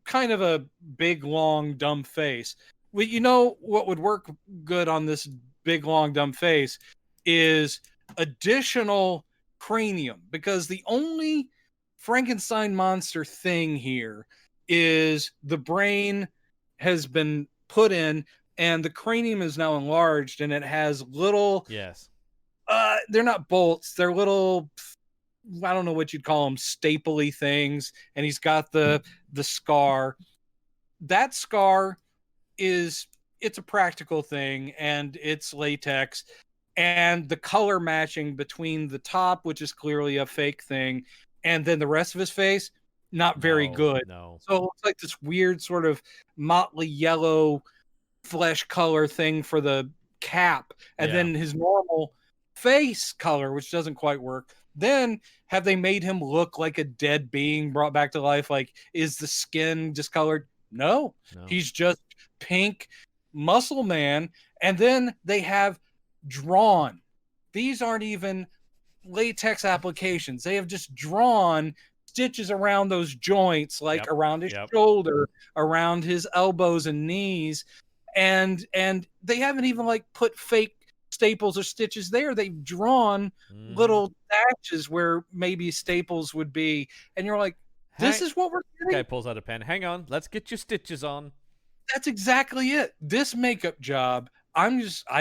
B: kind of a big, long, dumb face. Well, you know what would work good on this big, long, dumb face is additional cranium, because the only Frankenstein monster thing here is the brain has been put in and the cranium is now enlarged, and it has little they're not bolts, they're little, I don't know what you'd call them, stapley things, and he's got the scar. That scar it's a practical thing, and it's latex, and the color matching between the top, which is clearly a fake thing, and then the rest of his face, not very good.
A: No.
B: So it looks like this weird sort of motley yellow flesh color thing for the cap, and then his normal face color, which doesn't quite work. Then have they made him look like a dead being brought back to life? Like, is the skin discolored? No. He's just pink muscle man. And then they have drawn. These aren't even latex applications. They have just drawn stitches around those joints, like around his shoulder, around his elbows and knees. And they haven't even like put fake staples or stitches there. They've drawn little dashes where maybe staples would be, and you're like, this is what we're getting?
A: Guy pulls out a pen. Hang on, let's get your stitches on.
B: That's exactly it. This makeup job, I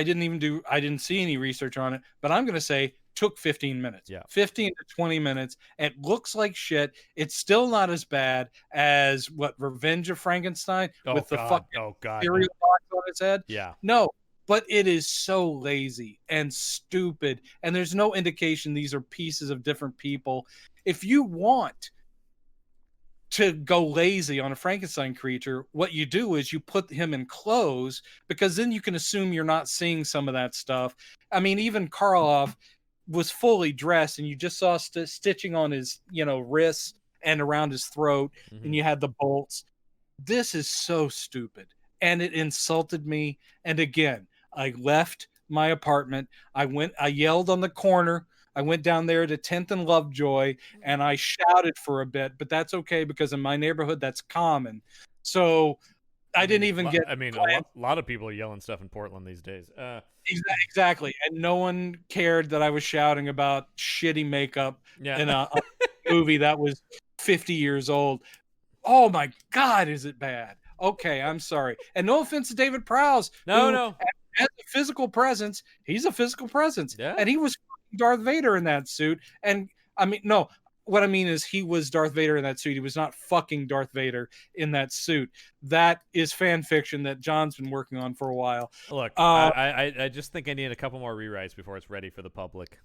B: didn't see any research on it, but I'm gonna say took 15 minutes. 15 to 20 minutes. It looks like shit. It's still not as bad as what Revenge of Frankenstein with the fucking cereal box on its head. No. But it is so lazy and stupid, and there's no indication these are pieces of different people. If you want to go lazy on a Frankenstein creature, what you do is you put him in clothes, because then you can assume you're not seeing some of that stuff. I mean, even Karloff was fully dressed, and you just saw stitching on his, wrists and around his throat, and you had the bolts. This is so stupid, and it insulted me. And again, I left my apartment. I yelled on the corner. I went down there to 10th and Lovejoy, and I shouted for a bit, but that's okay, because in my neighborhood, that's common. So I didn't even get...
A: I mean, a lot of people are yelling stuff in Portland these days.
B: Exactly. And no one cared that I was shouting about shitty makeup in a movie that was 50 years old. Oh my God, is it bad? Okay, I'm sorry. And no offense to David Prowse.
A: No.
B: As a physical presence, he's a physical presence.
A: Yeah.
B: And he was Darth Vader in that suit. And I mean, no, what I mean is he was Darth Vader in that suit. He was not fucking Darth Vader in that suit. That is fan fiction that John's been working on for a while.
A: Look, I just think I need a couple more rewrites before it's ready for the public.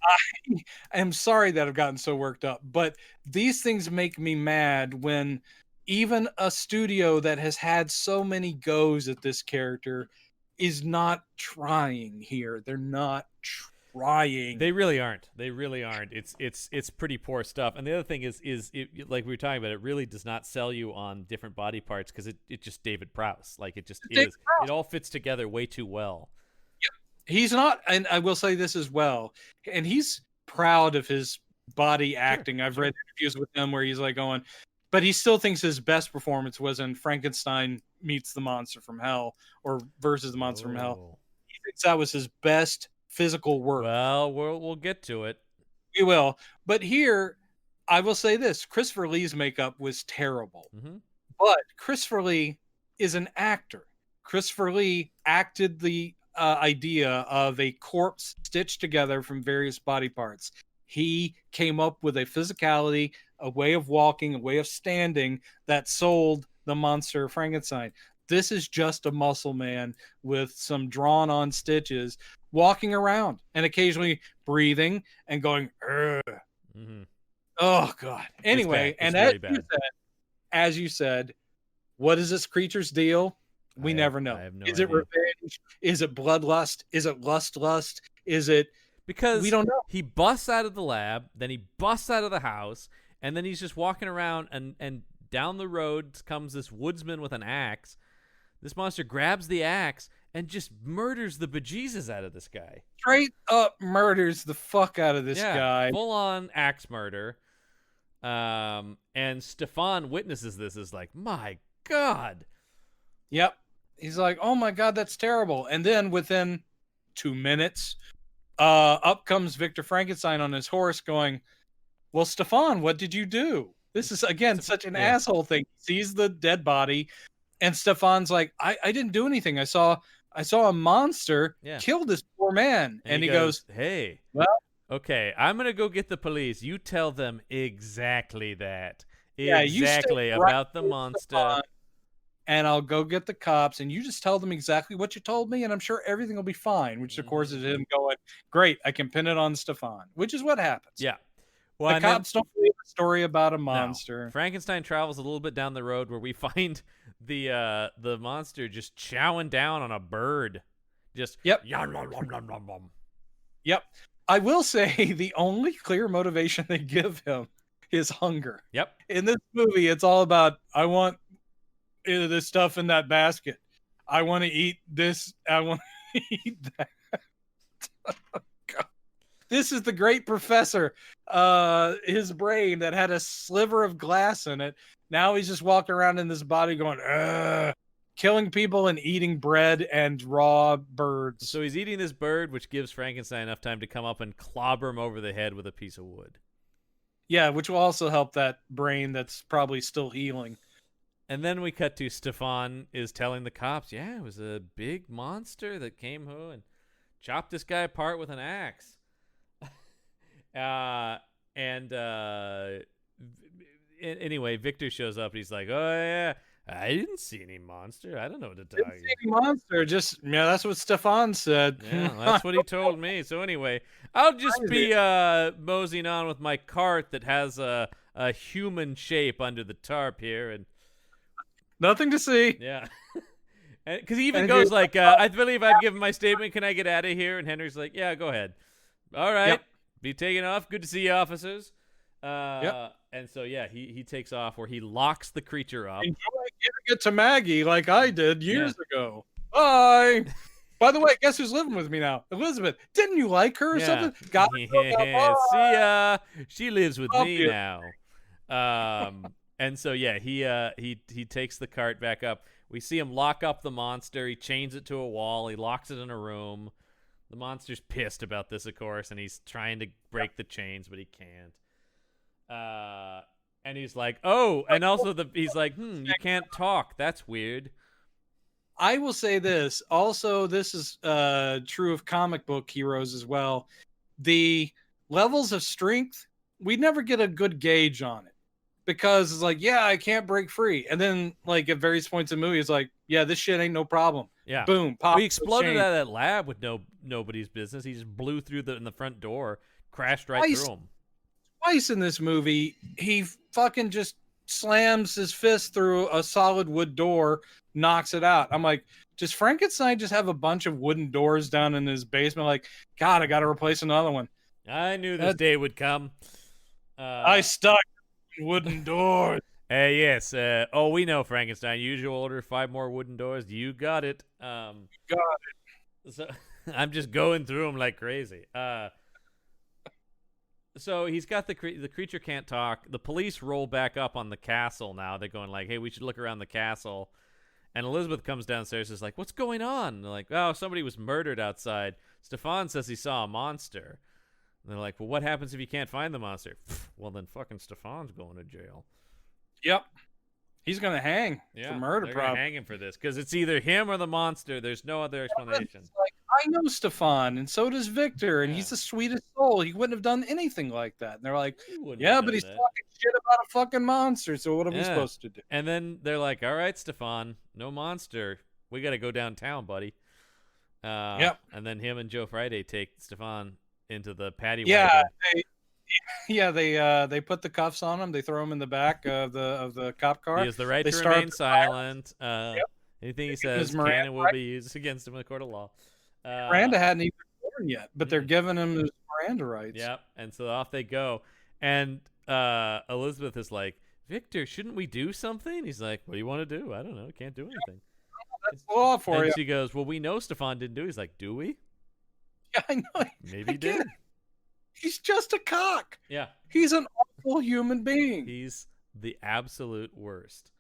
B: I am sorry that I've gotten so worked up, but these things make me mad when even a studio that has had so many goes at this character is not trying here. They're not trying.
A: They really aren't. They really aren't. It's pretty poor stuff. And the other thing is it, like we were talking about, it really does not sell you on different body parts because it just David Prowse. Like it just is. It all fits together way too well.
B: Yeah. He's not, and I will say this as well, and he's proud of his body acting. I've read interviews with him where he's like going, but he still thinks his best performance was in Frankenstein meets the Monster from Hell or versus the Monster from Hell. He thinks that was his best physical work.
A: Well, we'll get to it.
B: We will. But here, I will say this. Christopher Lee's makeup was terrible.
A: Mm-hmm.
B: But Christopher Lee is an actor. Christopher Lee acted the idea of a corpse stitched together from various body parts. He came up with a physicality, a way of walking, a way of standing that sold the monster Frankenstein. This is just a muscle man with some drawn on stitches walking around and occasionally breathing and going,
A: mm-hmm.
B: Oh God. Anyway,
A: and
B: really as you said, what is this creature's deal? We never know.
A: No
B: is
A: idea.
B: It revenge? Is it bloodlust? Is it lust? Is it,
A: because
B: we don't know.
A: He busts out of the lab, then he busts out of the house, and then he's just walking around, and down the road comes this woodsman with an axe. This monster grabs the axe and just murders the bejesus out of this guy.
B: Straight up murders the fuck out of this guy.
A: Full on axe murder. And Stefan witnesses this, is like, my God.
B: Yep. He's like, oh my God, that's terrible. And then within 2 minutes, up comes Victor Frankenstein on his horse going, well, Stefan, what did you do? This is, again, such an asshole thing. He sees the dead body, and Stefan's like, I didn't do anything. I saw a monster kill this poor man. And he goes,
A: hey,
B: well,
A: okay, I'm going to go get the police. You tell them exactly that.
B: Yeah,
A: exactly about the monster.
B: Stefan, and I'll go get the cops, and you just tell them exactly what you told me, and I'm sure everything will be fine, which, of course, is him going, great, I can pin it on Stefan, which is what happens.
A: Yeah. Well,
B: the cops don't believe a story about a monster.
A: No. Frankenstein travels a little bit down the road where we find the monster just chowing down on a bird. Just
B: yep.
A: Yum, yum, yum, yum, yum, yum.
B: Yep. I will say the only clear motivation they give him is hunger.
A: Yep.
B: In this movie, it's all about, I want this stuff in that basket. I want to eat this. I want to eat that. God. This is the great professor. His brain that had a sliver of glass in it. Now he's just walking around in this body going, killing people and eating bread and raw birds.
A: So he's eating this bird, which gives Frankenstein enough time to come up and clobber him over the head with a piece of wood.
B: Yeah, which will also help that brain that's probably still healing.
A: And then we cut to Stefan is telling the cops, yeah, it was a big monster that came and chopped this guy apart with an axe. Anyway, Victor shows up and he's like, oh, yeah, I didn't see any monster. I don't know what to tell you.
B: Didn't see any monster. Just, that's what Stefan said.
A: Yeah, that's what he told me. So anyway, I'll just be moseying on with my cart that has a human shape under the tarp here. And
B: nothing to see.
A: Yeah. Because he even goes like, I believe I've given my statement. Can I get out of here? And Henry's like, yeah, go ahead. All right. Yep. Be taking off. Good to see you, officers.
B: Yep.
A: And so, yeah, he takes off where he locks the creature up.
B: Enjoy giving it to Maggie like I did years ago. Bye. By the way, guess who's living with me now? Elizabeth. Didn't you like her or something? Got
A: See ya. She lives with me now. And so, yeah, he takes the cart back up. We see him lock up the monster. He chains it to a wall. He locks it in a room. The monster's pissed about this, of course, and he's trying to break the chains, but he can't. And he's like, oh, and also he's like, you can't talk. That's weird.
B: I will say this. Also, this is true of comic book heroes as well. The levels of strength we never get a good gauge on it. Because it's like, yeah, I can't break free. And then, like, at various points in the movie, it's like, yeah, this shit ain't no problem.
A: Yeah.
B: Boom,
A: Well,
B: pop.
A: he exploded out of that lab with nobody's business. He just blew through in the front door, crashed right through him.
B: Twice in this movie, he fucking just slams his fist through a solid wood door, knocks it out. I'm like, does Frankenstein just have a bunch of wooden doors down in his basement? Like, God, I got to replace another one.
A: I knew this day would come.
B: I stuck wooden doors.
A: Yes. We know, Frankenstein. Usual order, 5 more wooden doors. You got it.
B: Got it.
A: So I'm just going through them like crazy. So he's got the creature can't talk. The police roll back up on the castle now. They're going like, hey, we should look around the castle. And Elizabeth comes downstairs and is like, what's going on? And they're like, oh, somebody was murdered outside. Stefan says he saw a monster. And they're like, well, what happens if you can't find the monster? Well, then fucking Stefan's going to jail.
B: Yep. He's going to hang for murder,
A: they're going to hang him for this because it's either him or the monster. There's no other explanation.
B: Like, I know Stefan, and so does Victor, and he's the sweetest soul. He wouldn't have done anything like that. And they're like, yeah, but he's talking shit about a fucking monster, so what are we supposed to do?
A: And then they're like, all right, Stefan, no monster. We got to go downtown, buddy.
B: Yep.
A: And then him and Joe Friday take Stefan into the paddy
B: wagon.
A: Yeah,
B: they put the cuffs on him. They throw him in the back of the cop car.
A: He has the right to remain silent. Anything he says can and will be used against him in the court of law.
B: Miranda hadn't even born yet, but they're giving him his Miranda rights.
A: Yep, and so off they go. And Elizabeth is like, Victor, shouldn't we do something? He's like, what do you want to do? I don't know. Can't do anything.
B: That's the law for you.
A: And she goes, well, we know Stefan didn't do it. He's like, do we?
B: Yeah, I know.
A: Maybe he did.
B: He's just a cock.
A: Yeah.
B: He's an awful human being.
A: He's the absolute worst.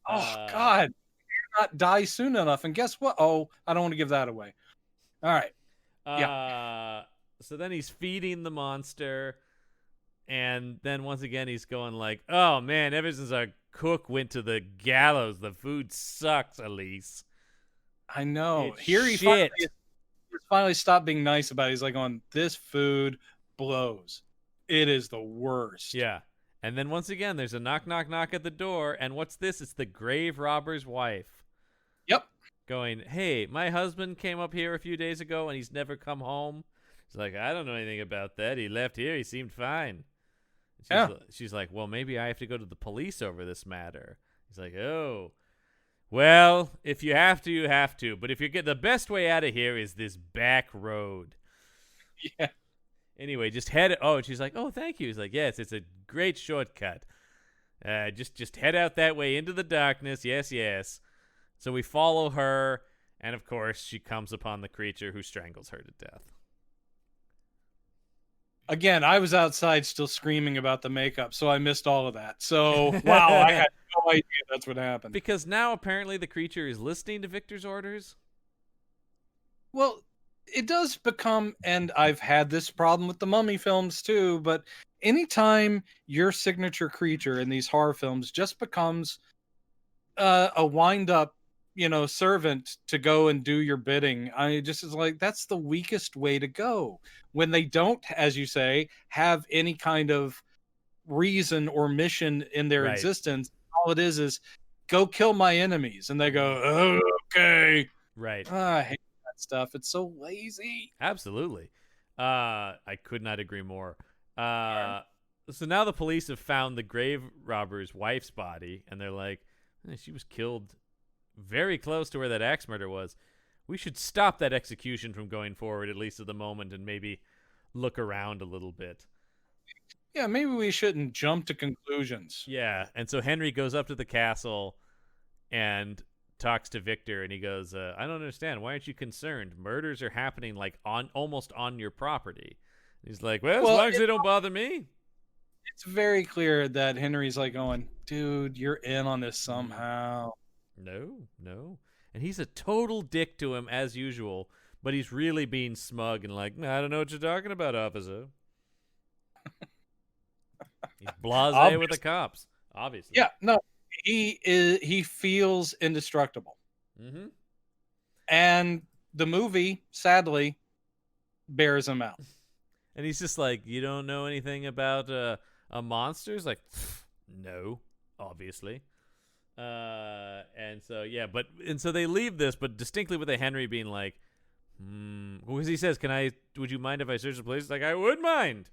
B: Oh, God. He not die soon enough. And guess what? Oh, I don't want to give that away. All right.
A: So then he's feeding the monster. And then once again, he's going like, oh, man, ever since our cook went to the gallows, the food sucks, Elise.
B: I know.
A: It's
B: Here he finally stopped being nice about it. He's like, this food blows. It is the worst.
A: Yeah. And then once again, there's a knock, knock, knock at the door. And what's this? It's the grave robber's wife.
B: Yep.
A: Going, hey, my husband came up here a few days ago and he's never come home. She's like, I don't know anything about that. He left here. He seemed fine. She's like, well, maybe I have to go to the police over this matter. He's like, oh, well, if you have to, you have to. But if you get the best way out of here is this back road.
B: Yeah.
A: Anyway, just head. Oh, and she's like, oh, thank you. He's like, yes, it's a great shortcut. Just head out that way into the darkness. Yes, yes. So we follow her, and of course, she comes upon the creature who strangles her to death.
B: Again, I was outside still screaming about the makeup, so I missed all of that. So, wow, I had no idea that's what happened.
A: Because now apparently the creature is listening to Victor's orders.
B: Well, it does become, and I've had this problem with the Mummy films too, but anytime your signature creature in these horror films just becomes a wind-up, servant to go and do your bidding, I just is like, that's the weakest way to go. When they don't, as you say, have any kind of reason or mission in their existence, all it is go kill my enemies. And they go, oh, okay.
A: Right.
B: I hate that stuff. It's so lazy.
A: Absolutely. I could not agree more. So now the police have found the grave robber's wife's body, and they're like, she was killed very close to where that axe murder was. We should stop that execution from going forward, at least at the moment, and maybe look around a little bit.
B: Yeah, maybe we shouldn't jump to conclusions.
A: Yeah, and so Henry goes up to the castle and talks to Victor, and he goes, I don't understand. Why aren't you concerned? Murders are happening like almost on your property. He's like, well, as long as they don't bother me.
B: It's very clear that Henry's like going, dude, you're in on this somehow.
A: No. And he's a total dick to him as usual, but he's really being smug and like, I don't know what you're talking about, officer. He's blasé with the cops, obviously.
B: Yeah, no, he feels indestructible.
A: Mm-hmm.
B: And the movie, sadly, bears him out.
A: And he's just like, you don't know anything about a monster? He's like, no, obviously. And so they leave this, but distinctly with a Henry being like, because he says, would you mind if I search the place? He's like, I would mind.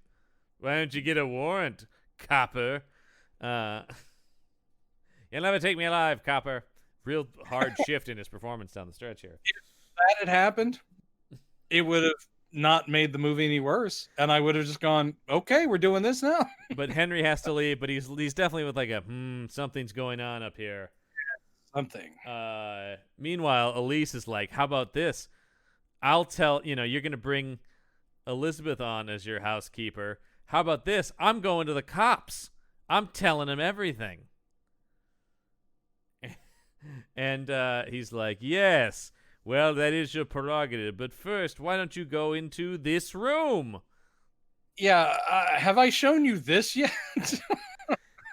A: Why don't you get a warrant, copper? You'll never take me alive, copper. Real hard shift in his performance down the stretch here.
B: If that had happened, it would have not made the movie any worse, and I would have just gone, okay, we're doing this now.
A: But Henry has to leave, but he's definitely with like a something's going on up here.
B: Something.
A: Meanwhile, Elise is like, how about this? I'll tell, you're going to bring Elizabeth on as your housekeeper. How about this? I'm going to the cops. I'm telling them everything. And he's like, yes, well, that is your prerogative. But first, why don't you go into this room?
B: Yeah, have I shown you this yet?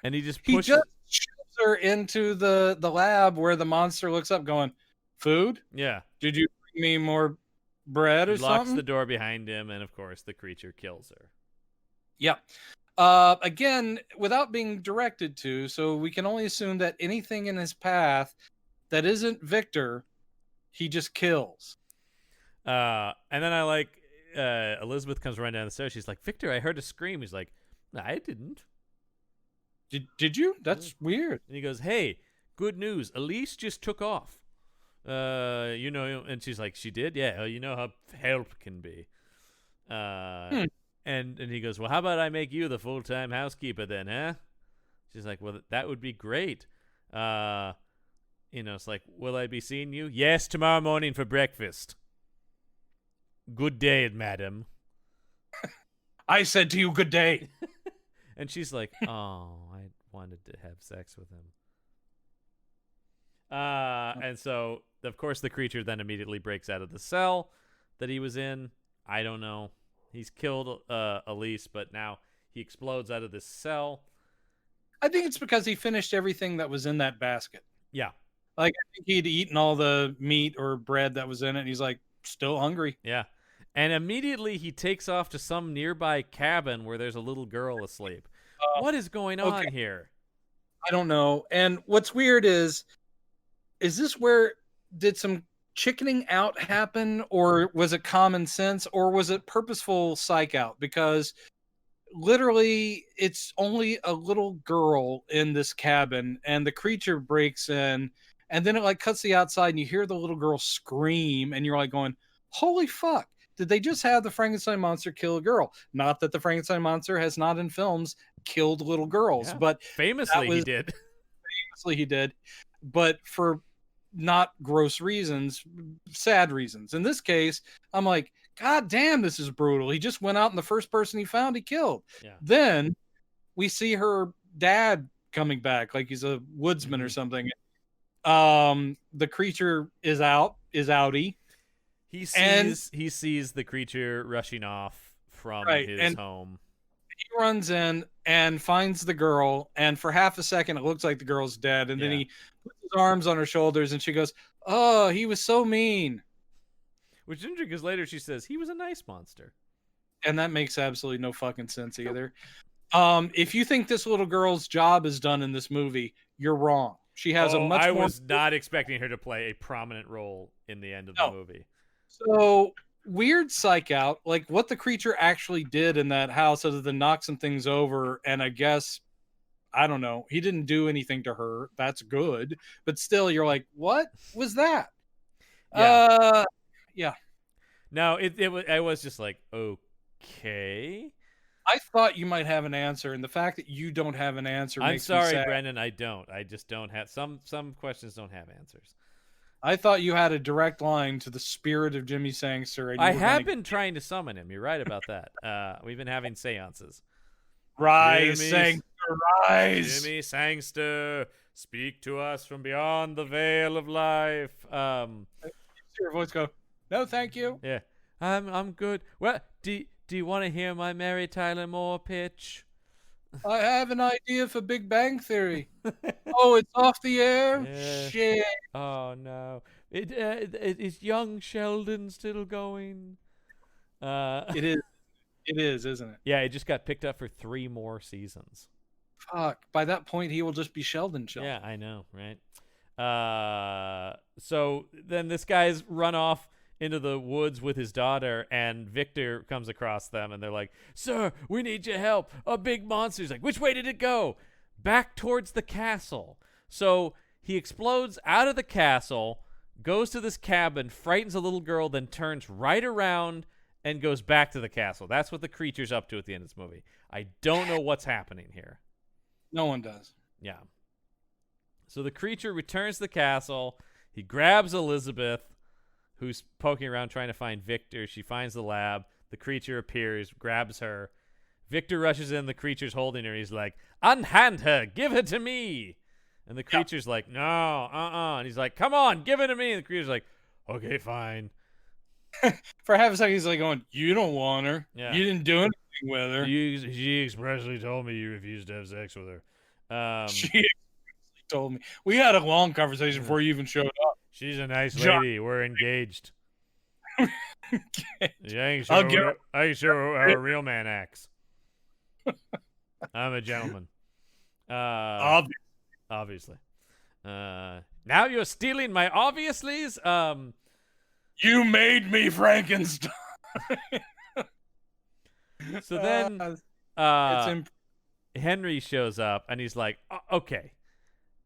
A: And he just
B: He
A: pushes
B: just shoves her into the lab where the monster looks up going, food?
A: Yeah.
B: Did you bring me more bread or
A: locks
B: something?
A: the door behind him, and of course, the creature kills her.
B: Yeah. Again, without being directed to, so we can only assume that anything in his path that isn't Victor, he just kills.
A: And then I like Elizabeth comes running down the stairs. She's like, Victor, I heard a scream. He's like, I didn't.
B: Did you? That's weird.
A: And he goes, hey, good news. Elise just took off. And she's like, she did? Yeah, you know how help can be. And he goes, well, how about I make you the full-time housekeeper then, huh? She's like, well, that would be great. It's like, will I be seeing you? Yes, tomorrow morning for breakfast. Good day, madam.
B: I said to you, good day.
A: And she's like, oh, I wanted to have sex with him. And so, of course, the creature then immediately breaks out of the cell that he was in. I don't know. He's killed Elise, but now he explodes out of this cell.
B: I think it's because he finished everything that was in that basket.
A: Yeah.
B: Like, I think he'd eaten all the meat or bread that was in it, and he's like, still hungry.
A: Yeah. And immediately he takes off to some nearby cabin where there's a little girl asleep. What is going on here?
B: I don't know. And what's weird is this where did some chickening out happen, or was it common sense, or was it purposeful psych out? Because literally it's only a little girl in this cabin, and the creature breaks in, and then it like cuts the outside, and you hear the little girl scream, and you're like going, holy fuck, did they just have the Frankenstein monster kill a girl? Not that the Frankenstein monster has not in films killed little girls, but
A: famously he did.
B: Famously he did, but for not gross reasons, sad reasons. In this case, I'm like, God damn, this is brutal. He just went out and the first person he found, he killed.
A: Yeah.
B: Then we see her dad coming back, like he's a woodsman or something. The creature is outie.
A: He sees the creature rushing off from his home.
B: He runs in and finds the girl, and for half a second it looks like the girl's dead, and then he puts his arms on her shoulders, and she goes, oh, he was so mean.
A: Which is interesting because later she says he was a nice monster.
B: And that makes absolutely no fucking sense either. If you think this little girl's job is done in this movie, you're wrong. She has I
A: was not expecting her to play a prominent role in the end of the movie.
B: So weird psych out, like what the creature actually did in that house other than knock some things over, and I guess, I don't know, he didn't do anything to her. That's good. But still, you're like, what was that? Yeah.
A: No, I was just like, okay.
B: I thought you might have an answer, and the fact that you don't have an answer makes me sad.
A: I'm sorry, Brendan, I don't. I just don't have some questions don't have answers.
B: I thought you had a direct line to the spirit of Jimmy Sangster. And
A: I have been trying to summon him. You're right about that. We've been having seances.
B: Rise, Sangster, rise!
A: Jimmy Sangster, speak to us from beyond the veil of life.
B: Your voice go, no, thank you.
A: Yeah, I'm good. Well, do you want to hear my Mary Tyler Moore pitch?
B: I have an idea for Big Bang Theory. Oh, it's off the air?
A: Yeah.
B: Shit.
A: Oh, no. Is young Sheldon still going?
B: It is. It is, isn't it?
A: Yeah, it just got picked up for 3 more seasons.
B: Fuck. By that point, he will just be Sheldon.
A: Yeah, I know, right? So then this guy's run off into the woods with his daughter, and Victor comes across them, and they're like, "Sir, we need your help. A big monster." He's like, "Which way did it go?" "Back towards the castle." So he explodes out of the castle, goes to this cabin, frightens a little girl, then turns right around and goes back to the castle. That's what the creature's up to at the end of this movie. I don't know what's happening here.
B: No one does.
A: Yeah. So the creature returns to the castle. He grabs Elizabeth, who's poking around trying to find Victor. She finds the lab. The creature appears, grabs her. Victor rushes in. The creature's holding her. He's like, "Unhand her. Give her to me." And the creature's like, "No, And he's like, "Come on, give her to me." And the creature's like, "Okay, fine."
B: For half a second, he's like going, "You don't want her.
A: Yeah.
B: You didn't do anything with her."
A: She expressly told me you refused to have sex with her.
B: She told me. We had a long conversation before you even showed up.
A: She's a nice lady. We're engaged. Yeah, I can show her how a real man acts. I'm a gentleman. Obviously. Now you're stealing my obviously's.
B: You made me Frankenstein.
A: So then, Henry shows up and he's like, "Okay,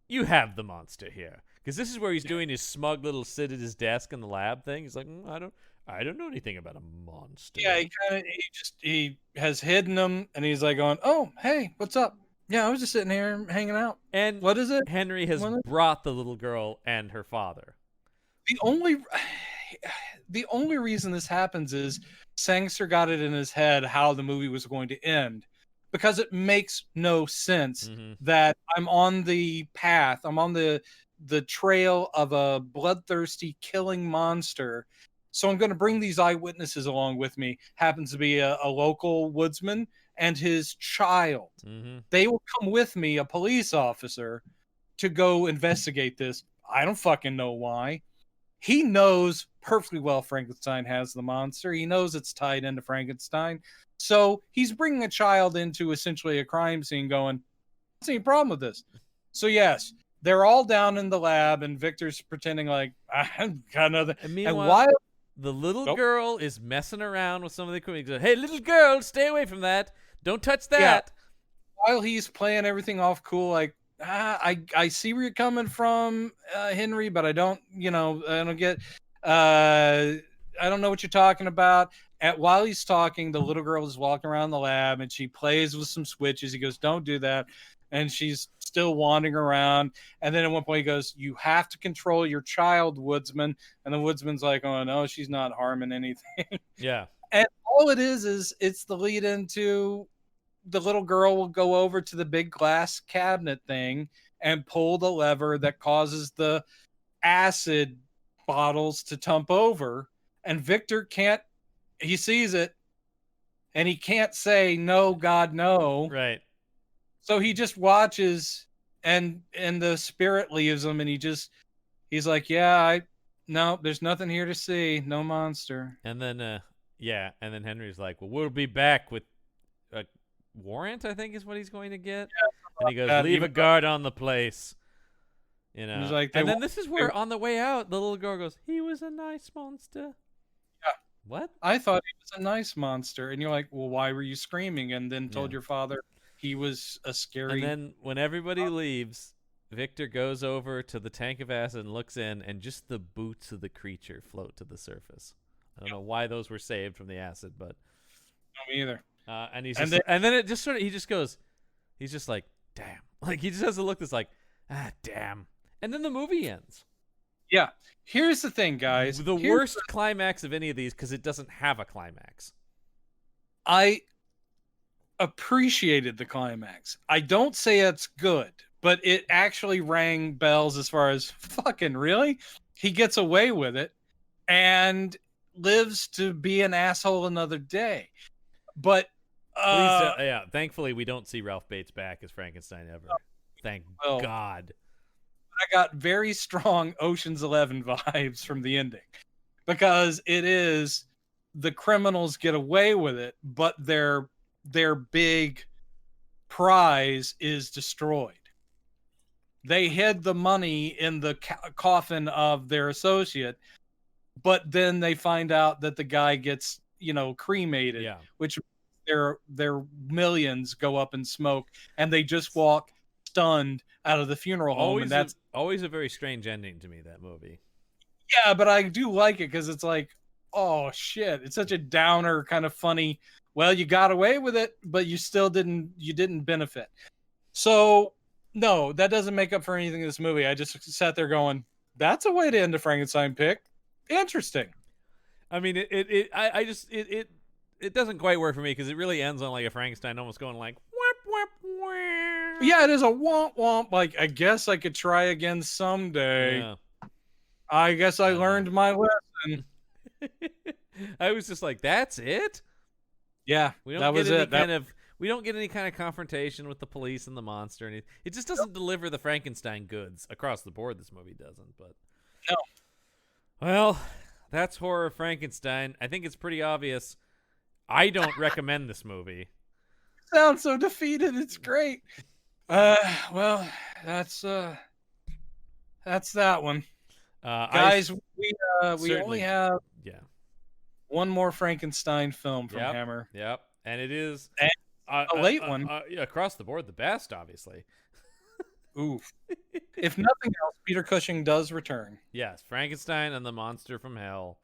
A: you have the monster here." Because this is where he's doing his smug little sit at his desk in the lab thing. He's like, I don't know anything about a monster.
B: Yeah, he has hidden them, and he's like going, "Oh, hey, what's up? Yeah, I was just sitting here hanging out."
A: And
B: what is it?
A: Henry has brought the little girl and her father.
B: The only reason this happens is Sangster got it in his head how the movie was going to end, because it makes no sense that I'm on the path, I'm on the trail of a bloodthirsty killing monster. So I'm going to bring these eyewitnesses along with me. Happens to be a local woodsman and his child. They will come with me, a police officer, to go investigate this. I don't fucking know why. He knows perfectly well Frankenstein has the monster. He knows it's tied into Frankenstein. So he's bringing a child into essentially a crime scene going, "What's any problem with this?" So yes, they're all down in the lab, and Victor's pretending like, "I got nothing."
A: And meanwhile, the little girl is messing around with some of the equipment. He goes, "Hey, little girl, stay away from that. Don't touch that."
B: Yeah. While he's playing everything off cool, like, I see where you're coming from, Henry, but I don't get, I don't know what you're talking about. While he's talking, the little girl is walking around the lab and she plays with some switches. He goes, "Don't do that." And she's still wandering around. And then at one point he goes, "You have to control your child, woodsman." And the woodsman's like, "Oh no, she's not harming anything."
A: Yeah.
B: And all it is it's the lead into the little girl will go over to the big glass cabinet thing and pull the lever that causes the acid bottles to tump over. And Victor he sees it and he can't say, "No, God, no."
A: Right.
B: So he just watches and the spirit leaves him and he's like, "Yeah, no, there's nothing here to see. No monster."
A: And then, and then Henry's like, "Well, we'll be back with a warrant," I think is what he's going to get. And he goes, "Leave a guard on the place." He's like, and then this is where on the way out, the little girl goes, "He was a nice monster."
B: Yeah.
A: What?
B: I thought he was a nice monster. And you're like, "Well, why were you screaming?" And then told your father he was a scary.
A: And then when everybody leaves, Victor goes over to the tank of acid and looks in, and just the boots of the creature float to the surface. I don't know why those were saved from the acid, but
B: no, me either.
A: And then it just sort of, he's just like, "Damn." Like he just has a look that's like, damn. And then the movie ends.
B: Yeah. Here's the thing, guys.
A: The worst climax of any of these, because it doesn't have a climax.
B: I appreciated the climax. I don't say it's good, but it actually rang bells as far as, fucking really? He gets away with it and lives to be an asshole another day. But
A: thankfully we don't see Ralph Bates back as Frankenstein ever. Thank God.
B: I got very strong Ocean's 11 vibes from the ending, because it is the criminals get away with it, but their big prize is destroyed. They hid the money in the coffin of their associate, but then they find out that the guy gets, cremated,
A: Yeah.
B: which their millions go up in smoke, and they just walk stunned out of the funeral home. And that's
A: always a very strange ending to me, that movie.
B: Yeah, but I do like it because it's like, oh shit, it's such a downer kind of funny. Well, you got away with it, but you still didn't benefit. So no, that doesn't make up for anything in this movie. I just sat there going, that's a way to end a Frankenstein pick. Interesting.
A: I mean, it doesn't quite work for me because it really ends on like a Frankenstein almost going like whap whap whap.
B: Yeah, it is a womp womp. Like, I guess I could try again someday.
A: Yeah.
B: I guess I learned my lesson.
A: I was just like, that's it?
B: Yeah, that was it.
A: We don't get any kind of confrontation with the police and the monster. And it just doesn't deliver the Frankenstein goods across the board. This movie doesn't. But
B: no.
A: Well, that's Horror Frankenstein. I think it's pretty obvious. I don't recommend this movie.
B: Sounds so defeated. It's great. Well, that's that one. Guys, we only have one more Frankenstein film from Hammer.
A: Yep, and it is
B: a late one.
A: Across the board, the best, obviously.
B: Oof. If nothing else, Peter Cushing does return.
A: Yes, Frankenstein and the Monster from Hell.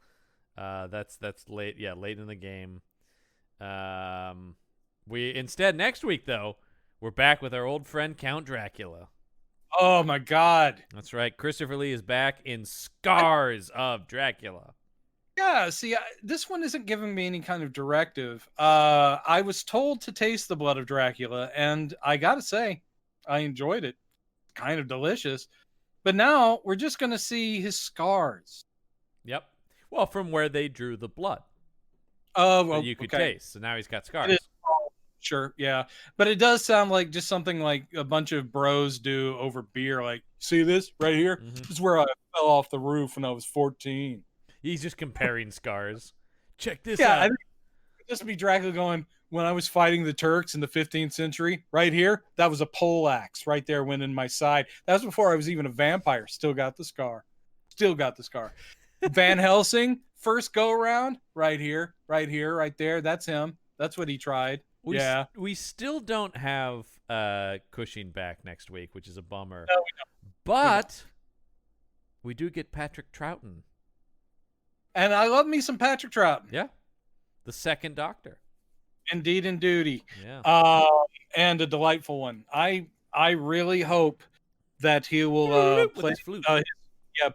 A: That's late. Yeah, late in the game. We instead next week though, we're back with our old friend Count Dracula.
B: Oh my God.
A: That's right. Christopher Lee is back in Scars of Dracula.
B: Yeah, see, this one isn't giving me any kind of directive. I was told to taste the blood of Dracula, and I gotta say, I enjoyed it. Kind of delicious. But now we're just gonna see his scars.
A: Yep. Well, from where they drew the blood.
B: Oh, well,
A: that you could taste. So now he's got scars.
B: Sure, yeah. But it does sound like just something like a bunch of bros do over beer. Like, see this right here? Mm-hmm. This is where I fell off the roof when I was 14.
A: He's just comparing scars. Check this
B: out.
A: I
B: think just be Dracula going, when I was fighting the Turks in the 15th century, right here, that was a poleaxe right there went in my side. That was before I was even a vampire. Still got the scar. Van Helsing, first go around, right here, right there. That's him. That's what he tried.
A: We still don't have Cushing back next week, which is a bummer.
B: No, we don't.
A: But we do get Patrick Troughton.
B: And I love me some Patrick Troughton.
A: Yeah. The second Doctor.
B: Indeed and duty.
A: Yeah.
B: And a delightful one. I really hope that he will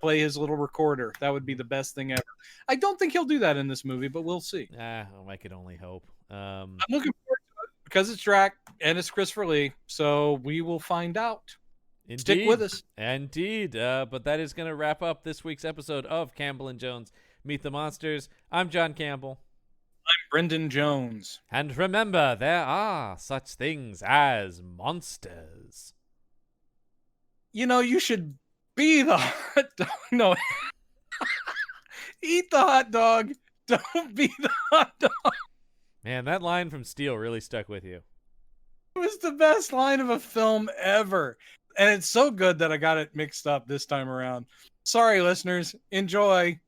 B: play his little recorder. That would be the best thing ever. I don't think he'll do that in this movie, but we'll see.
A: I could only hope.
B: I'm looking forward to it because it's Drac and it's Christopher Lee, so we will find out.
A: Indeed.
B: Stick with us.
A: Indeed. But that is going to wrap up this week's episode of Campbell and Jones Meet the Monsters. I'm John Campbell.
B: I'm Brendan Jones.
A: And remember, there are such things as monsters.
B: You should be the hot dog. No. Eat the hot dog. Don't be the hot dog.
A: Man, that line from Steel really stuck with you.
B: It was the best line of a film ever. And it's so good that I got it mixed up this time around. Sorry, listeners. Enjoy.